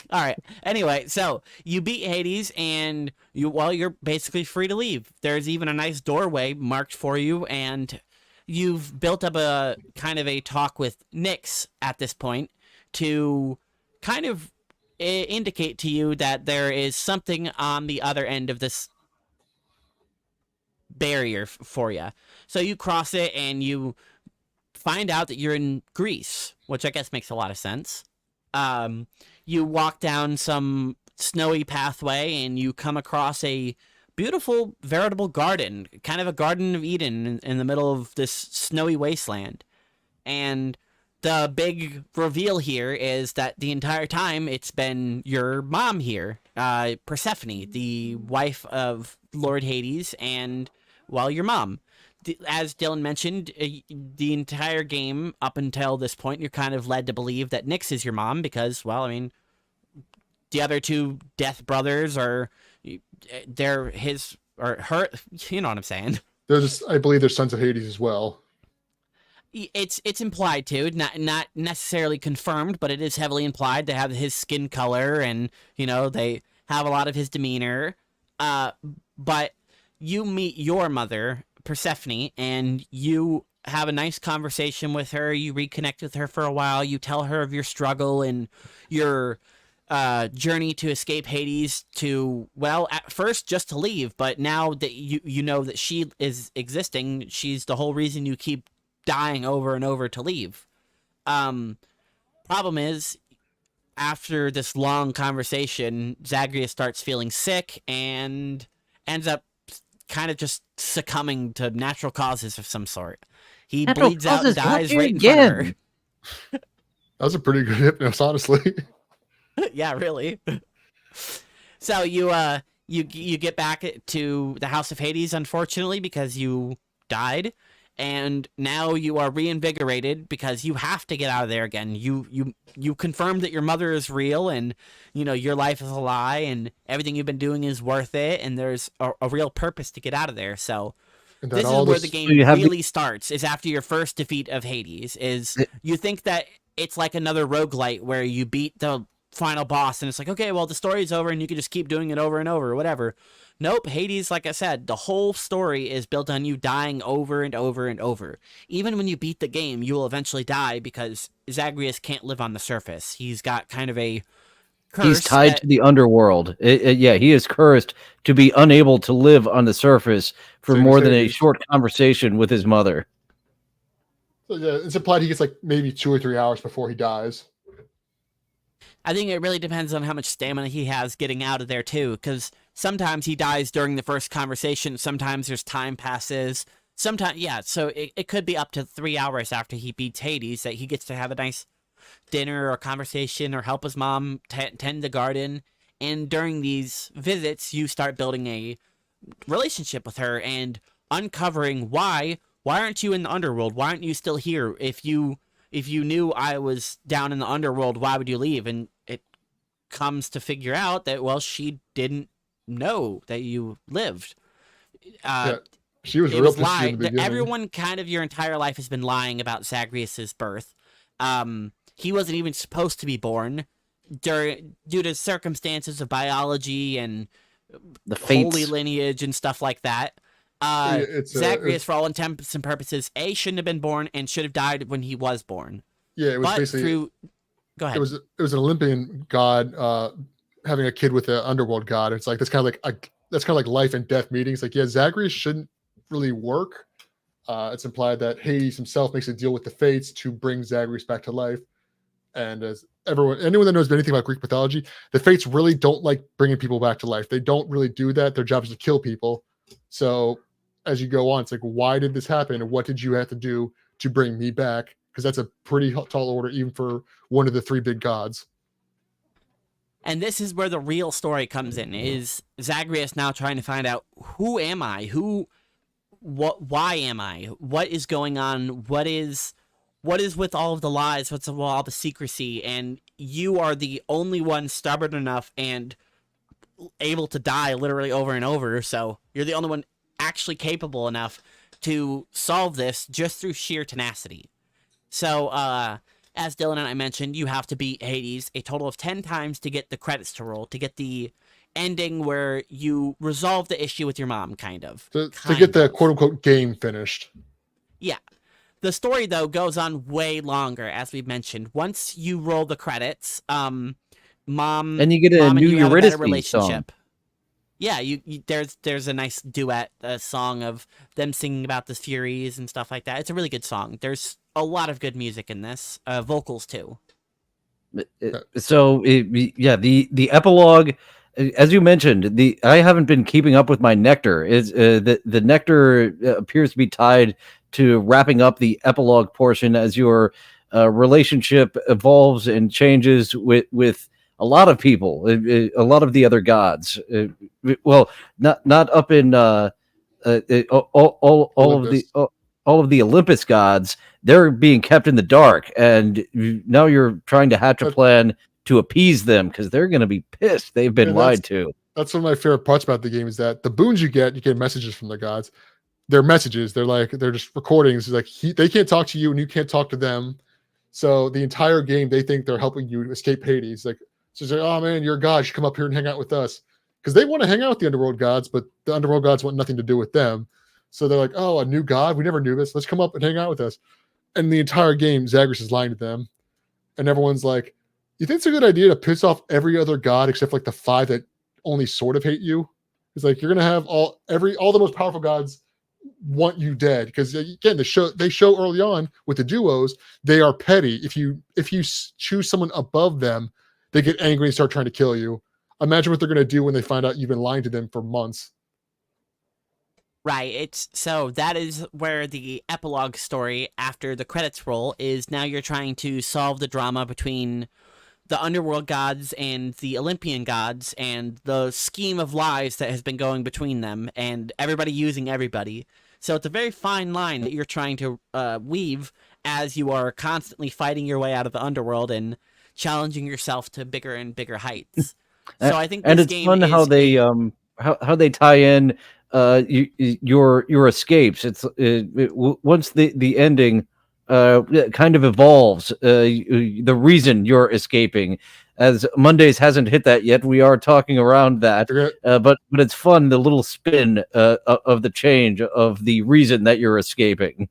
All right. Anyway, so you beat Hades, and you're basically free to leave. There's even a nice doorway marked for you, and you've built up a kind of a talk with Nyx at this point to kind of indicate to you that there is something on the other end of this barrier for you. So you cross it and you find out that you're in Greece, which I guess makes a lot of sense. You walk down some snowy pathway and you come across a beautiful veritable garden, kind of a Garden of Eden in the middle of this snowy wasteland. And the big reveal here is that the entire time it's been your mom here, Persephone, the wife of Lord Hades, and, well, your mom. As Dillon mentioned, the entire game up until this point, you're kind of led to believe that Nyx is your mom because, well, I mean, the other two Death brothers are, they're his, or her, you know what I'm saying.
I believe there's sons of Hades as well.
It's implied too, not necessarily confirmed, but it is heavily implied. They have his skin color, and they have a lot of his demeanor. But you meet your mother, Persephone, and you have a nice conversation with her. You reconnect with her for a while. You tell her of your struggle and your journey to escape Hades. At first just to leave, but now that you know that she is existing, she's the whole reason you keep dying over and over to leave. Problem is, after this long conversation, Zagreus starts feeling sick and ends up kind of just succumbing to natural causes of some sort. He bleeds out and dies right in front of her.
That was a pretty good hypnos, honestly.
Yeah, really. So you get back to the House of Hades, unfortunately, because you died. And now you are reinvigorated because you have to get out of there again. You confirmed that your mother is real, and your life is a lie, and everything you've been doing is worth it, and there's a real purpose to get out of there. So this is where the game really starts. Is after your first defeat of Hades. You think that it's like another roguelite where you beat the final boss, and it's like, okay, well, the story's over, and you can just keep doing it over and over, or whatever. Nope, Hades, like I said, the whole story is built on you dying over and over and over. Even when you beat the game, you will eventually die because Zagreus can't live on the surface. He's got kind of a curse.
He's tied to the underworld. He is cursed to be unable to live on the surface for more than a short conversation with his mother.
So yeah, it's implied he gets like maybe 2 or 3 hours before he dies.
I think it really depends on how much stamina he has getting out of there, too, because sometimes he dies during the first conversation. Sometimes there's time passes. Sometimes, so it could be up to 3 hours after he beats Hades that he gets to have a nice dinner or conversation or help his mom tend the garden. And during these visits, you start building a relationship with her and uncovering why aren't you in the underworld? Why aren't you still here? If you knew I was down in the underworld, why would you leave? And it comes to figure out that, well, she didn't know that you lived.
She was real lying.
Everyone kind of your entire life has been lying about Zagreus's birth. He wasn't even supposed to be born due to circumstances of biology and
the fates.
Holy lineage and stuff like that. Zagreus, for all intents and purposes, shouldn't have been born and should have died when he was born.
Yeah, it was basically.
Go ahead.
It was an Olympian god having a kid with an underworld god. It's like that's kind of like life and death meetings. Like, yeah, Zagreus shouldn't really work. It's implied that Hades himself makes a deal with the fates to bring Zagreus back to life. And as anyone that knows anything about Greek mythology, the fates really don't like bringing people back to life. They don't really do that. Their job is to kill people. So as you go on, it's like, why did this happen? And what did you have to do to bring me back? Because that's a pretty tall order, even for one of the 3 big gods.
And this is where the real story comes in, is Zagreus now trying to find out, who am I? Why am I? What is going on? What is with all of the lies? What's with all the secrecy? And you are the only one stubborn enough and able to die literally over and over. So you're the only one actually capable enough to solve this just through sheer tenacity. So, as Dillon and I mentioned, you have to beat Hades a total of 10 times to get the credits to roll, to get the ending where you resolve the issue with your mom, kind of.
To get the quote-unquote game finished.
Yeah. The story, though, goes on way longer, as we've mentioned. Once you roll the credits, mom
and you get a new Eurydice relationship.
Song. Yeah, there's a nice duet, a song of them singing about the Furies and stuff like that. It's a really good song. There's a lot of good music in this, vocals too.
So the epilogue, as you mentioned, I haven't been keeping up with my nectar. The nectar appears to be tied to wrapping up the epilogue portion as your relationship evolves and changes with a lot of people, a lot of the other gods. Well, not up in all of the Olympus gods. They're being kept in the dark, and now you're trying to hatch a plan to appease them because they're going to be pissed. They've been lied to.
That's one of my favorite parts about the game, is that the boons you get messages from the gods. they're messages. They're just recordings. Like they can't talk to you and you can't talk to them. So the entire game, they think they're helping you escape Hades. Like, so it's like, oh man, you're a god. You should come up here and hang out with us. Because they want to hang out with the underworld gods, but the underworld gods want nothing to do with them. So they're like, oh, a new god? We never knew this. Let's come up and hang out with us. And the entire game, Zagreus is lying to them. And everyone's like, you think it's a good idea to piss off every other god except like the 5 that only sort of hate you? It's like, you're going to have all the most powerful gods want you dead. Because again, they show early on with the duos, they are petty. If you choose someone above them, they get angry and start trying to kill you. Imagine what they're going to do when they find out you've been lying to them for months.
Right. So that is where the epilogue story after the credits roll is. Now you're trying to solve the drama between the underworld gods and the Olympian gods and the scheme of lies that has been going between them and everybody using everybody. So it's a very fine line that you're trying to weave as you are constantly fighting your way out of the underworld and challenging yourself to bigger and bigger heights. So I think this
and it's
game
fun how they tie in your escapes. It's once the ending kind of evolves the reason you're escaping. As Mondays hasn't hit that yet, we are talking around that, but it's fun, the little spin of the change of the reason that you're escaping.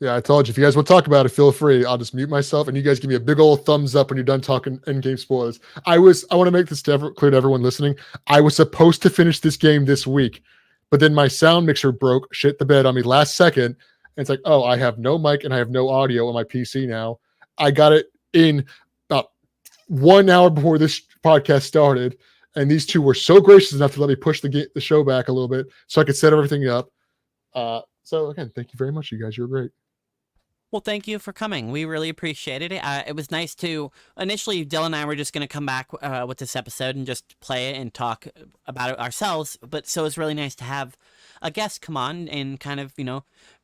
Yeah, I told you, if you guys want to talk about it, feel free. I'll just mute myself and you guys give me a big old thumbs up when you're done talking in-game spoilers. I want to make this clear to everyone listening. I was supposed to finish this game this week, but then my sound mixer broke, shit the bed on me last second. And it's like, oh, I have no mic and I have no audio on my PC now. I got it in about 1 hour before this podcast started. And these two were so gracious enough to let me push the show back a little bit so I could set everything up. So again, thank you very much, you guys. You're great.
Well, thank you for coming. We really appreciated it. It was nice to, initially, Dillon and I were just going to come back with this episode and just play it and talk about it ourselves. But so it's really nice to have a guest come on and kind of,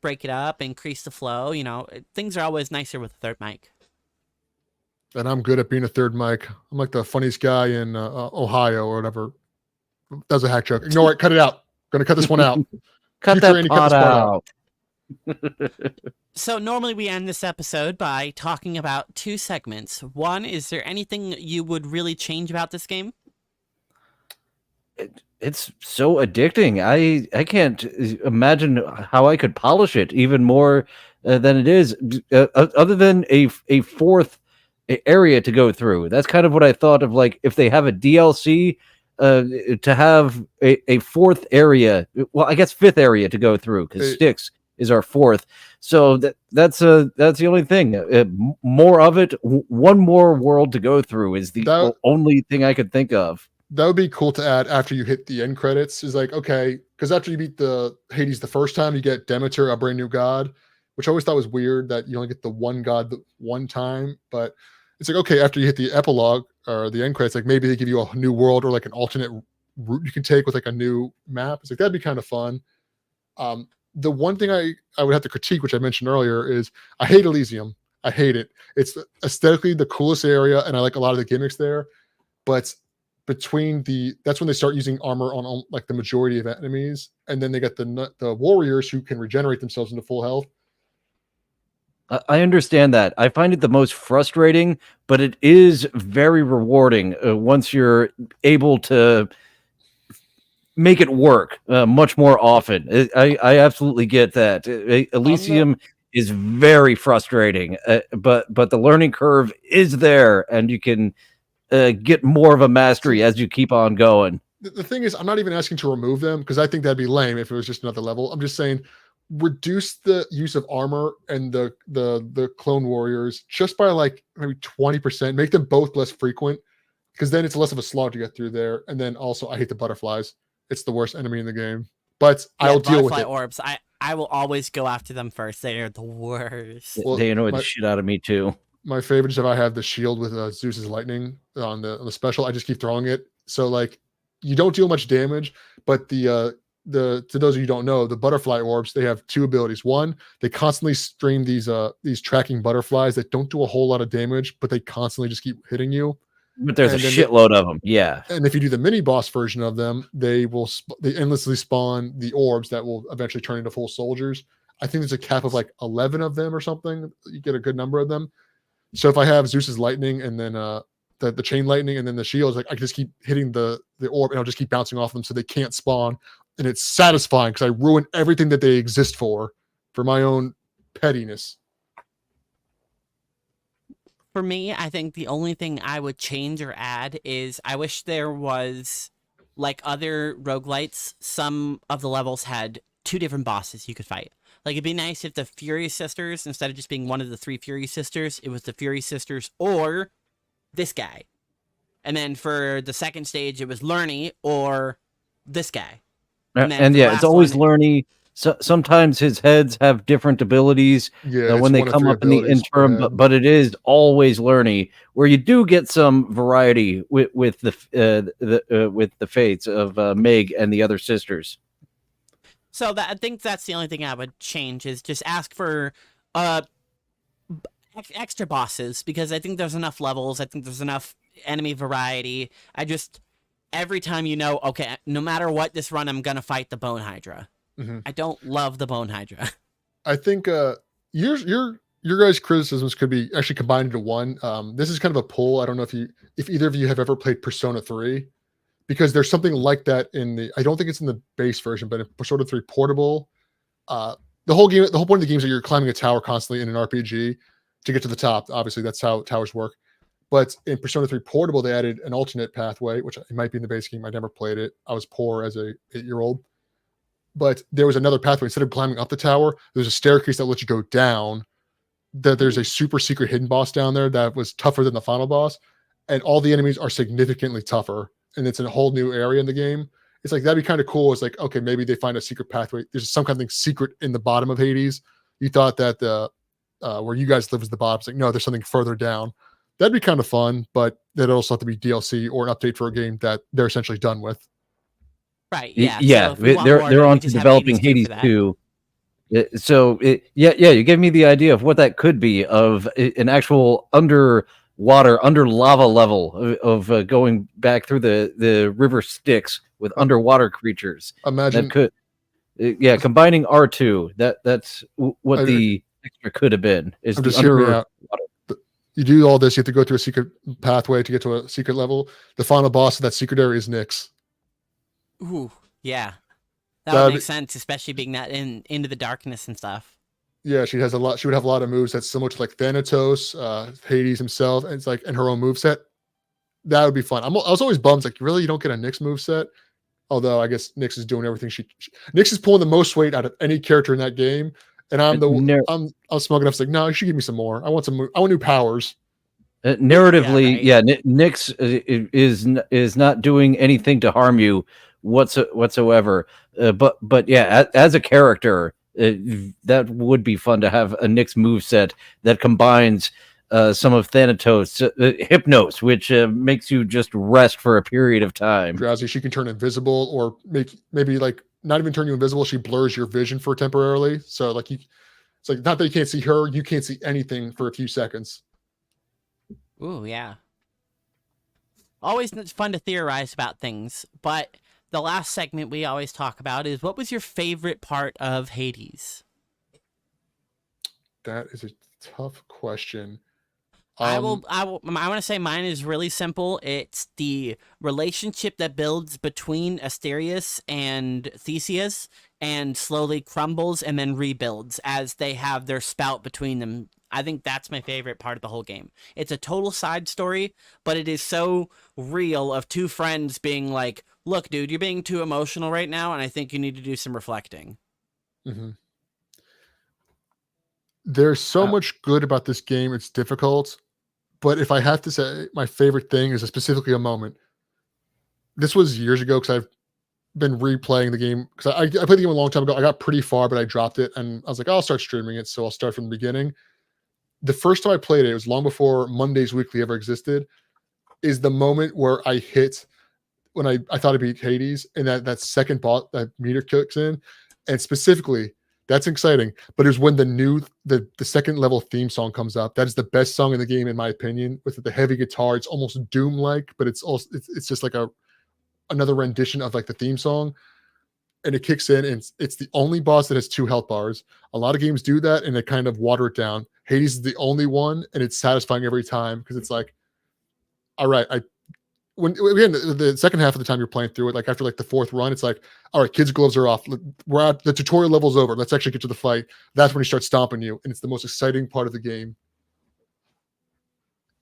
break it up, increase the flow. Things are always nicer with a third mic.
And I'm good at being a third mic. I'm like the funniest guy in Ohio or whatever. That was a hack joke. Ignore it. Cut it out. Going to cut this one out.
Cut that part out.
So normally we end this episode by talking about 2 segments. One, is there anything you would really change about this game?
It's so addicting. I can't imagine how I could polish it even more than it is, other than a 4th area to go through. That's kind of what I thought of, like, if they have a DLC to have a 4th area. Well, I guess 5th area to go through, because Styx is our 4th. So that's the only thing. More of it. One more world to go through is the only thing I could think of.
That would be cool to add after you hit the end credits. Is like, okay, because after you beat the Hades the first time, you get Demeter, a brand new god, which I always thought was weird that you only get the one god the one time. But it's like, okay, after you hit the epilogue or the end credits, like maybe they give you a new world or like an alternate route you can take with like a new map. It's like, that'd be kind of fun. The one thing I would have to critique, which I mentioned earlier, is I hate Elysium. I hate it. It's aesthetically the coolest area, and I like a lot of the gimmicks there. But that's when they start using armor on like the majority of enemies, and then they get the warriors who can regenerate themselves into full health.
I understand that. I find it the most frustrating, but it is very rewarding once you're able to make it work much more often. I absolutely get that. Elysium is very frustrating, but the learning curve is there, and you can get more of a mastery as you keep on going.
The thing is, I'm not even asking to remove them, because I think that'd be lame if it was just another level. I'm just saying reduce the use of armor and the clone warriors just by like maybe 20%. Make them both less frequent, because then it's less of a slog to get through there. And then also, I hate the butterflies. It's the worst enemy in the game, but I'll deal with it.
Orbs. I will always go after them first. They are the worst.
Well, they annoy the shit out of me too.
My favorite is if I have the shield with Zeus's lightning on the special. I just keep throwing it. So like, you don't deal much damage, but to those of you who don't know, the butterfly orbs, they have 2 abilities. One, they constantly stream these tracking butterflies that don't do a whole lot of damage, but they constantly just keep hitting you.
But there's a
And then
shitload of them. Yeah.
and if you do the mini boss version of them, they endlessly spawn the orbs that will eventually turn into full soldiers. I think there's a cap of like 11 of them or something. You get a good number of them. So if I have Zeus's lightning and then the chain lightning and then the shields, like I can just keep hitting the orb and I'll just keep bouncing off them so they can't spawn. And it's satisfying because I ruin everything that they exist for my own pettiness.
For me, I think the only thing I would change or add is I wish there was, like other roguelites, some of the levels had 2 different bosses you could fight. Like, it'd be nice if the Fury Sisters, instead of just being one of the 3 Fury Sisters, it was the Fury Sisters or this guy. And then for the second stage, it was Lerny or this guy.
And yeah, it's always Lerny. So sometimes his heads have different abilities when they come up in the interim, but it is always Lerny, where you do get some variety with the fates of Meg and the other sisters.
So I think that's the only thing I would change, is just ask for extra bosses, because I think there's enough levels. I think there's enough enemy variety. Every time okay, no matter what this run, I'm gonna fight the Bone Hydra. Mm-hmm. I don't love the Bone Hydra.
I think your guys' criticisms could be actually combined into one. This is kind of a poll. I don't know if either of you have ever played Persona 3, because there's something like that I don't think it's in the base version, but in Persona 3 Portable, the whole point of the game is that you're climbing a tower constantly in an RPG to get to the top. Obviously, that's how towers work. But in Persona 3 Portable, they added an alternate pathway, which it might be in the base game. I never played it. I was poor as a 8-year-old. But there was another pathway. Instead of climbing up the tower, there's a staircase that lets you go down. There's a super secret hidden boss down there that was tougher than the final boss. And all the enemies are significantly tougher. And it's in a whole new area in the game. It's like, that'd be kind of cool. It's like, okay, maybe they find a secret pathway. There's some kind of secret in the bottom of Hades. You thought that where you guys live was the bottom. It's like, no, there's something further down. That'd be kind of fun, but that'd also have to be DLC or an update for a game that they're essentially done with.
Right. Yeah.
Yeah.
So
they're on to developing Hades 2. So you gave me the idea of what that could be, of an actual under lava level of going back through the river Styx with underwater creatures.
Imagine
that could, combining R2. That's what the extra could have been. Is the underwater.
You do all this, you have to go through a secret pathway to get to a secret level. The final boss of that secret area is Nyx.
Ooh, yeah. That would make sense, especially being that into the darkness and stuff.
Yeah, she would have a lot of moves that's similar to like Thanatos, Hades himself, and it's like in her own moveset. That would be fun. I was always bummed, like, really, you don't get a Nyx moveset? Although I guess Nyx is doing everything Nyx is pulling the most weight out of any character in that game. And I'm smug enough to say, no, you should give me some more. I want new powers.
Narratively, Nyx is not doing anything to harm you whatsoever. But yeah, as a character, that would be fun to have a Nyx moveset that combines some of Thanatos, Hypnos, which makes you just rest for a period of time.
Drowsy, she can turn invisible, or maybe like not even turn you invisible. She blurs your vision for temporarily. So like it's like not that you can't see her, you can't see anything for a few seconds.
Ooh, yeah. Always fun to theorize about things, but the last segment we always talk about is, what was your favorite part of Hades?
That is a tough question.
I want to say mine is really simple. It's the relationship that builds between Asterius and Theseus and slowly crumbles and then rebuilds as they have their spout between them. I think that's my favorite part of the whole game. It's a total side story, but it is so real, of 2 friends being like, look, dude, you're being too emotional right now, and I think you need to do some reflecting.
Mm-hmm. There's so much good about this game. It's difficult. But if I have to say my favorite thing is specifically a moment. This was years ago, because I've been replaying the game. Because I played the game a long time ago. I got pretty far, but I dropped it. And I was like, I'll start streaming it. So I'll start from the beginning. The first time I played it, it was long before MondaysWeekly ever existed, is the moment where I hit, when I thought I beat Hades, and that second boss, that meter kicks in. And specifically, That's exciting. But it's when the second level theme song comes up. That is the best song in the game, in my opinion. With the heavy guitar, it's almost Doom like, but it's just like another rendition of like the theme song. And it kicks in, and it's the only boss that has 2 health bars. A lot of games do that, and they kind of water it down. Hades is the only one, and it's satisfying every time because it's like, all right, when again the second half of the time you're playing through it, like after like the 4th run, it's like, all right, kids' gloves are off. We're at the tutorial level's over. Let's actually get to the fight. That's when he starts stomping you, and it's the most exciting part of the game.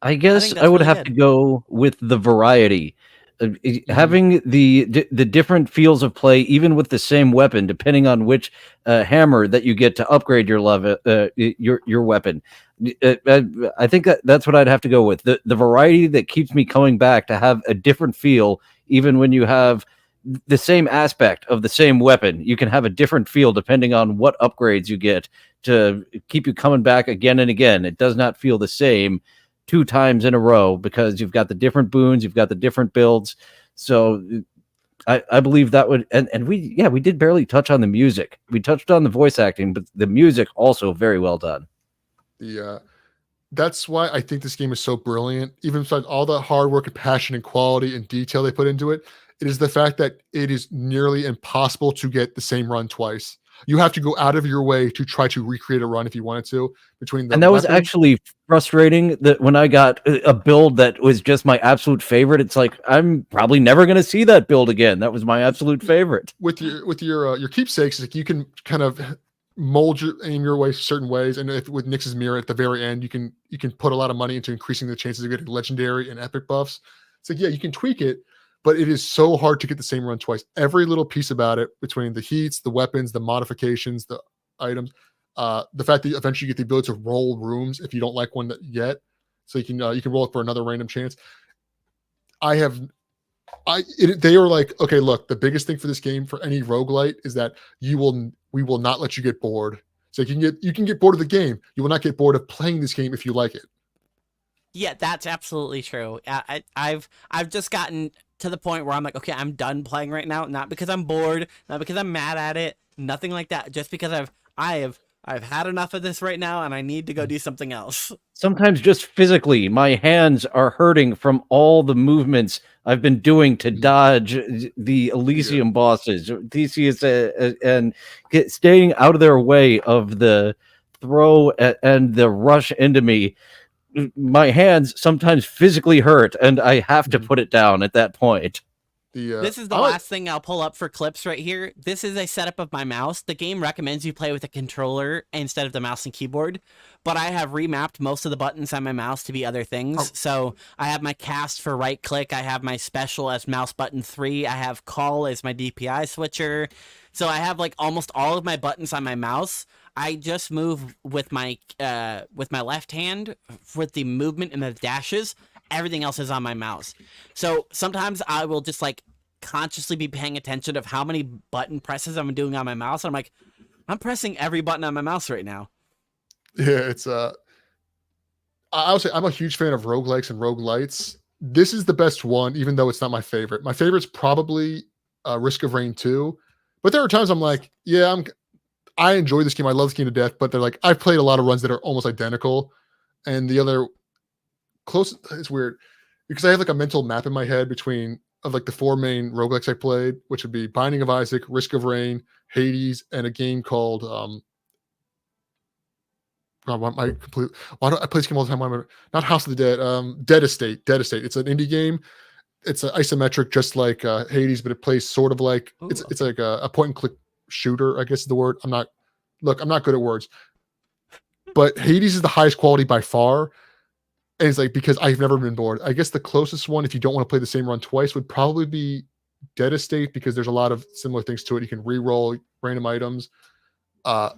I guess
think
I
that's
would
really
have
good.
to go with the variety. Having the different feels of play, even with the same weapon, depending on which hammer that you get to upgrade your your weapon. I think that's what I'd have to go with. The variety that keeps me coming back to have a different feel, even when you have the same aspect of the same weapon. You can have a different feel depending on what upgrades you get to keep you coming back again and again. It does not feel the same 2 times in a row because you've got the different boons, you've got the different builds. So I believe that would, and we did barely touch on the music. We touched on the voice acting, but the music also very well done.
That's why I think this game is so brilliant. Even besides all the hard work and passion and quality and detail they put into it, it is the fact that it is nearly impossible to get the same run twice. You have to go out of your way to try to recreate a run if you wanted to. Between the
And that was
weapons.
actually frustrating that when I got a build that was just my absolute favorite, it's like, I'm probably never going to see that build again. That was my absolute favorite.
With your keepsakes, like you can kind of aim your way certain ways, and if with Nyx's mirror at the very end, you can put a lot of money into increasing the chances of getting legendary and epic buffs. So yeah, you can tweak it, but it is so hard to get the same run twice. Every little piece about it, between the heats, the weapons, the modifications, the items, the fact that eventually you get the ability to roll rooms if you don't like one yet, so you can roll it for another random chance. They are like, okay, look, the biggest thing for this game, for any roguelite, is that we will not let you get bored. So you can get bored of the game. You will not get bored of playing this game if you like it.
Yeah, that's absolutely true. I've just gotten to the point where I'm like, okay, I'm done playing right now. Not because I'm bored, not because I'm mad at it, nothing like that. Just because I've had enough of this right now, and I need to go do something else.
Sometimes just physically, my hands are hurting from all the movements I've been doing to dodge the Elysium bosses, Theseus, and staying out of their way of the throw and the rush into me. My hands sometimes physically hurt, and I have to put it down at that point.
This is the last thing I'll pull up for clips right here. This is a setup of my mouse. The game recommends you play with a controller instead of the mouse and keyboard, but I have remapped most of the buttons on my mouse to be other things. So I have my cast for right click. I have my special as mouse button 3. I have call as my DPI switcher. So I have like almost all of my buttons on my mouse. I just move with my left hand with the movement and the dashes. Everything else is on my mouse. So sometimes I will just like consciously be paying attention of how many button presses I'm doing on my mouse. And I'm like, I'm pressing every button on my mouse right now.
Yeah, it's I would say I'm a huge fan of roguelikes and roguelites. This is the best one, even though it's not my favorite. My favorite's probably Risk of Rain 2. But there are times I'm like, yeah, I enjoy this game. I love this game to death. But they're like, I've played a lot of runs that are almost identical. And the other it's weird because I have like a mental map in my head of like the 4 main roguelikes I played, which would be Binding of Isaac, Risk of Rain, Hades, and a game called why do I play this game all the time? Not House of the Dead, Dead Estate. Dead Estate. It's an indie game. It's an isometric, just like Hades, but it plays sort of like it's like a point and click shooter, I guess is the word. I'm not good at words, but Hades is the highest quality by far. And it's like, because I've never been bored. I guess the closest one, if you don't want to play the same run twice, would probably be Dead Estate, because there's a lot of similar things to it. You can re-roll random items. But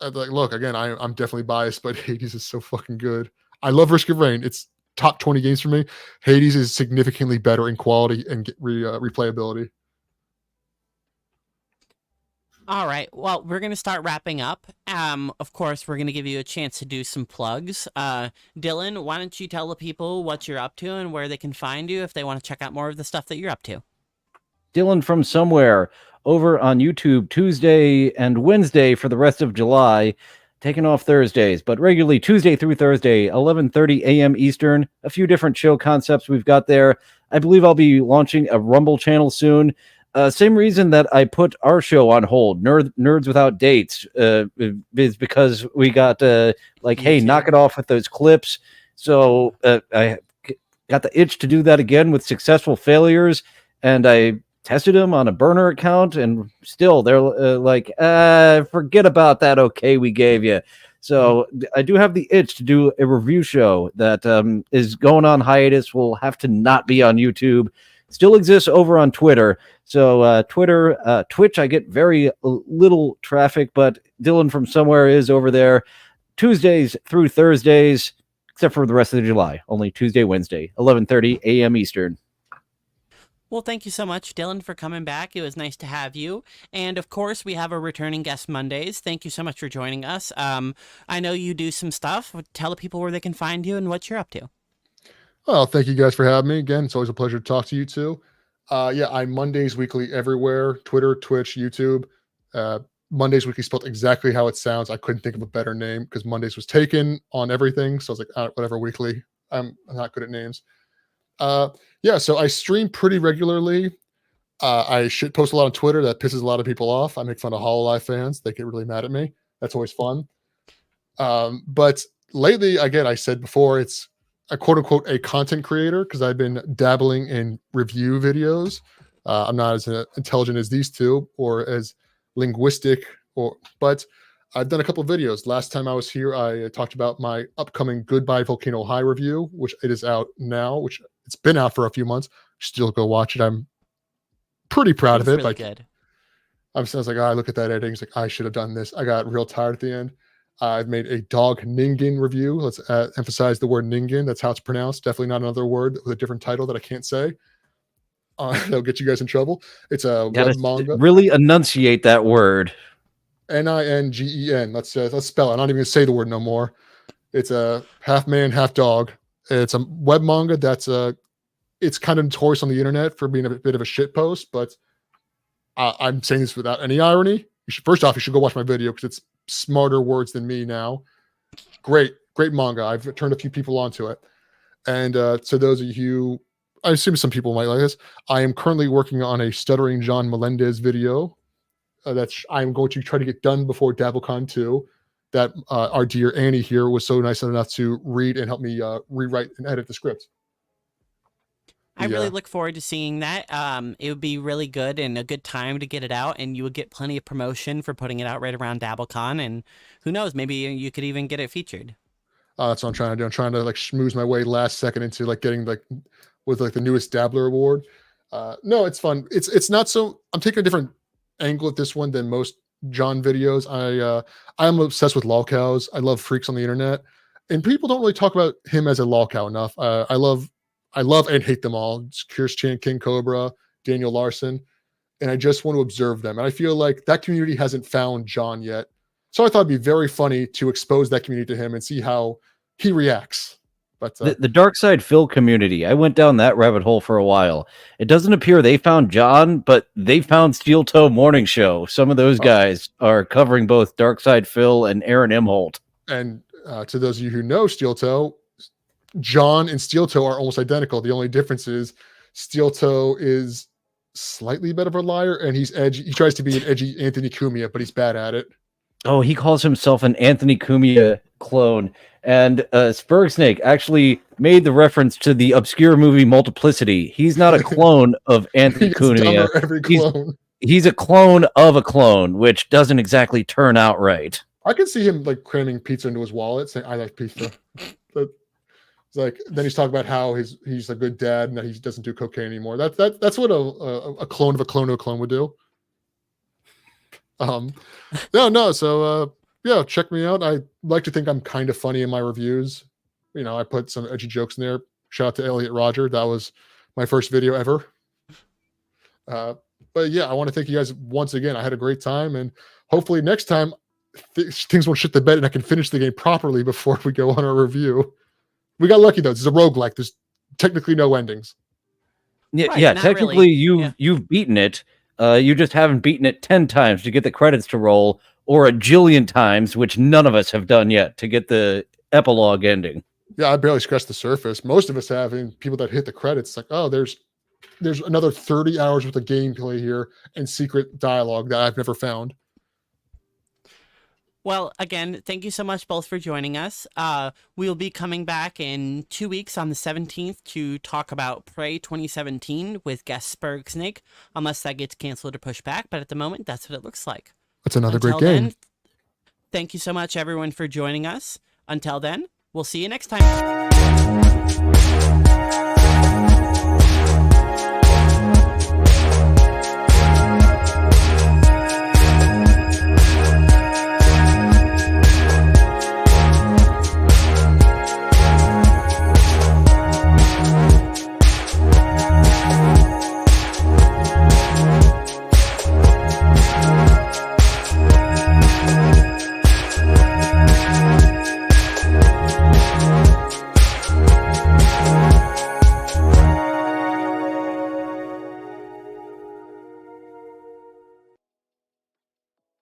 like, look, again, I'm definitely biased, but Hades is so fucking good. I love Risk of Rain. It's top 20 games for me. Hades is significantly better in quality and replayability.
All right. Well, we're going to start wrapping up. Of course, we're going to give you a chance to do some plugs. Dillon, why don't you tell the people what you're up to and where they can find you if they want to check out more of the stuff that you're up to?
Dillon from Somewhere over on YouTube Tuesday and Wednesday for the rest of July. Taking off Thursdays, but regularly Tuesday through Thursday, 11:30 a.m. Eastern. A few different show concepts we've got there. I believe I'll be launching a Rumble channel soon. Same reason that I put our show on hold, Nerds Without Dates, is because we got hey, knock it off with those clips. So I got the itch to do that again with successful failures, and I tested them on a burner account, and still they're forget about that okay we gave you. So I do have the itch to do a review show that is going on hiatus, will have to not be on YouTube. Still exists over on Twitter. So Twitch, I get very little traffic, but Dillon from Somewhere is over there Tuesdays through Thursdays, except for the rest of July. Only Tuesday, Wednesday, 11:30 a.m. Eastern.
Well, thank you so much, Dillon, for coming back. It was nice to have you. And, of course, we have a returning guest Mondays. Thank you so much for joining us. I know you do some stuff. Tell the people where they can find you and what you're up to.
Well, thank you guys for having me again. It's always a pleasure to talk to you too. I'm Mondays Weekly everywhere: Twitter, Twitch, YouTube. Mondays Weekly spelled exactly how it sounds. I couldn't think of a better name because Mondays was taken on everything. So I was like, whatever, Weekly. I'm not good at names. So I stream pretty regularly. I shit post a lot on Twitter. That pisses a lot of people off. I make fun of HoloLive fans. They get really mad at me. That's always fun. But lately, again, I said before, it's a quote unquote a content creator because I've been dabbling in review videos. I'm not as intelligent as these two or as linguistic, but I've done a couple of videos. Last time I was here, I talked about my upcoming Goodbye Volcano High review, which it is out now, which it's been out for a few months. Still go watch it. I'm pretty proud of it.
Really good.
I was like, I look at that editing. It's like, I should have done this. I got real tired at the end. I've made a dog Ningen review. Let's emphasize the word Ningen. That's how it's pronounced. Definitely not another word with a different title that I can't say. That'll get you guys in trouble. It's a web manga.
Really enunciate that word.
Ningen. Let's spell it. I'm not even gonna say the word no more. It's a half man, half dog. It's a web manga that's it's kind of notorious on the internet for being a bit of a shit post, but I'm saying this without any irony. You should go watch my video because it's smarter words than me now. Great manga. I've turned a few people onto it. And to those of you, I assume some people might like this, I am currently working on a Stuttering John Melendez video that I'm going to try to get done before DabbleCon 2 that our dear Annie here was so nice enough to read and help me rewrite and edit the script.
I really look forward to seeing that. It would be really good and a good time to get it out, and you would get plenty of promotion for putting it out right around DabbleCon, and who knows, maybe you could even get it featured.
That's what I'm trying to do. I'm trying to schmooze my way last second into getting with the newest Dabbler award. No, it's fun. It's not so. I'm taking a different angle at this one than most John videos. I'm obsessed with lolcows. I love freaks on the internet, and people don't really talk about him as a lolcow enough. I love and hate them all. It's Chan, King Cobra, Daniel Larson, and I just want to observe them. And I feel like that community hasn't found John yet. So I thought it'd be very funny to expose that community to him and see how he reacts. But
the Dark Side Phil community, I went down that rabbit hole for a while. It doesn't appear they found John, but they found Steel Toe Morning Show. Some of those guys are covering both Dark Side Phil and Aaron Imholt.
And to those of you who know Steel Toe, John and Steel Toe are almost identical. The only difference is Steel Toe is slightly better of a liar, and he's edgy. He tries to be an edgy Anthony Cumia, but he's bad at it.
Oh, he calls himself an Anthony Cumia clone. And Spurgsnake actually made the reference to the obscure movie Multiplicity. He's not a clone of Anthony Cumia.
Every clone.
He's a clone of a clone, which doesn't exactly turn out right.
I can see him cramming pizza into his wallet, saying, "I like pizza." But it's then he's talking about how he's a good dad and that he doesn't do cocaine anymore. That's what a clone of a clone of a clone would do. So check me out. I like to think I'm kind of funny in my reviews. I put some edgy jokes in there. Shout out to Elliot Roger. That was my first video ever. But yeah, I want to thank you guys once again. I had a great time, and hopefully next time things won't shit the bed and I can finish the game properly before we go on our review. We got lucky though. This is a roguelike. There's technically no endings.
Yeah,
Right,
yeah.
not
Technically,
really. Yeah.
you've beaten it. You just haven't beaten it 10 times to get the credits to roll, or a jillion times, which none of us have done yet, to get the epilogue ending.
Yeah, I barely scratched the surface. Most of us have, and people that hit the credits, like, oh, there's another 30 hours worth of gameplay here and secret dialogue that I've never found.
Well, again, thank you so much both for joining us. We'll be coming back in 2 weeks on the 17th to talk about Prey 2017 with guest Spurg Snake, unless that gets canceled or pushed back. But at the moment, that's what it looks like.
That's another
Until
great game.
then, thank you so much, everyone, for joining us. Until then, we'll see you next time.